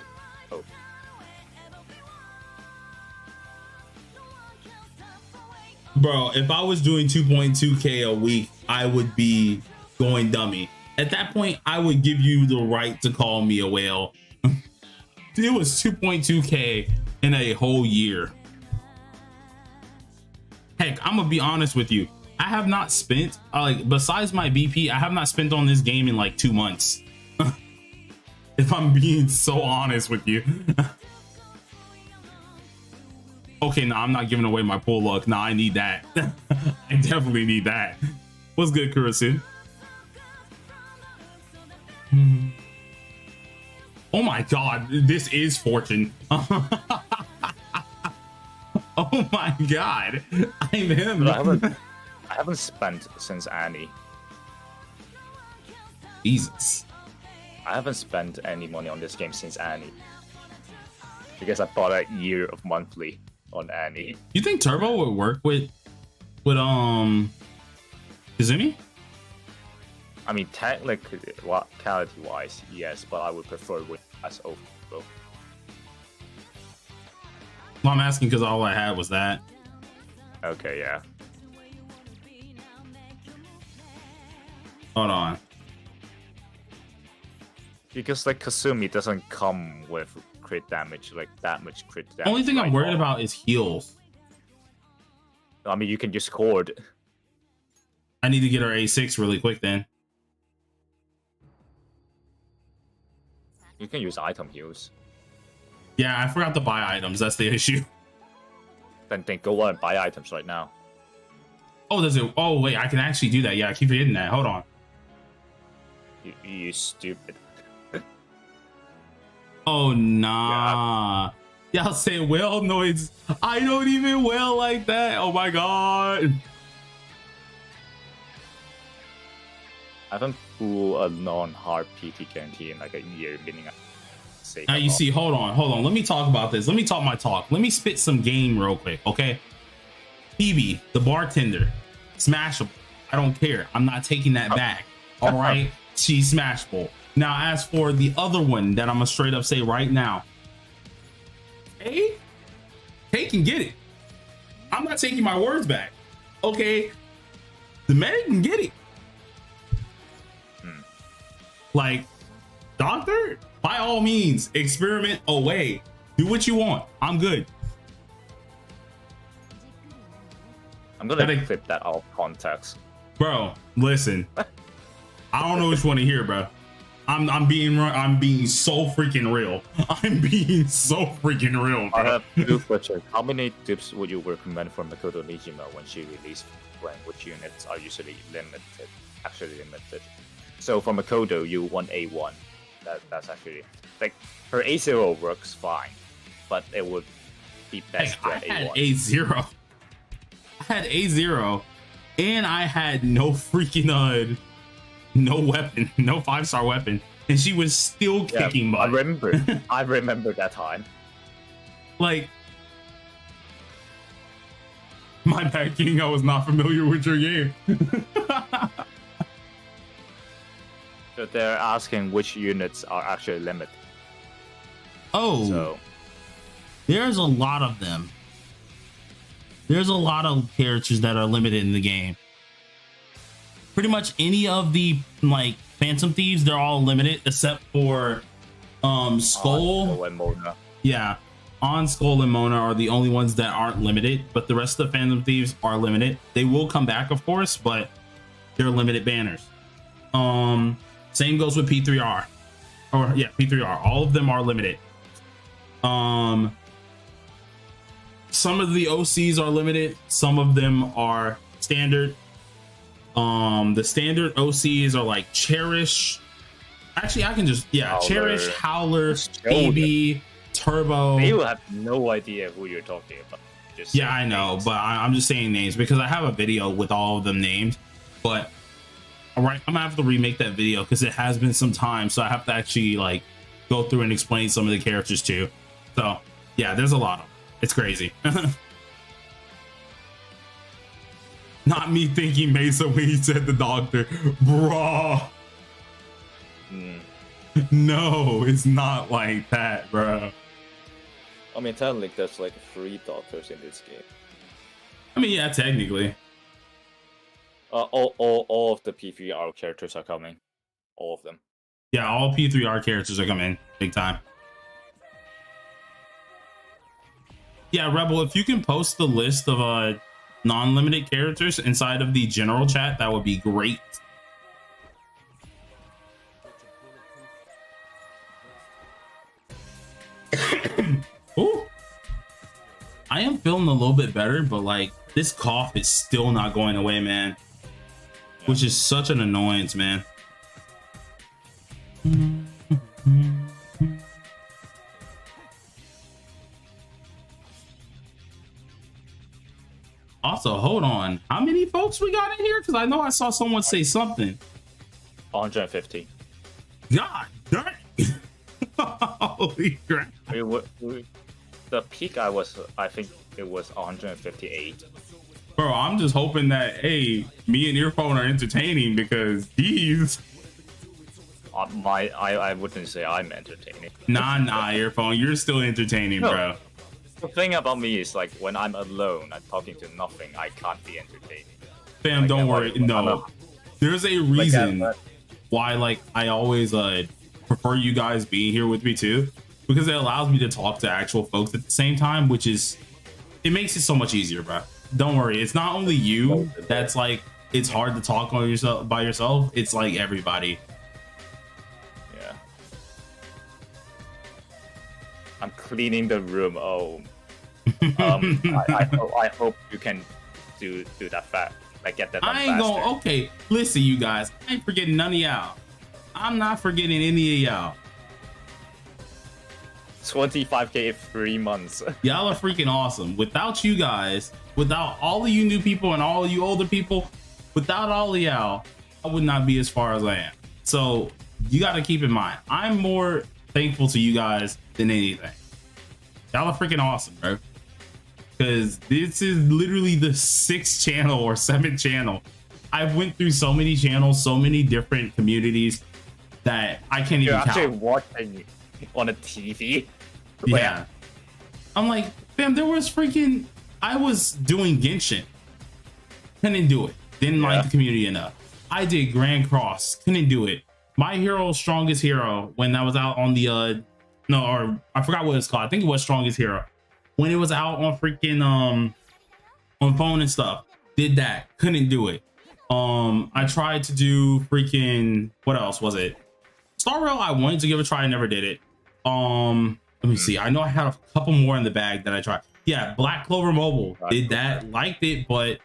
Oh. Bro, if I was doing 2.2k a week, I would be going dummy. At that point, I would give you the right to call me a whale. It was 2.2k in a whole year. Heck, I'm gonna be honest with you. I have not spent like besides my BP, I have not spent on this game in like 2 months. If I'm being so honest with you. Okay, no, I'm not giving away my pull luck. Nah, I need that. I definitely need that. What's good, Kurisu? Oh my god, this is Fortune. Oh my god, I'm him. I haven't spent since Annie. Jesus. I haven't spent any money on this game since Annie. Because I bought a year of monthly on Annie. You think Turbo would work with Kazumi? I mean, technically, wise, yes, but I would prefer with as overflow. Well, I'm asking because all I had was that. Okay, yeah. Hold on. Because like Kasumi doesn't come with crit damage, like that much crit damage. Only thing I'm worried about is heals. I mean, you can just cord. I need to get our A6 really quick then. You can use item heals. Yeah, I forgot to buy items. That's the issue. Then go on and buy items right now. Oh, does it? Oh, wait, I can actually do that. Yeah, I keep forgetting that. Hold on. You stupid. Oh, nah. Yeah, I'll say whale noise. I don't even whale like that. Oh my god. I haven't pulled a non-hard PT guarantee in like a year, meaning now you see, hold on. Let me talk about this. Let me talk my talk. Let me spit some game real quick, okay? Phoebe, the bartender, smashable. I don't care. I'm not taking that back. All right, she's smashable. Now, as for the other one that I'm gonna straight up say right now, Kay can get it. I'm not taking my words back. Okay, the medic can get it. Like, doctor, by all means, experiment away. Do what you want. I'm good. I'm gonna clip that out of context. Bro, listen. I don't know which one to hear, bro. I'm being so freaking real. I'm being so freaking real, bro. I have two questions. How many tips would you recommend for Makoto Nijima when she releases, which units are usually limited, actually limited? So for Makoto, you want A1. That's actually like her A0 works fine, but it would be best to have A1. I had A0. I had A0, and I had no freaking no weapon, no 5-star weapon, and she was still kicking butt. I remember that time. Like, my bad, King. I was not familiar with your game. So they're asking which units are actually limited. Oh, so there's a lot of them. There's a lot of characters that are limited in the game. Pretty much any of the like Phantom Thieves, they're all limited except for Skull and Mona. Yeah, On Skull and Mona are the only ones that aren't limited, but the rest of the Phantom Thieves are limited. They will come back, of course, but they're limited banners. Same goes with P3R. Or yeah, P3R. All of them are limited. Some of the OCs are limited, some of them are standard. The standard OCs are like Cherish. Actually, I can just Howler. Cherish, Howler, Baby, Turbo. They will have no idea who you're talking about. Just I know, but I'm just saying names because I have a video with all of them named. But All right, I'm gonna have to remake that video because it has been some time, so I have to actually like go through and explain some of the characters too. So yeah, there's a lot of them. It's crazy. Not me thinking Mesa when he said the doctor, bro. No, it's not like that, bro. I mean, technically, there's like 3 doctors in this game. I mean, yeah, technically. All of the P3R characters are coming. All of them. Yeah, all P3R characters are coming big time. Yeah, Rebel, if you can post the list of non-limited characters inside of the general chat, that would be great. Ooh. I am feeling a little bit better, but like this cough is still not going away, man. Yeah. Which is such an annoyance, man. Also, hold on. How many folks we got in here? Because I know I saw someone say something. 150. God dang. Holy crap. The peak I think it was 158. Bro, I'm just hoping that, hey, me and Earphone are entertaining because these. I wouldn't say I'm entertaining. Nah, Earphone, you're still entertaining, no. Bro. The thing about me is like when I'm alone, I'm talking to nothing, I can't be entertaining. Fam, like, don't worry. No, there's a reason why like I always prefer you guys being here with me too, because it allows me to talk to actual folks at the same time, which is, it makes it so much easier, bro. Don't worry, it's not only you that's like it's hard to talk on yourself by yourself. It's like everybody. Yeah. I'm cleaning the room. Oh. I hope you can do that fast. Like get that done I ain't faster. gonna. Okay, listen, you guys. I ain't forgetting none of y'all. I'm not forgetting any of y'all. 25K in 3 months. Y'all are freaking awesome. Without you guys, without all of you new people and all of you older people, without all of y'all, I would not be as far as I am. So you got to keep in mind, I'm more thankful to you guys than anything. Y'all are freaking awesome, bro. Because this is literally the 6th channel or 7th channel. I've went through so many channels, so many different communities that I can't even count. You're actually watching on a TV. Yeah. I'm like, fam, there was freaking, I was doing Genshin. Couldn't do it. Didn't like the community enough. I did Grand Cross. Couldn't do it. My Hero, Strongest Hero, when that was out on the, no, or I forgot what it's called. I think it was Strongest Hero. When it was out on freaking, on phone and stuff. Did that. Couldn't do it. I tried to do freaking, what else was it? Star Rail, I wanted to give a try. I never did it. Let me see. I know I had a couple more in the bag that I tried. Yeah, Black Clover Mobile. Did that, liked it, but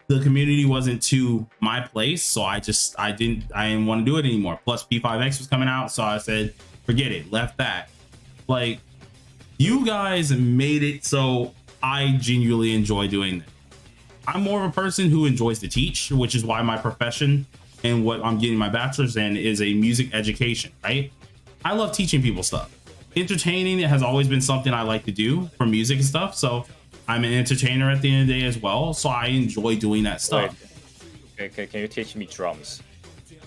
the community wasn't to my place, so I didn't want to do it anymore. Plus P5X was coming out, so I said, forget it, left that. Like, you guys made it so I genuinely enjoy doing this. I'm more of a person who enjoys to teach, which is why my profession and what I'm getting my bachelor's in is a music education, right? I love teaching people stuff. Entertaining has always been something I like to do for music and stuff. So I'm an entertainer at the end of the day as well. So I enjoy doing that stuff. Wait, can you teach me drums?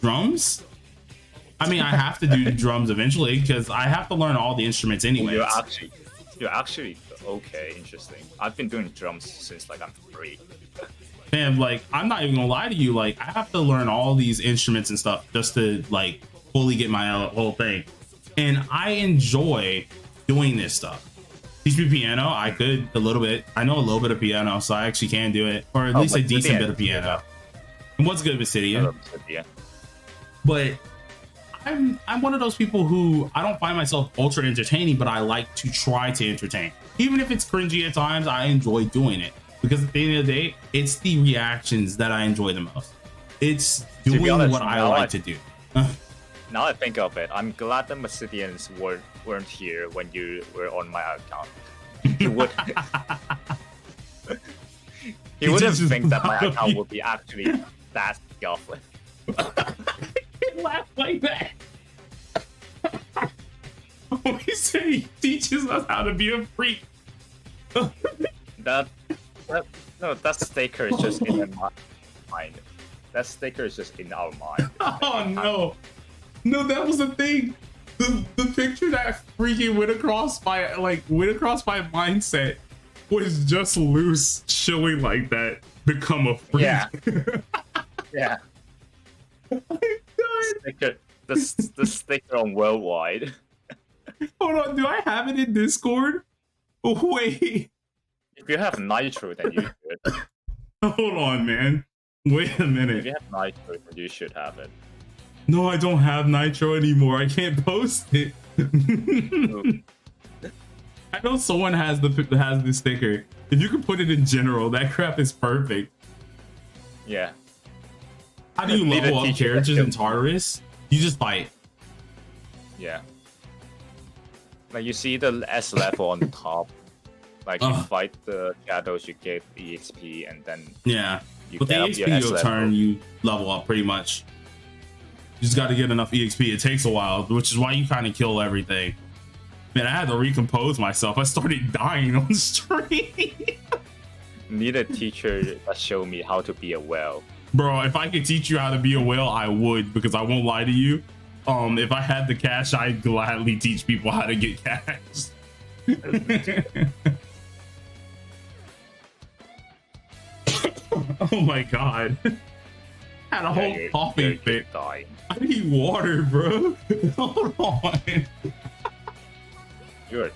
Drums? I mean, I have to do drums eventually because I have to learn all the instruments anyway. You're actually okay, interesting. I've been doing drums since like I'm 3. Man, like, I'm not even gonna lie to you, like, I have to learn all these instruments and stuff just to like fully get my whole thing. And I enjoy doing this stuff. Teach me piano, I could a little bit. I know a little bit of piano, so I actually can do it, or at least a decent bit of piano. And what's good with Obsidian? But I'm one of those people who I don't find myself ultra entertaining, but I like to try to entertain. Even if it's cringy at times, I enjoy doing it. Because at the end of the day, it's the reactions that I enjoy the most. It's doing what I like to do. Now I think of it, I'm glad the Obsidians weren't here when you were on my account. You would you wouldn't think that my account would be actually that scuffling. can't laugh like that. We say he teaches us how to be a freak. That that sticker is just in my mind. That sticker is just in our mind. Oh no. No, that was the thing. The picture that freaking went across my mindset was just loose chilling like that. Become a freak. Yeah. Yeah. Sticker, the sticker on worldwide. Hold on, do I have it in Discord? Wait. If you have Nitro, then you should. Hold on, man. Wait a If minute. you have Nitro, then you should have it. No, I don't have Nitro anymore. I can't post it. I know someone has the sticker. If you can put it in general, that crap is perfect. Yeah. How do you Need a level up teacher characters that in Tartarus? You just fight. Yeah. Like you see the S level on the top. Like you fight the shadows, you get EXP, and then Yeah. you But the get up your EXP S your level. turn, you level up pretty much. You just got to get enough EXP. It takes a while, which is why you kind of kill everything. Man, I had to recompose myself. I started dying on stream. Need a teacher that show me how to be a whale. Bro, if I could teach you how to be a whale, I would, because I won't lie to you. If I had the cash, I'd gladly teach people how to get cash. Oh my god. Had a whole coughing fit. Dying. I need water, bro. Hold on. Good.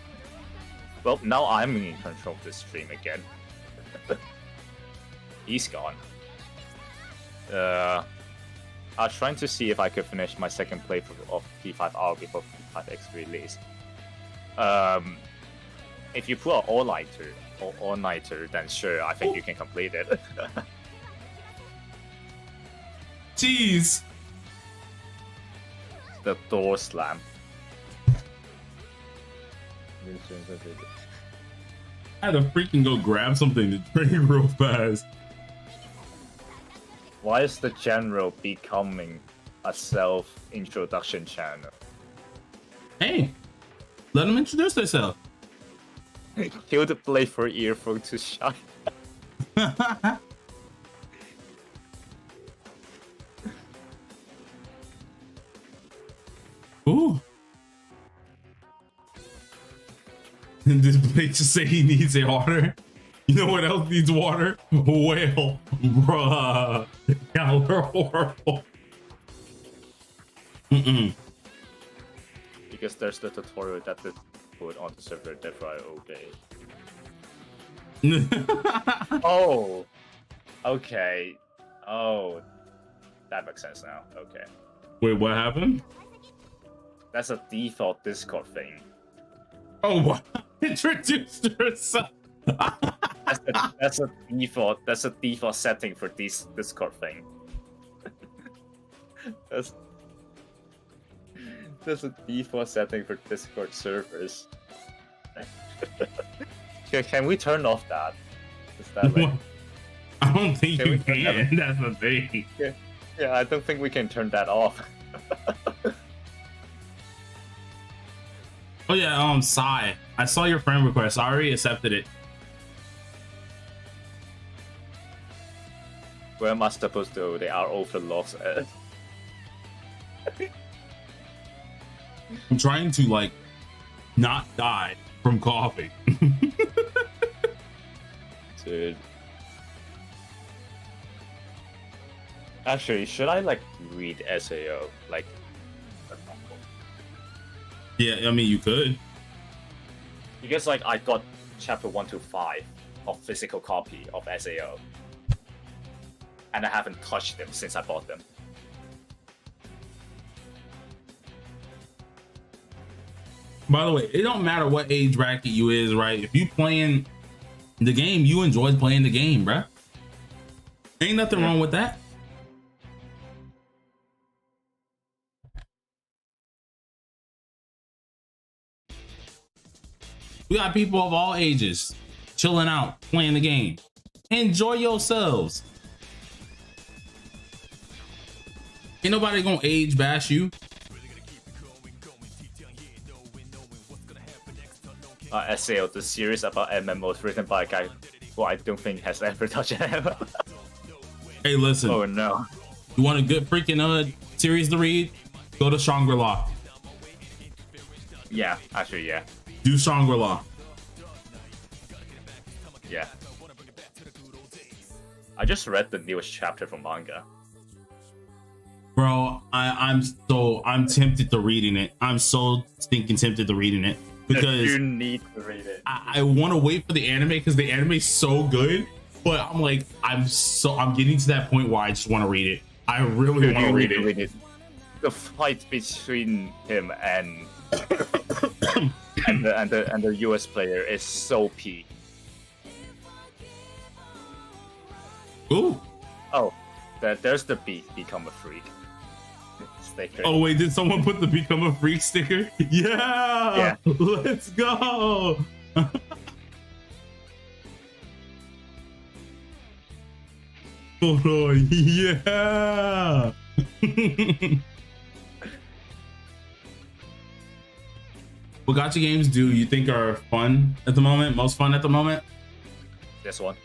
Well, now I'm in control of the stream again. He's gone. I was trying to see if I could finish my second playthrough of P5R before P5X release. If you pull an all-nighter, then sure, I think you can complete it. Jeez. The door slam. I had to freaking go grab something to drink real fast. Why is the general becoming a self-introduction channel? Hey, let them introduce themselves. Kill the play for earphone to shine. Ooh. This Blake just say he needs a water. You know what else needs water? Whale. Bruh. Y'all are horrible. Because there's the tutorial that they put on the server that I obey. Oh. Okay. Oh. That makes sense now. Okay. Wait, what happened? That's a default Discord thing. Oh, what? Introduced yourself. That's a default setting for this Discord thing. that's a default setting for Discord servers. Can we turn off that? Is that like... I don't think Can you we turn that can. That's the thing. Yeah, I don't think we can turn that off. Oh yeah, Sai. I saw your friend request. I already accepted it. Where am I supposed to go? They are overlords. I'm trying to like not die from coughing. Dude. Actually, should I like read SAO? Like, Yeah, I mean you could. because like I got chapter 1 to 5 of physical copy of SAO, and I haven't touched them since I bought them. By the way, it don't matter what age bracket you is, right? If you playing the game, you enjoy playing the game, bruh. Ain't nothing wrong with that. We got people of all ages chilling out, playing the game. Enjoy yourselves. Ain't nobody gonna age bash you. SAO, the series about MMOs written by a guy who I don't think has ever touched an MMO. Hey, listen. Oh no. You want a good freaking series to read? Go to Shangri-La. Yeah, actually, yeah. Do Shangri-La. Yeah. I just read the newest chapter from manga. Bro, I'm tempted to reading it. I'm so stinking tempted to reading it because You need to read it. I want to wait for the anime because the anime is so good. But I'm like, I'm getting to that point where I just want to read it. I really want to read it. The fight between him and the US player is so peak. Ooh. Oh, there's the become a freak sticker. Oh wait, did someone put the become a freak sticker? Yeah. Let's go. Hold on. Yeah. What gacha games do you think are fun at the moment? Most fun at the moment? This one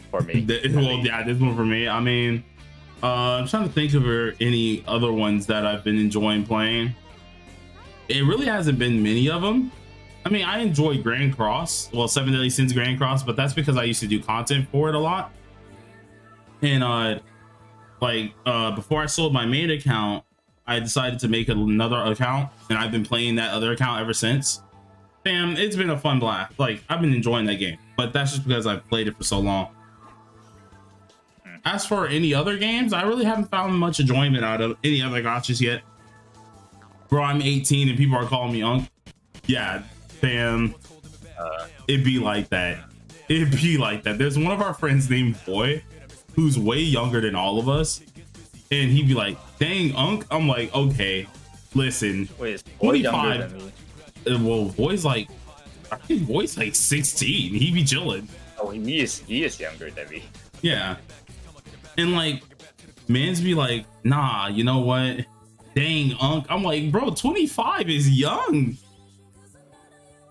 for me. Well, yeah, this one for me. I mean, I'm trying to think of any other ones that I've been enjoying playing. It really hasn't been many of them. I mean, I enjoy Grand Cross, well, 7 Deadly Sins Grand Cross, but that's because I used to do content for it a lot. And before I sold my main account, I decided to make another account, and I've been playing that other account ever since. Damn, it's been a fun blast. Like, I've been enjoying that game, but that's just because I've played it for so long. As for any other games, I really haven't found much enjoyment out of any other gachas yet. Bro, I'm 18 and people are calling me Unc. Yeah, damn. It'd be like that. It'd be like that. There's one of our friends named Boy who's way younger than all of us. And he'd be like, dang, Unc. I'm like, okay, listen. Wait, is Boy younger 25. than me? Well, Boy's like, I think Boy's like 16. He be chilling. Oh, he is younger than me. Yeah. And like, mans be like, nah, you know what? Dang, Unc. I'm like, bro, 25 is young.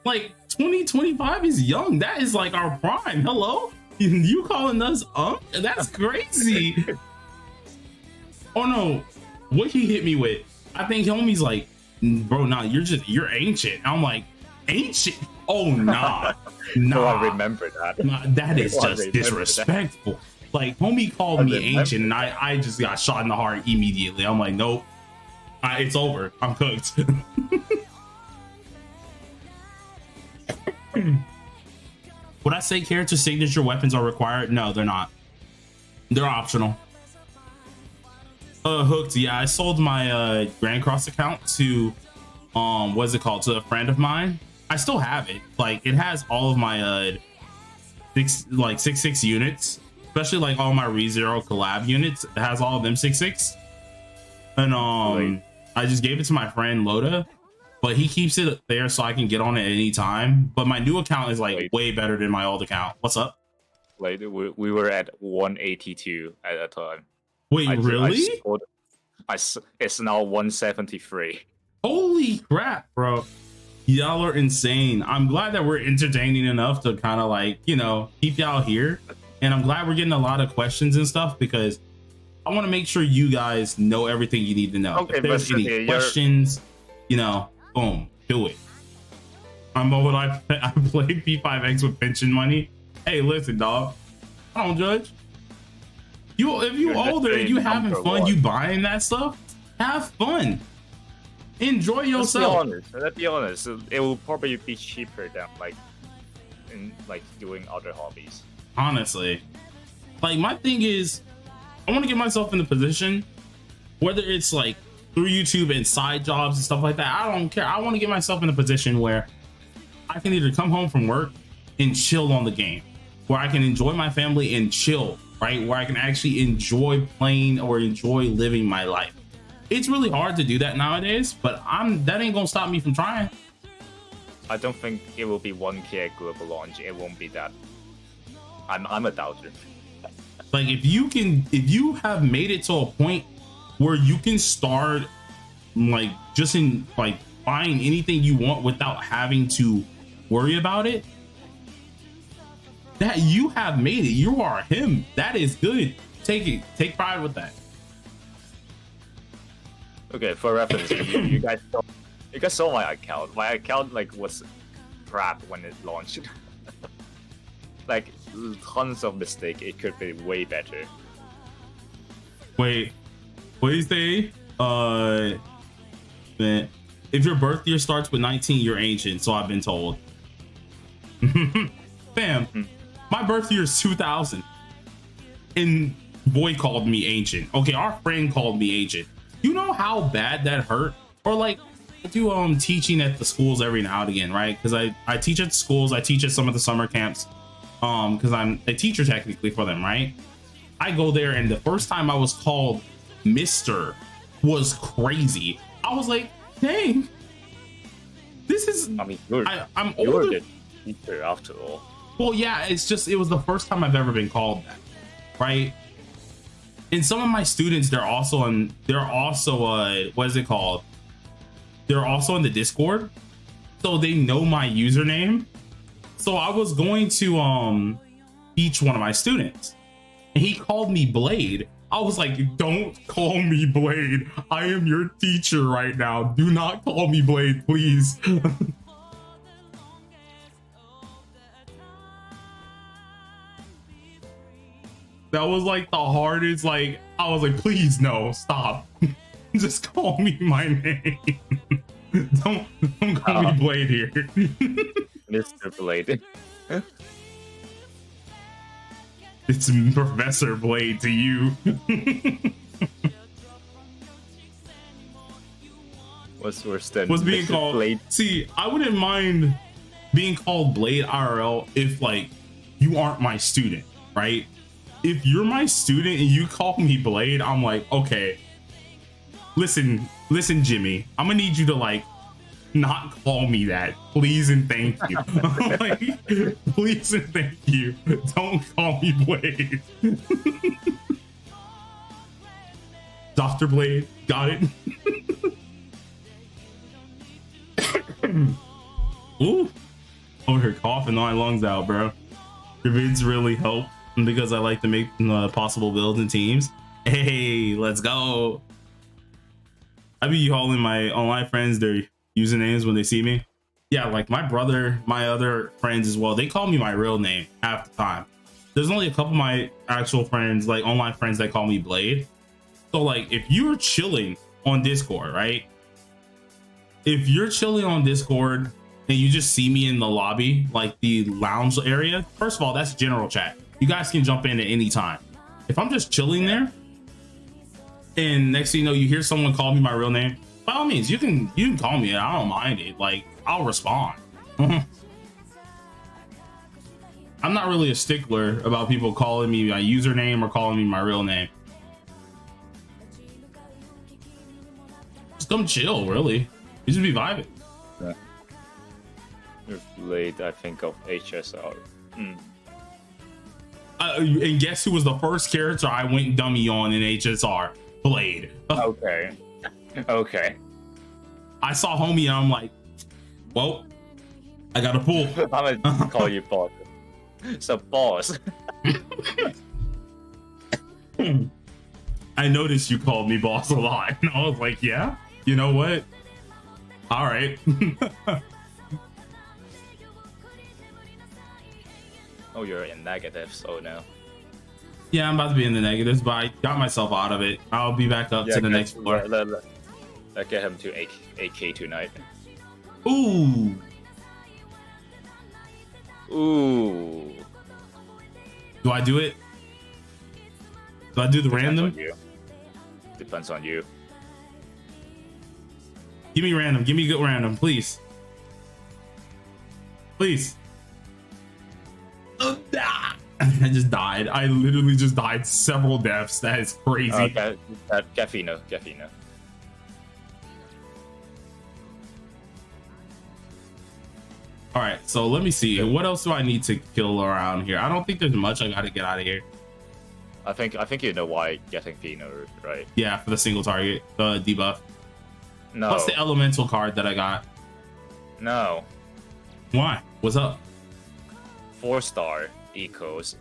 Like, 25 is young. That is like our prime. Hello? You calling us Unc? That's crazy. Oh no, what he hit me with? I think homie's like, bro, nah, you're ancient. I'm like, ancient? Oh nah, nah. Oh, I remember that. Nah, that is just disrespectful. Like, homie called me ancient, and I just got shot in the heart immediately. I'm like, nope, it's over. I'm cooked. Would I say character signature weapons are required? No, they're not. They're optional. Hooked. Yeah, I sold my Grand Cross account to what's it called, to a friend of mine. I still have it. Like, it has all of my 6.6 units, especially like all my ReZero collab units. It has all of them 6.6. And I just gave it to my friend Loda, but he keeps it there so I can get on it at any time. But my new account is like way better than my old account. What's up? Like, we were at 182 at that time. Wait, really? It's now 173. Holy crap, bro. Y'all are insane. I'm glad that we're entertaining enough to kind of like, you know, keep y'all here. And I'm glad we're getting a lot of questions and stuff because I want to make sure you guys know everything you need to know. Okay, if there's any questions, you know, boom, do it. I play P5X with pension money. Hey, listen, dog. I don't judge. If you're older and you having fun, you buying that stuff, have fun. Enjoy yourself. Let's be honest. It will probably be cheaper than doing other hobbies. Honestly, like, my thing is, I want to get myself in the position, whether it's like through YouTube and side jobs and stuff like that, I don't care. I want to get myself in a position where I can either come home from work and chill on the game, where I can enjoy my family and chill, right? Where I can actually enjoy playing or enjoy living my life. It's really hard to do that nowadays, but that ain't gonna stop me from trying. I don't think it will be 1K at global launch. It won't be that. I'm a doubter. Like, if you have made it to a point where you can start like just in like buying anything you want without having to worry about it, that you have made it. You are him. That is good. Take pride with that. Okay, for reference, you guys saw my account. My account like was crap when it launched. Like tons of mistake. It could be way better. Wait, what do you say? Man, if your birth year starts with 19, you're ancient. So I've been told. Fam, my birth year is 2000, and boy called me ancient. Okay, our friend called me ancient. You know how bad that hurt? Or like, I do teaching at the schools every now and again, right? Because I teach at schools. I teach at some of the summer camps. Because I'm a teacher technically for them, right? I go there, and the first time I was called Mr. was crazy. I was like, dang, this is. I mean, I'm you're older. the teacher after all. Well, yeah, it's just it was the first time I've ever been called that, right? And some of my students, they're also what is it called? They're also in the Discord, so they know my username. So I was going to teach one of my students, and he called me Blade. I was like, don't call me Blade. I am your teacher right now. Do not call me Blade, please. That was like the hardest, like, I was like, please, no, stop. Just call me my name. don't call me Blade here. Mr. Blade. It's Professor Blade to you. What's worse than Was being Mr. called Blade? See, I wouldn't mind being called Blade IRL if like you aren't my student, right? If you're my student and you call me Blade, I'm like, okay, listen, Jimmy, I'm gonna need you to like not call me that, please and thank you. Like, please and thank you. Don't call me Blade. Dr. Blade, got it. Ooh, over here coughing my lungs out, bro. Your vids really help because I like to make possible builds and teams. Hey, let's go. I be calling my online friends their usernames when they see me. Yeah, like my brother, my other friends as well, they call me my real name half the time. There's only a couple of my actual friends, like online friends, that call me Blade. So like if you're chilling on Discord, right? If you're chilling on Discord and you just see me in the lobby, like the lounge area, first of all, that's general chat. You guys can jump in at any time. If I'm just chilling there and next thing you know, you hear someone call me my real name, by all means, you can call me. I don't mind it. Like, I'll respond. I'm not really a stickler about people calling me my username or calling me my real name. Just come chill, really. You just be vibing. Yeah. You're Blade, I think of HSR. And guess who was the first character I went dummy on in HSR? Blade. Okay. Okay. I saw homie and I'm like, well, I got a pull. I'm gonna call you boss. So boss. I noticed you called me boss a lot, and I was like, yeah, you know what? All right. Oh, you're in negatives. Oh no. Yeah, I'm about to be in the negatives, but I got myself out of it. I'll be back up to the next floor. Let's get him to 8K tonight. Ooh. Ooh. Do I do it? Do I do the random? Depends on you. Give me random. Give me good random, please. Please. I just died. I literally just died several deaths. That is crazy. Gaffino. All right, so let me see. What else do I need to kill around here? I don't think there's much I got to get out of here. I think you know why getting Fino, right? Yeah, for the single target debuff. No. Plus the elemental card that I got. No. Why? What's up? 4-star equals.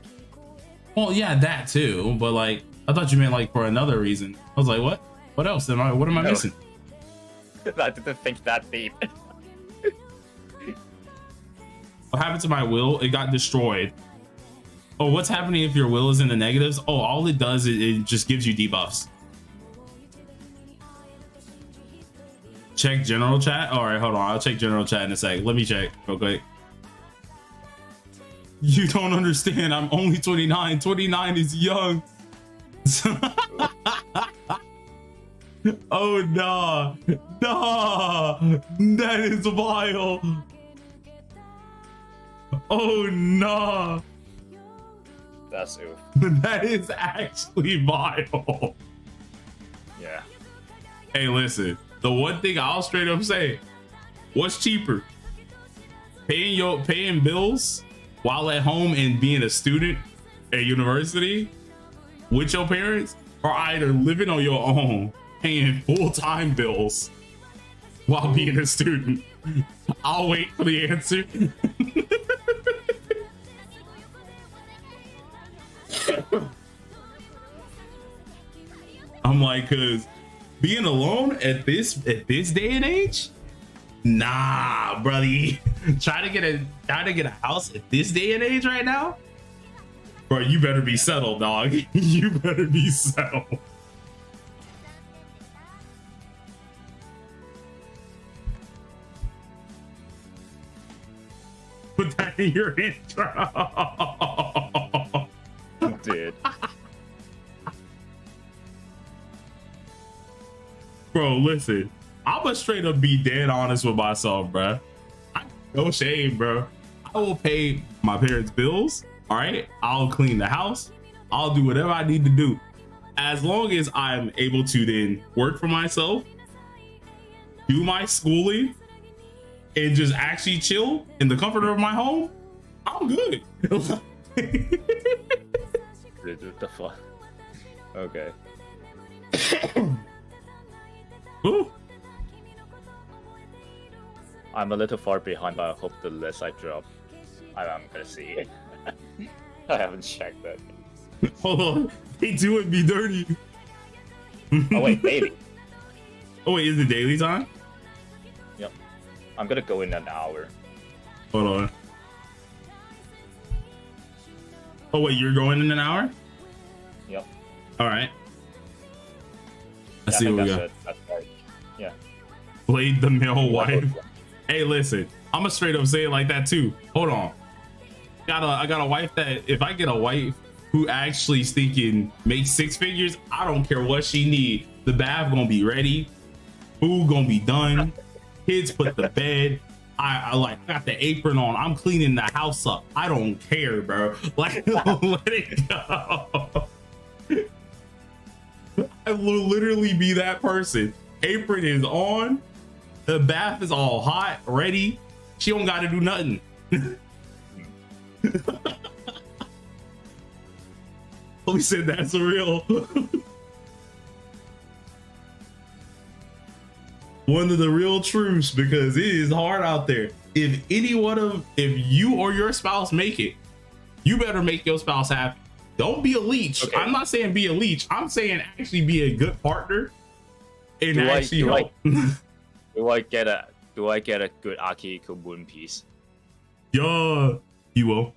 Well, yeah, that too. But like, I thought you meant like for another reason. I was like, what? What else am I? What am I No. missing? I didn't think that deep. What happened to my will? It got destroyed. Oh, what's happening if your will is in the negatives? Oh, all it does is it just gives you debuffs. Check general chat. All right, hold on. I'll check general chat in a sec. Let me check real quick. You don't understand. I'm only 29. 29 is young. Oh, nah. Nah. That is vile. Oh, nah. That's oof. That is actually vile. Yeah. Hey, listen. The one thing I'll straight up say, what's cheaper? Paying bills while at home and being a student at university with your parents, or either living on your own, paying full-time bills while being a student? I'll wait for the answer. I'm like, cause being alone at this day and age, nah, brother. Try to get a house at this day and age right now, bro. You better be settled, dog. You better be settled. Put that in your intro. Dude. Bro, listen, I'ma straight up be dead honest with myself, bro. No shame, bro. I will pay my parents' bills. All right, I'll clean the house. I'll do whatever I need to do, as long as I'm able to then work for myself, do my schooling, and just actually chill in the comfort of my home. I'm good. Dude, what the fuck? Okay. Ooh. I'm a little far behind, but I hope the less I drop, I'm gonna see. I haven't checked that. Hold on, they doing me dirty. Oh wait, daily. Oh wait, is it daily time? Yep. I'm gonna go in an hour. Hold on. Oh wait, you're going in an hour? Yep. All right. Let's Yeah, see I what we think got. that's right. Yeah. Blade the male wife. Hey, listen, I'm gonna straight up say it like that too. Hold on. I got a wife that if I get a wife who actually thinking makes 6 figures, I don't care what she need. The bath gonna be ready, food gonna be done, kids put to bed. I like got the apron on. I'm cleaning the house up. I don't care, bro. Like let it go. I will literally be that person. Apron is on. The bath is all hot, ready. She don't got to do nothing. We said that's real. One of the real truths, because it is hard out there. If you or your spouse make it, you better make your spouse happy. Don't be a leech. Okay. I'm not saying be a leech. I'm saying actually be a good partner and actually help. Do I get a good Akihiko Moon piece? Yeah, you will.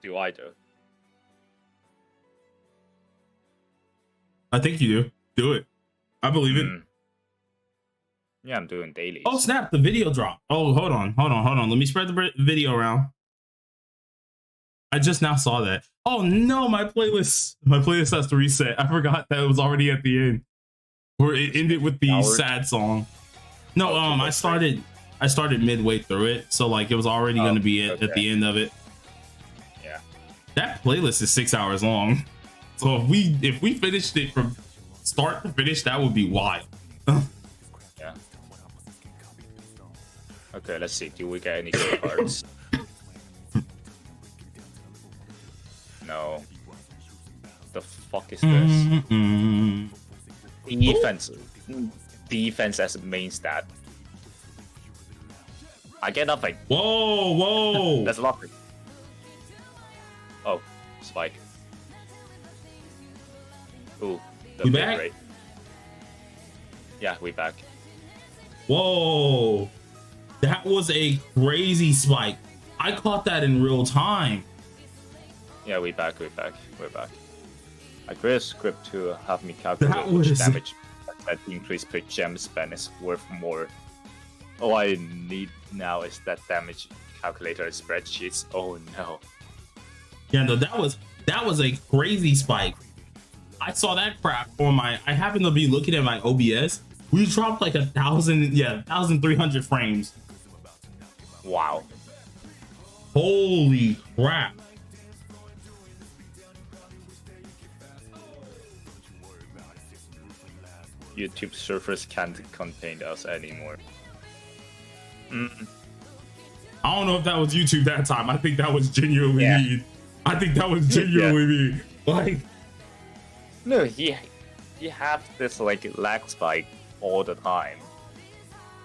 Do I do? I think you do. Do it. I believe it. Yeah, I'm doing dailies. Oh snap! The video dropped. Oh, hold on. Let me spread the video around. I just now saw that. Oh no, my playlist has to reset. I forgot that it was already at the end, where it ended with the sad song. No, I started midway through it, so like it was already going to be at the end of it. Yeah, that playlist is 6 hours long, so if we finished it from start to finish, that would be wild. Yeah. Okay, let's see. Do we get any good cards? no. The fuck is this? Defense. Defense as main stat. I get nothing. Whoa, whoa. That's nothing. Oh, spike. Ooh, the We bit back? rate. Yeah, we back. Whoa. That was a crazy spike. I caught that in real time. Yeah, we back, we're back. I created a script to have me calculate That which was- damage that increase per gem spend is worth more. All I need now is that damage calculator spreadsheets. Oh no. Yeah, no, that was a crazy spike. I saw that crap on my. I happened to be looking at my OBS. We dropped like 1,300 frames. Wow. Holy crap! YouTube servers can't contain us anymore. I don't know if that was YouTube that time. I think that was genuinely Yeah. me. I think that was genuinely me. Like, No, he have this like lag spike all the time.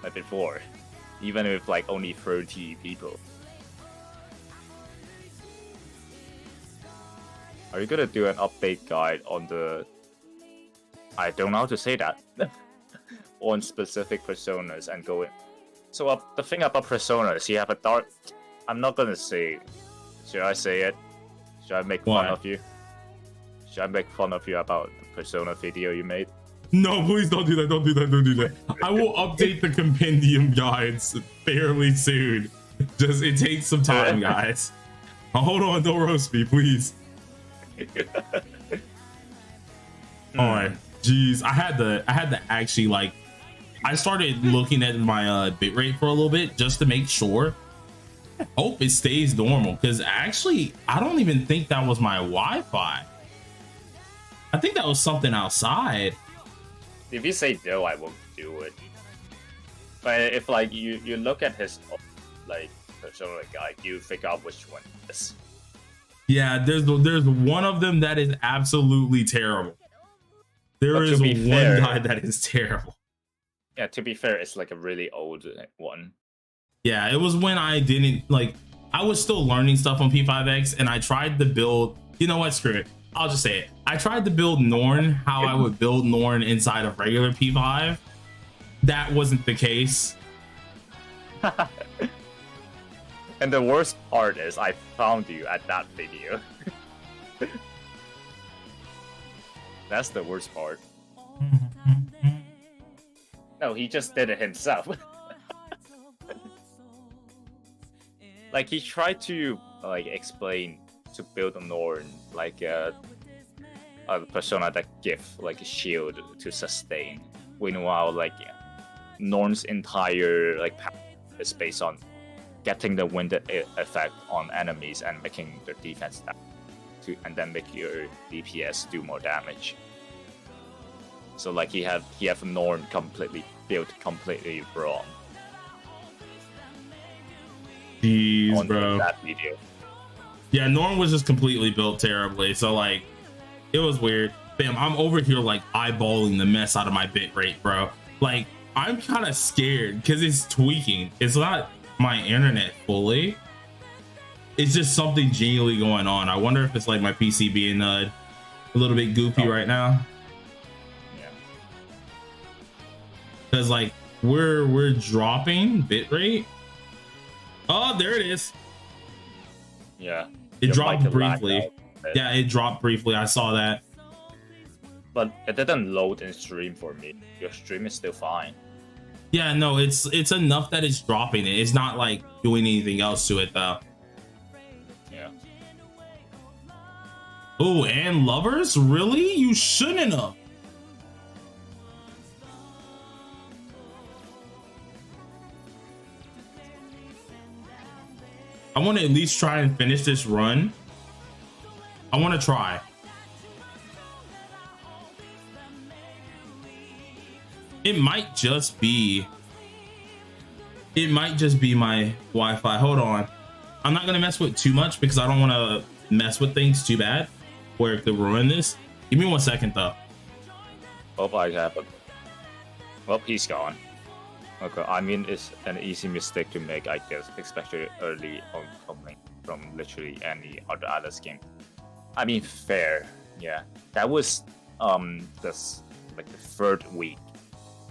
Like before. Even with like only 30 people. Are you gonna do an update guide on the... I don't know how to say that. On specific personas and go in. So the thing about personas, you have a dark... I'm not gonna say... Should I say it? Should I make fun Why? of you? Should I make fun of you about the persona video you made? no, please don't do that. Don't do that. Don't do that. I will update the compendium guides fairly soon. Just it takes some time, guys. Hold on, don't roast me, please. All right, jeez, I had to actually like. I started looking at my bitrate for a little bit just to make sure. Hope it stays normal because actually I don't even think that was my Wi-Fi. I think that was something outside. If you say no, I won't do it. But if like you look at his like persona guide, you figure out which one it is. Yeah, there's one of them that is absolutely terrible. There But to is be one fair- guy that is terrible. Yeah, to be fair, it's like a really old one. Yeah, it was when I didn't like. I was still learning stuff on P5X, and I tried to build. You know what? Screw it. I'll just say it. I tried to build Norn how I would build Norn inside of regular P5. That wasn't the case. And the worst part is I found you at that video. That's the worst part. No, he just did it himself. Like he tried to like explain to build a Norn like a persona that give like a shield to sustain. Meanwhile, like Norn's entire like power is based on getting the wind effect on enemies and making their defense down and then make your DPS do more damage. So like he have Norn built completely wrong Jeez, on bro. that video. Yeah, Norn was just completely built terribly. So like, it was weird. Bam, I'm over here like eyeballing the mess out of my bitrate, bro. Like, I'm kind of scared because it's tweaking. It's not my internet fully. It's just something genuinely going on. I wonder if it's like my PC being a little bit goofy right now. Yeah. Because like we're dropping bitrate. Oh, there it is. Yeah. It Your dropped mic lagged briefly. out a bit. Yeah, it dropped briefly. I saw that. But it didn't load in stream for me. Your stream is still fine. Yeah, no, it's enough that it's dropping it. It's not like doing anything else to it though. Yeah. Oh, and lovers? Really? You shouldn't have. I want to at least try and finish this run. I want to try. It might just be my Wi-Fi. Hold on. I'm not gonna mess with too much because I don't want to mess with things too bad where it could ruin this. Give me 1 second though. Hope I have it. Well, he's gone. Okay, I mean, it's an easy mistake to make, I guess, especially early on coming from literally any other Atlas game. I mean, fair, yeah. That was this like the 3rd week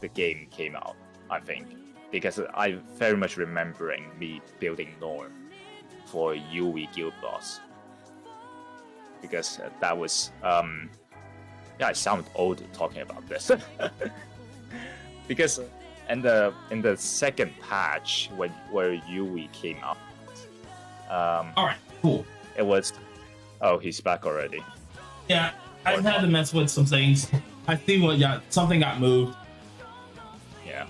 the game came out, I think, because I very much remembering me building Norn for UE Guild Boss, because that was yeah, I sound old talking about this. Because in the 2nd patch where UE came out, All right, cool. it was, oh, he's back already. Yeah, I had to mess with some things. I think something got moved. Yeah.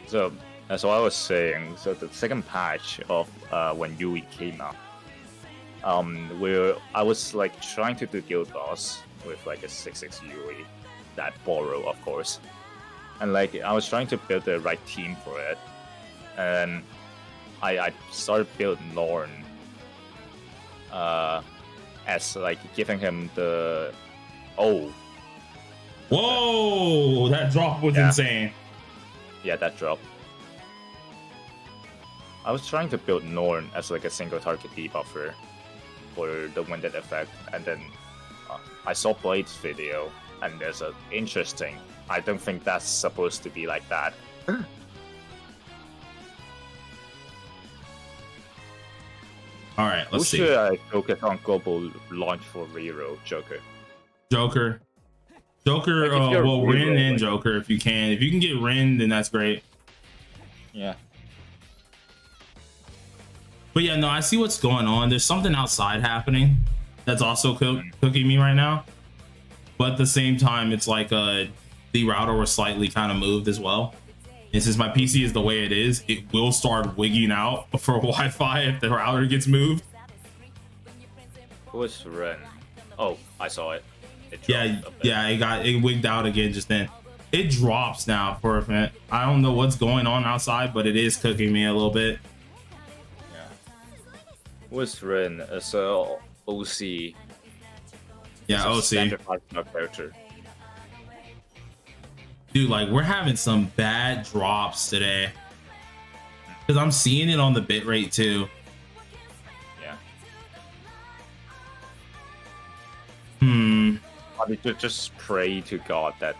So as I was saying, so the 2nd patch of when UE came out, where I was like trying to do Guild Boss with like a 6/6 UE, that borrow of course, and like I was trying to build the right team for it, and I started building Norn as like giving him the Whoa, that drop was insane. Yeah, that drop. I was trying to build Norn as like a single target debuffer for the winded effect, and then I saw Blade's video, and there's a interesting. I don't think that's supposed to be like that. All right, let's see. Should I focus on global launch for Reroll Joker? Joker, Like, well, Rin Reroll, and like- Joker if you can. If you can get Rin, then that's great. Yeah. But yeah, no, I see what's going on. There's something outside happening that's also cooking me right now. But at the same time, it's like the router was slightly kind of moved as well. And since my PC is the way it is, it will start wigging out for Wi-Fi if the router gets moved. Who is Ren? Oh, I saw it. Yeah, it wigged out again just then. It drops now for a minute. I don't know what's going on outside, but it is cooking me a little bit. Who is Ren as a OC? Yeah, It's a OC. standard character. Dude, like we're having some bad drops today. Because I'm seeing it on the bitrate too. Yeah. I mean, just pray to God that.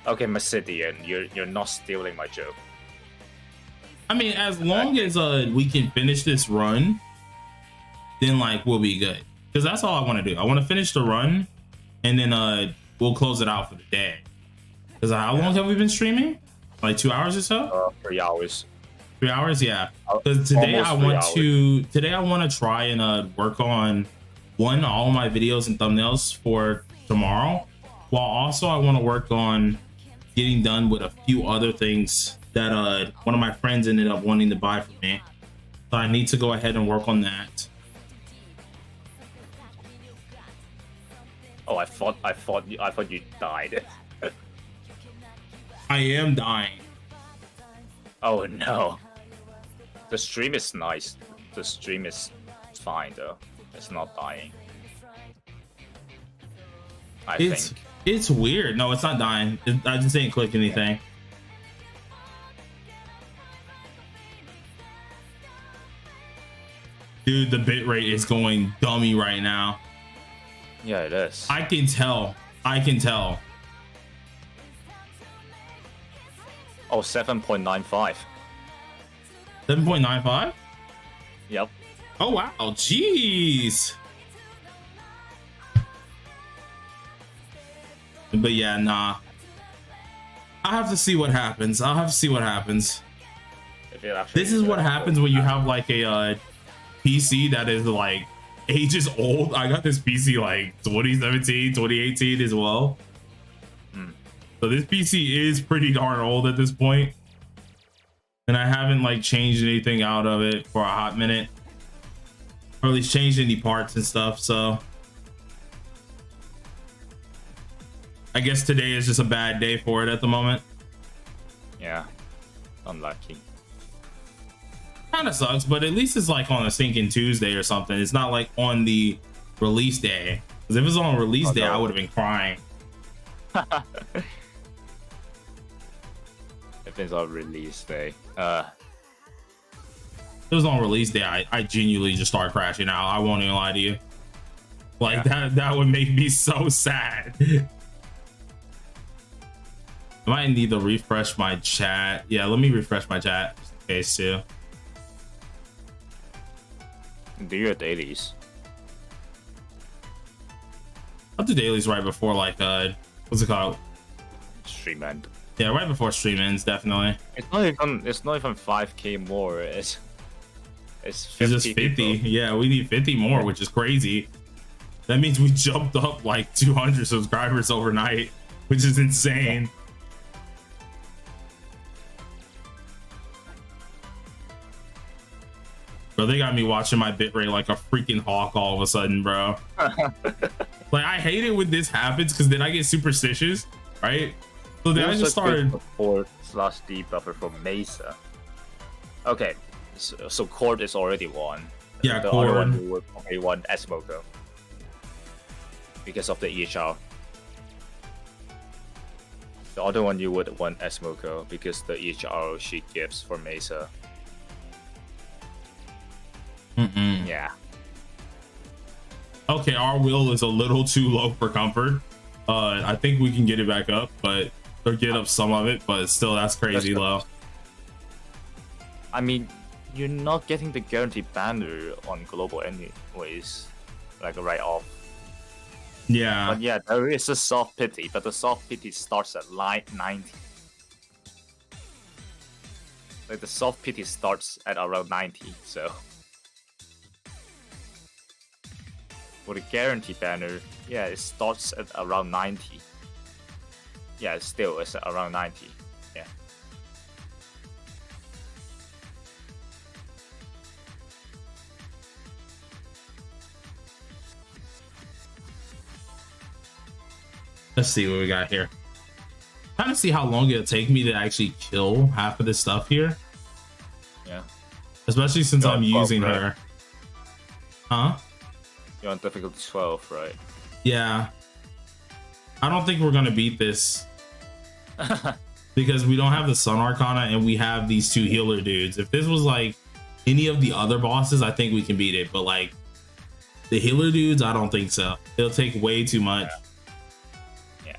Okay, Massidian, you're not stealing my joke. I mean, as long as we can finish this run, then like we'll be good. Because that's all I want to do. I want to finish the run, and then we'll close it out for the day. Because how long have we been streaming? Like 2 hours or so? 3 hours. 3 hours, yeah. Because today Almost I want to try and work on all my videos and thumbnails for tomorrow, while also I want to work on getting done with a few other things that one of my friends ended up wanting to buy for me. So I need to go ahead and work on that. Oh, I thought you died. I am dying. Oh no. The stream is nice. The stream is fine though. It's not dying. I think. It's weird. No, it's not dying. I just didn't click anything. Dude, the bitrate is going dummy right now. Yeah, it is. I can tell. Oh, 7.95. 7.95? Yep. Oh wow, jeez. But yeah, nah. I'll have to see what happens. This is what happens when you have like a PC that is like ages old. I got this PC like 2017, 2018 as well. So this PC is pretty darn old at this point. And I haven't like changed anything out of it for a hot minute. Or at least changed any parts and stuff, so I guess today is just a bad day for it at the moment. Yeah. Unlucky. kind of sucks, but at least it's like on a sinking Tuesday or something. It's not like on the release day. Because if it was on release day, I would have been crying. If it's on release day. If it was on release day, I genuinely just start crashing out. I won't even lie to you. Like that would make me so sad. I might need to refresh my chat. Yeah, let me refresh my chat just in case too. Do your dailies. I'll do dailies right before like what's it called? Stream end. Yeah, right before stream ends, definitely. It's not even 5k more. It's 50 It's just 50. people. Yeah, we need 50 more, which is crazy. That means we jumped up like 200 subscribers overnight, which is insane. Bro, they got me watching my bitrate like a freaking hawk all of a sudden, bro. Like, I hate it when this happens because then I get superstitious, right? So then I just started. /D buffer from Mesa. Okay, so Cord is already one. Yeah, the Cord. other one you would probably want Esmoko because of the EHR. The other one you would want Esmoko because the EHR she gives for Mesa. Yeah. Okay, our will is a little too low for comfort. I think we can get it back up, but or get up some of it, but still that's crazy low. I mean, you're not getting the guaranteed banner on global anyways, like right off. Yeah. But yeah, there is a soft pity, but the soft pity starts at line 90. Like the soft pity starts at around 90, so. For the guarantee banner, yeah, it starts at around 90. Yeah, still it's at around 90. Yeah. Let's see what we got here. Trying to see how long it'll take me to actually kill half of this stuff here. Yeah. Especially since I'm using right? her. Huh? You're on difficulty 12, right? Yeah. I don't think we're gonna beat this. Because we don't have the Sun Arcana and we have these two healer dudes. If this was like any of the other bosses, I think we can beat it. But like the healer dudes, I don't think so. It'll take way too much. Yeah.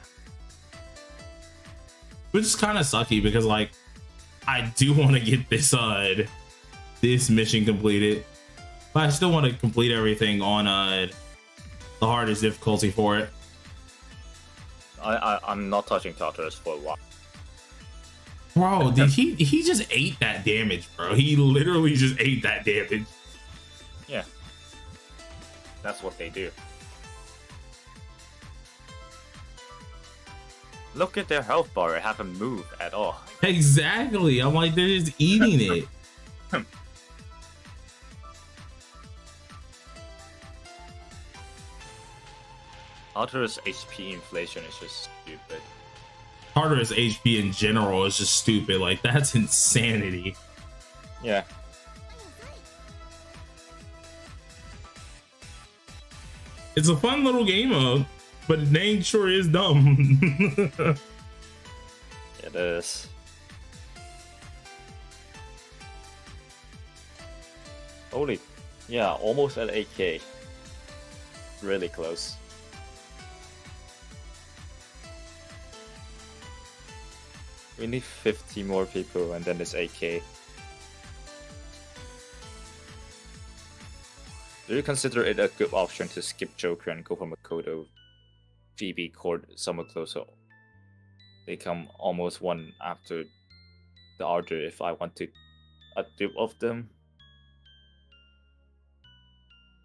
Which is kind of sucky because like I do want to get this mission completed. But I still want to complete everything on the hardest difficulty for it. I'm not touching Tartarus for a while. Bro, did he just ate that damage, bro. He literally just ate that damage. Yeah. That's what they do. Look at their health bar, it haven't moved at all. Exactly. I'm like, they're just eating it. Tartarus HP inflation is just stupid. Tartarus HP in general is just stupid. Like, that's insanity. Yeah. It's a fun little game mode, but the name sure is dumb. It is. Holy, yeah, almost at 8k. Really close. We need 50 more people and then it's 8k. Do you consider it a good option to skip Joker and go for Makoto, Phoebe, Cord, somewhere closer? They come almost one after the other if I want to a dupe of them.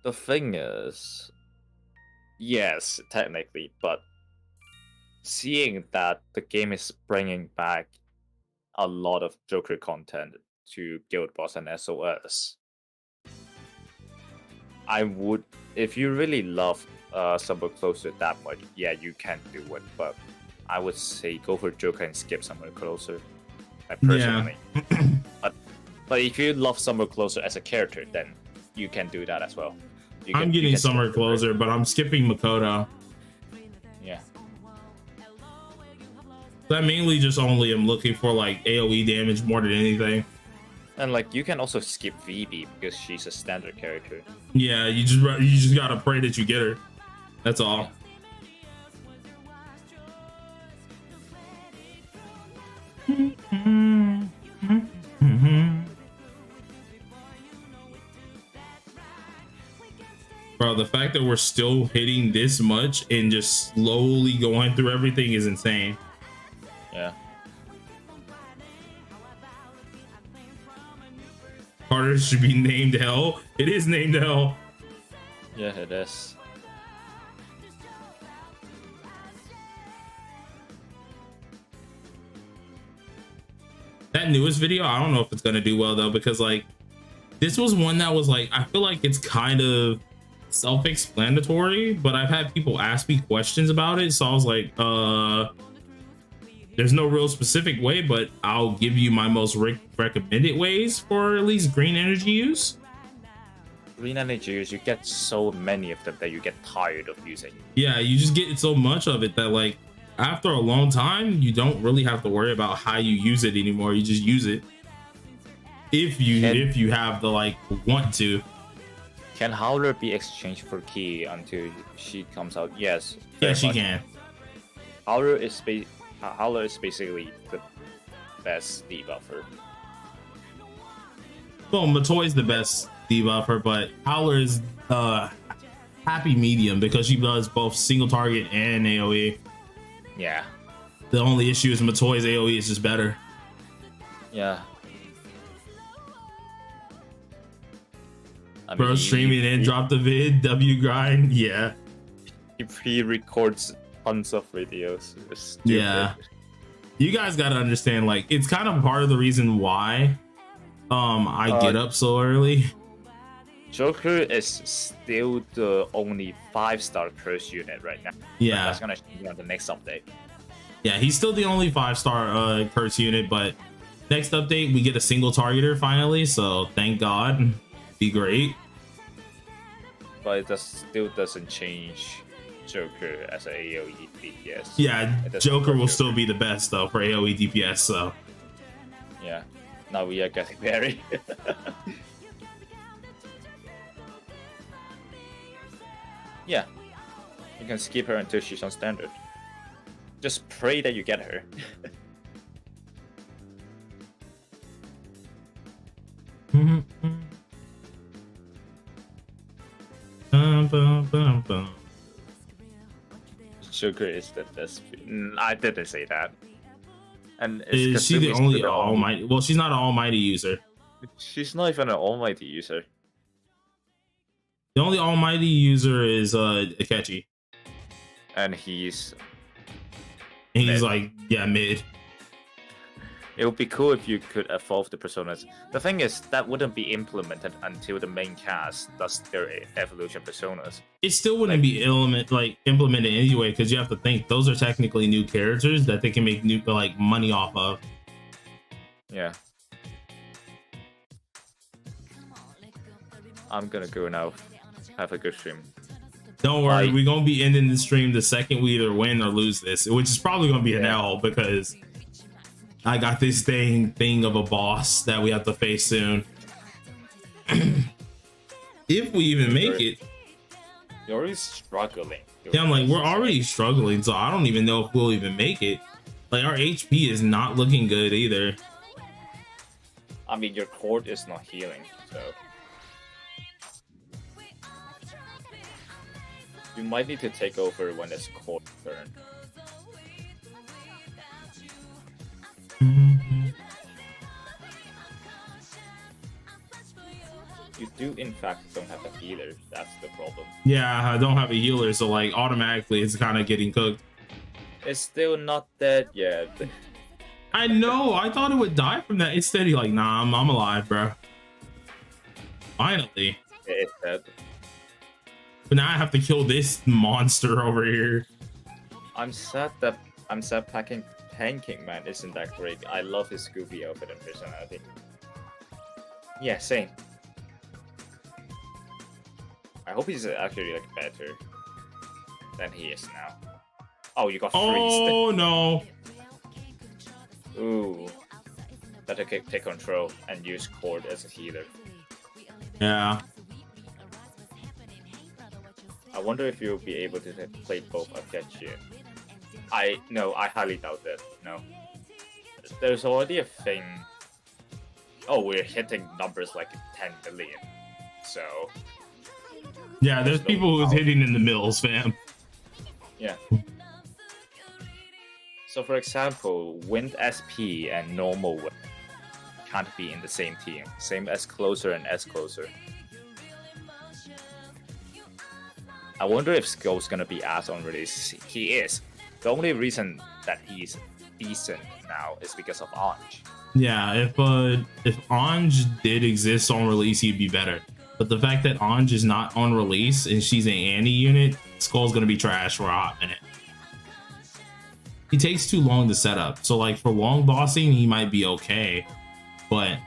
The thing is, yes, technically, but seeing that the game is bringing back a lot of Joker content to Guild Boss and SOS, I would, if you really love somewhere closer that much, yeah, you can do it, but I would say go for Joker and skip somewhere closer. Personally. Yeah. But But if you love Summer Closer as a character, then you can do that as well. I'm getting Summer Closer, but I'm skipping Makoto. Yeah. I mainly just only am looking for like AoE damage more than anything. And like you can also skip VB because she's a standard character. Yeah, you just gotta pray that you get her. That's all. Bro, the fact that we're still hitting this much and just slowly going through everything is insane. Yeah. Tartarus should be named Hell. It is named Hell. Yeah, it is. That newest video, I don't know if it's gonna do well though, because like this was one that was like, I feel like it's kind of self-explanatory, but I've had people ask me questions about it, so I was like, there's no real specific way, but I'll give you my most recommended ways for at least green energy use. Green energy use, you get so many of them that you get tired of using. Yeah, you just get so much of it that like after a long time, you don't really have to worry about how you use it anymore. You just use it if you have the like want to. Can Howler be exchanged for Key until she comes out? Yes. Yeah, she can. Howler is basically the best debuffer. Well, Matoi's the best debuffer, but Howler is happy medium because she does both single target and AoE. Yeah. The only issue is Matoi's AoE is just better. Yeah. I Bro, mean, streaming and drop the vid, W grind, yeah. He records tons of videos. It's stupid. Yeah. You guys gotta understand, like, it's kind of part of the reason why I get up so early. Joker is still the only 5-star curse unit right now. Yeah. That's gonna change on the next update. Yeah, he's still the only 5-star curse unit, but next update we get a single targeter finally, so thank God. Be great. But it still doesn't change Joker as an AoE DPS. Yeah, Joker will still be the best though for AoE DPS, so. Yeah, now we are getting very. Yeah, you can skip her until she's on standard. Just pray that you get her. Joker is the best. I didn't say that. And is she the only almighty? Well, she's not an almighty user. She's not even an almighty user. The only almighty user is Akechi. And he's mid. Like, yeah, mid. It would be cool if you could evolve the personas. The thing is, that wouldn't be implemented until the main cast does their evolution personas. It still wouldn't be implemented anyway, because you have to think those are technically new characters that they can make new money off of. Yeah. I'm gonna go now. Have a good stream. Don't worry, we're gonna be ending the stream the second we either win or lose this, which is probably gonna be an L because I got this thing of a boss that we have to face soon. If we even make it. You're already struggling. Yeah, I'm like, we're already struggling, so I don't even know if we'll even make it. Like, our HP is not looking good either. I mean, your cord is not healing, so you might need to take over when it's cord turn. You do, in fact, don't have a healer. That's the problem. Yeah, I don't have a healer, so like automatically it's kind of getting cooked. It's still not dead yet. I know. I thought it would die from that. It's steady. Like, nah, I'm alive, bro. Finally. It's dead. But now I have to kill this monster over here. I'm sad Pancake Man isn't that great. I love his Scooby outfit and personality. Yeah, same. I hope he's actually like better than he is now. Oh, you got freezed. Oh no. Ooh. Better take control and use Cord as a healer. Yeah. I wonder if you'll be able to play both Akechi. I highly doubt that. No. There's already a thing. Oh, we're hitting numbers like 10 million. So Yeah, there's people who's hitting in the mills, fam. yeah. So for example, Wind SP and normal Wind can't be in the same team. Same as Closer and S Closer. I wonder if Skull's gonna be ass on release. He is. The only reason that he's decent now is because of Ange. Yeah, if Ange did exist on release, he'd be better. But the fact that Ange is not on release and she's an Annie unit, Skull's gonna be trash for a hot minute. He takes too long to set up. So like for long bossing, he might be okay. But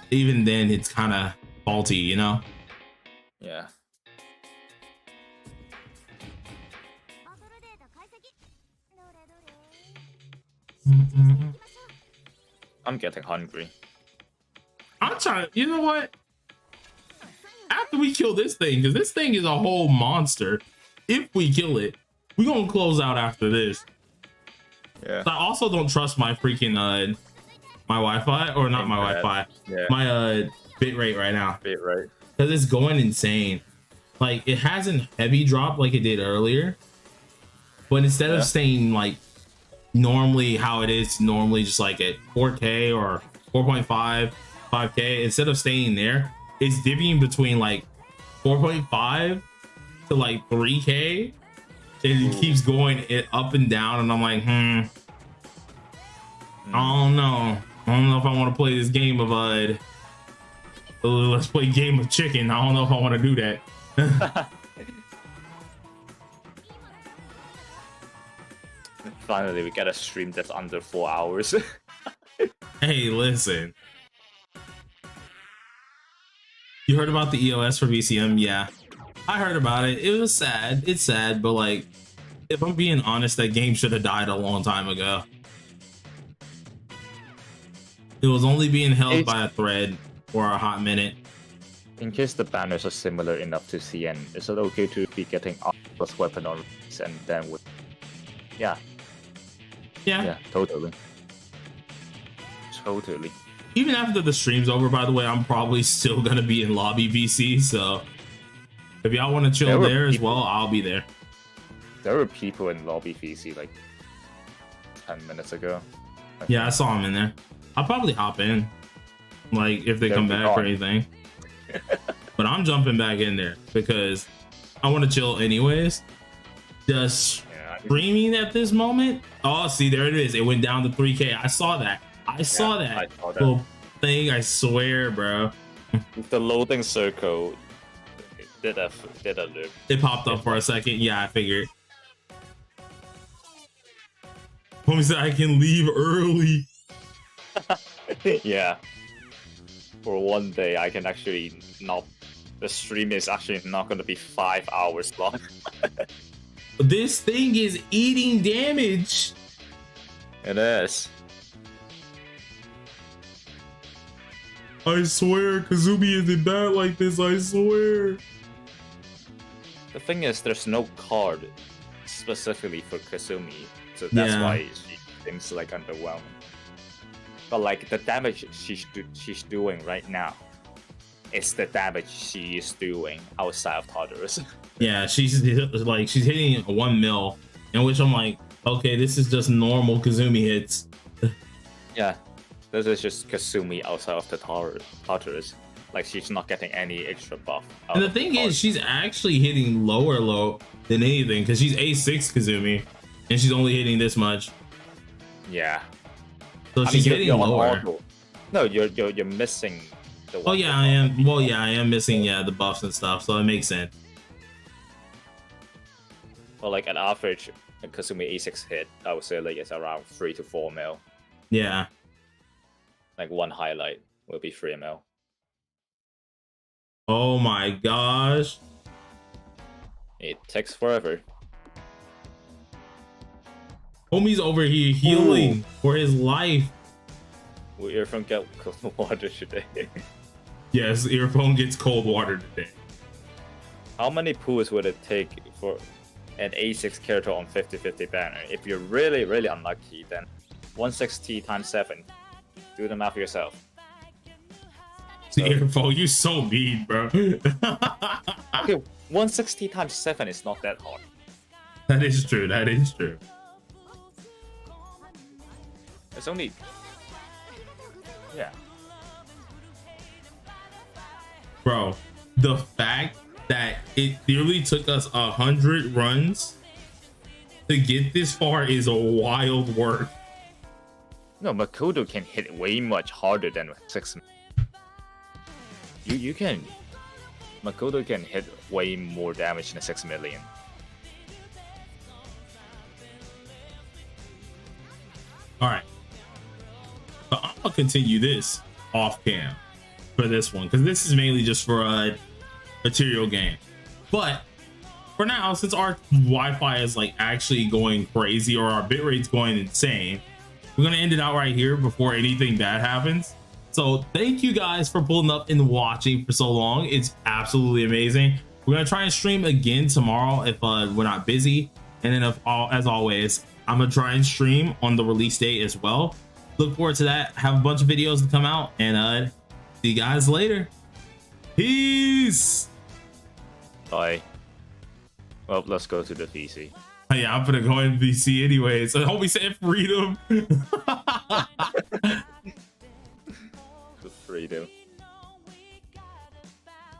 even then, it's kind of faulty, you know? Yeah. I'm getting hungry. I'm trying. You know what? After we kill this thing, because this thing is a whole monster. If we kill it, we're gonna close out after this. Yeah. I also don't trust my freaking my Wi-Fi, or not my Wi-Fi. Yeah. My bit rate right now. Bit right. Because it's going insane. Like it hasn't heavy dropped like it did earlier, but instead of staying like normally how it is normally, just like at 4K or 4.5, 5K, instead of staying there, it's divvying between like 4.5 to like 3K, and it keeps going it up and down, and I'm like, I don't know if I want to play this game of let's play game of chicken. I don't know if I want to do that. Finally, we get a stream that's under 4 hours. Hey, listen. You heard about the EOS for VCM? Yeah, I heard about it. It was sad. It's sad, but like, if I'm being honest, that game should have died a long time ago. It was only being held by a thread for a hot minute. In case the banners are similar enough to CN, is it okay to be getting plus weapon on release and then with... Yeah, totally. Even after the stream's over, by the way, I'm probably still gonna be in lobby VC, so if y'all want to chill there as well, I'll be there. There were people in lobby VC like 10 minutes ago. Yeah, I saw him in there. I'll probably hop in, like if they come back or anything. But I'm jumping back in there because I want to chill anyways. Just streaming at this moment. Oh, see, there it is. It went down to 3K. I saw that. I saw that little thing. I swear, bro. The loading circle did a loop. It popped up for a second. Yeah, I figured. Homie said I can leave early. Yeah. For one day, I can actually not. The stream is actually not going to be 5 hours long. This thing is eating damage. It is. I swear, Kazumi isn't bad like this. I swear. The thing is, there's no card specifically for Kazumi, so that's why she seems like underwhelming. But like the damage she's doing right now is the damage she is doing outside of Tartarus. Yeah, she's hitting 1 mil, in which I'm like, okay, this is just normal Kazumi hits. Yeah, this is just Kazumi outside of the Tartarus. Like she's not getting any extra buff. And the thing is, she's actually hitting low than anything because she's A6 Kazumi, and she's only hitting this much. Yeah. So she's hitting lower. No, you're missing the one. Oh yeah, I am. Well, yeah, I am missing the buffs and stuff, so it makes sense. Well, like an average Kazumi A6 hit, I would say like it's around 3 to 4 mil. Yeah. Like one highlight will be 3 mil. Oh my gosh. It takes forever. Homie's over here healing for his life. Will Earphone get cold water today? Yes, Earphone gets cold water today. How many pools would it take for an A6 character on 50-50 banner? If you're really, really unlucky, then 160 times 7. Do the math yourself. See, Earphone, you so mean, bro. Okay, 160 times 7 is not that hard. That is true. That is true. It's only... Yeah. Bro, the fact that it nearly took us 100 runs to get this far is a wild work. No, Makoto can hit way much harder than 6. You can... Makoto can hit way more damage than 6 million. Alright. So I'm gonna continue this off cam for this one, because this is mainly just for a material game. But for now, since our Wi-Fi is like actually going crazy, or our bitrate's going insane, we're gonna end it out right here before anything bad happens. So thank you guys for pulling up and watching for so long. It's absolutely amazing. We're gonna try and stream again tomorrow if we're not busy, and then as always, I'm gonna try and stream on the release date as well. Look forward to that. Have a bunch of videos to come out, and see you guys later. Peace. Bye. Well, let's go to the VC. Oh, yeah, I'm gonna go in VC anyways. So homie said freedom. Freedom.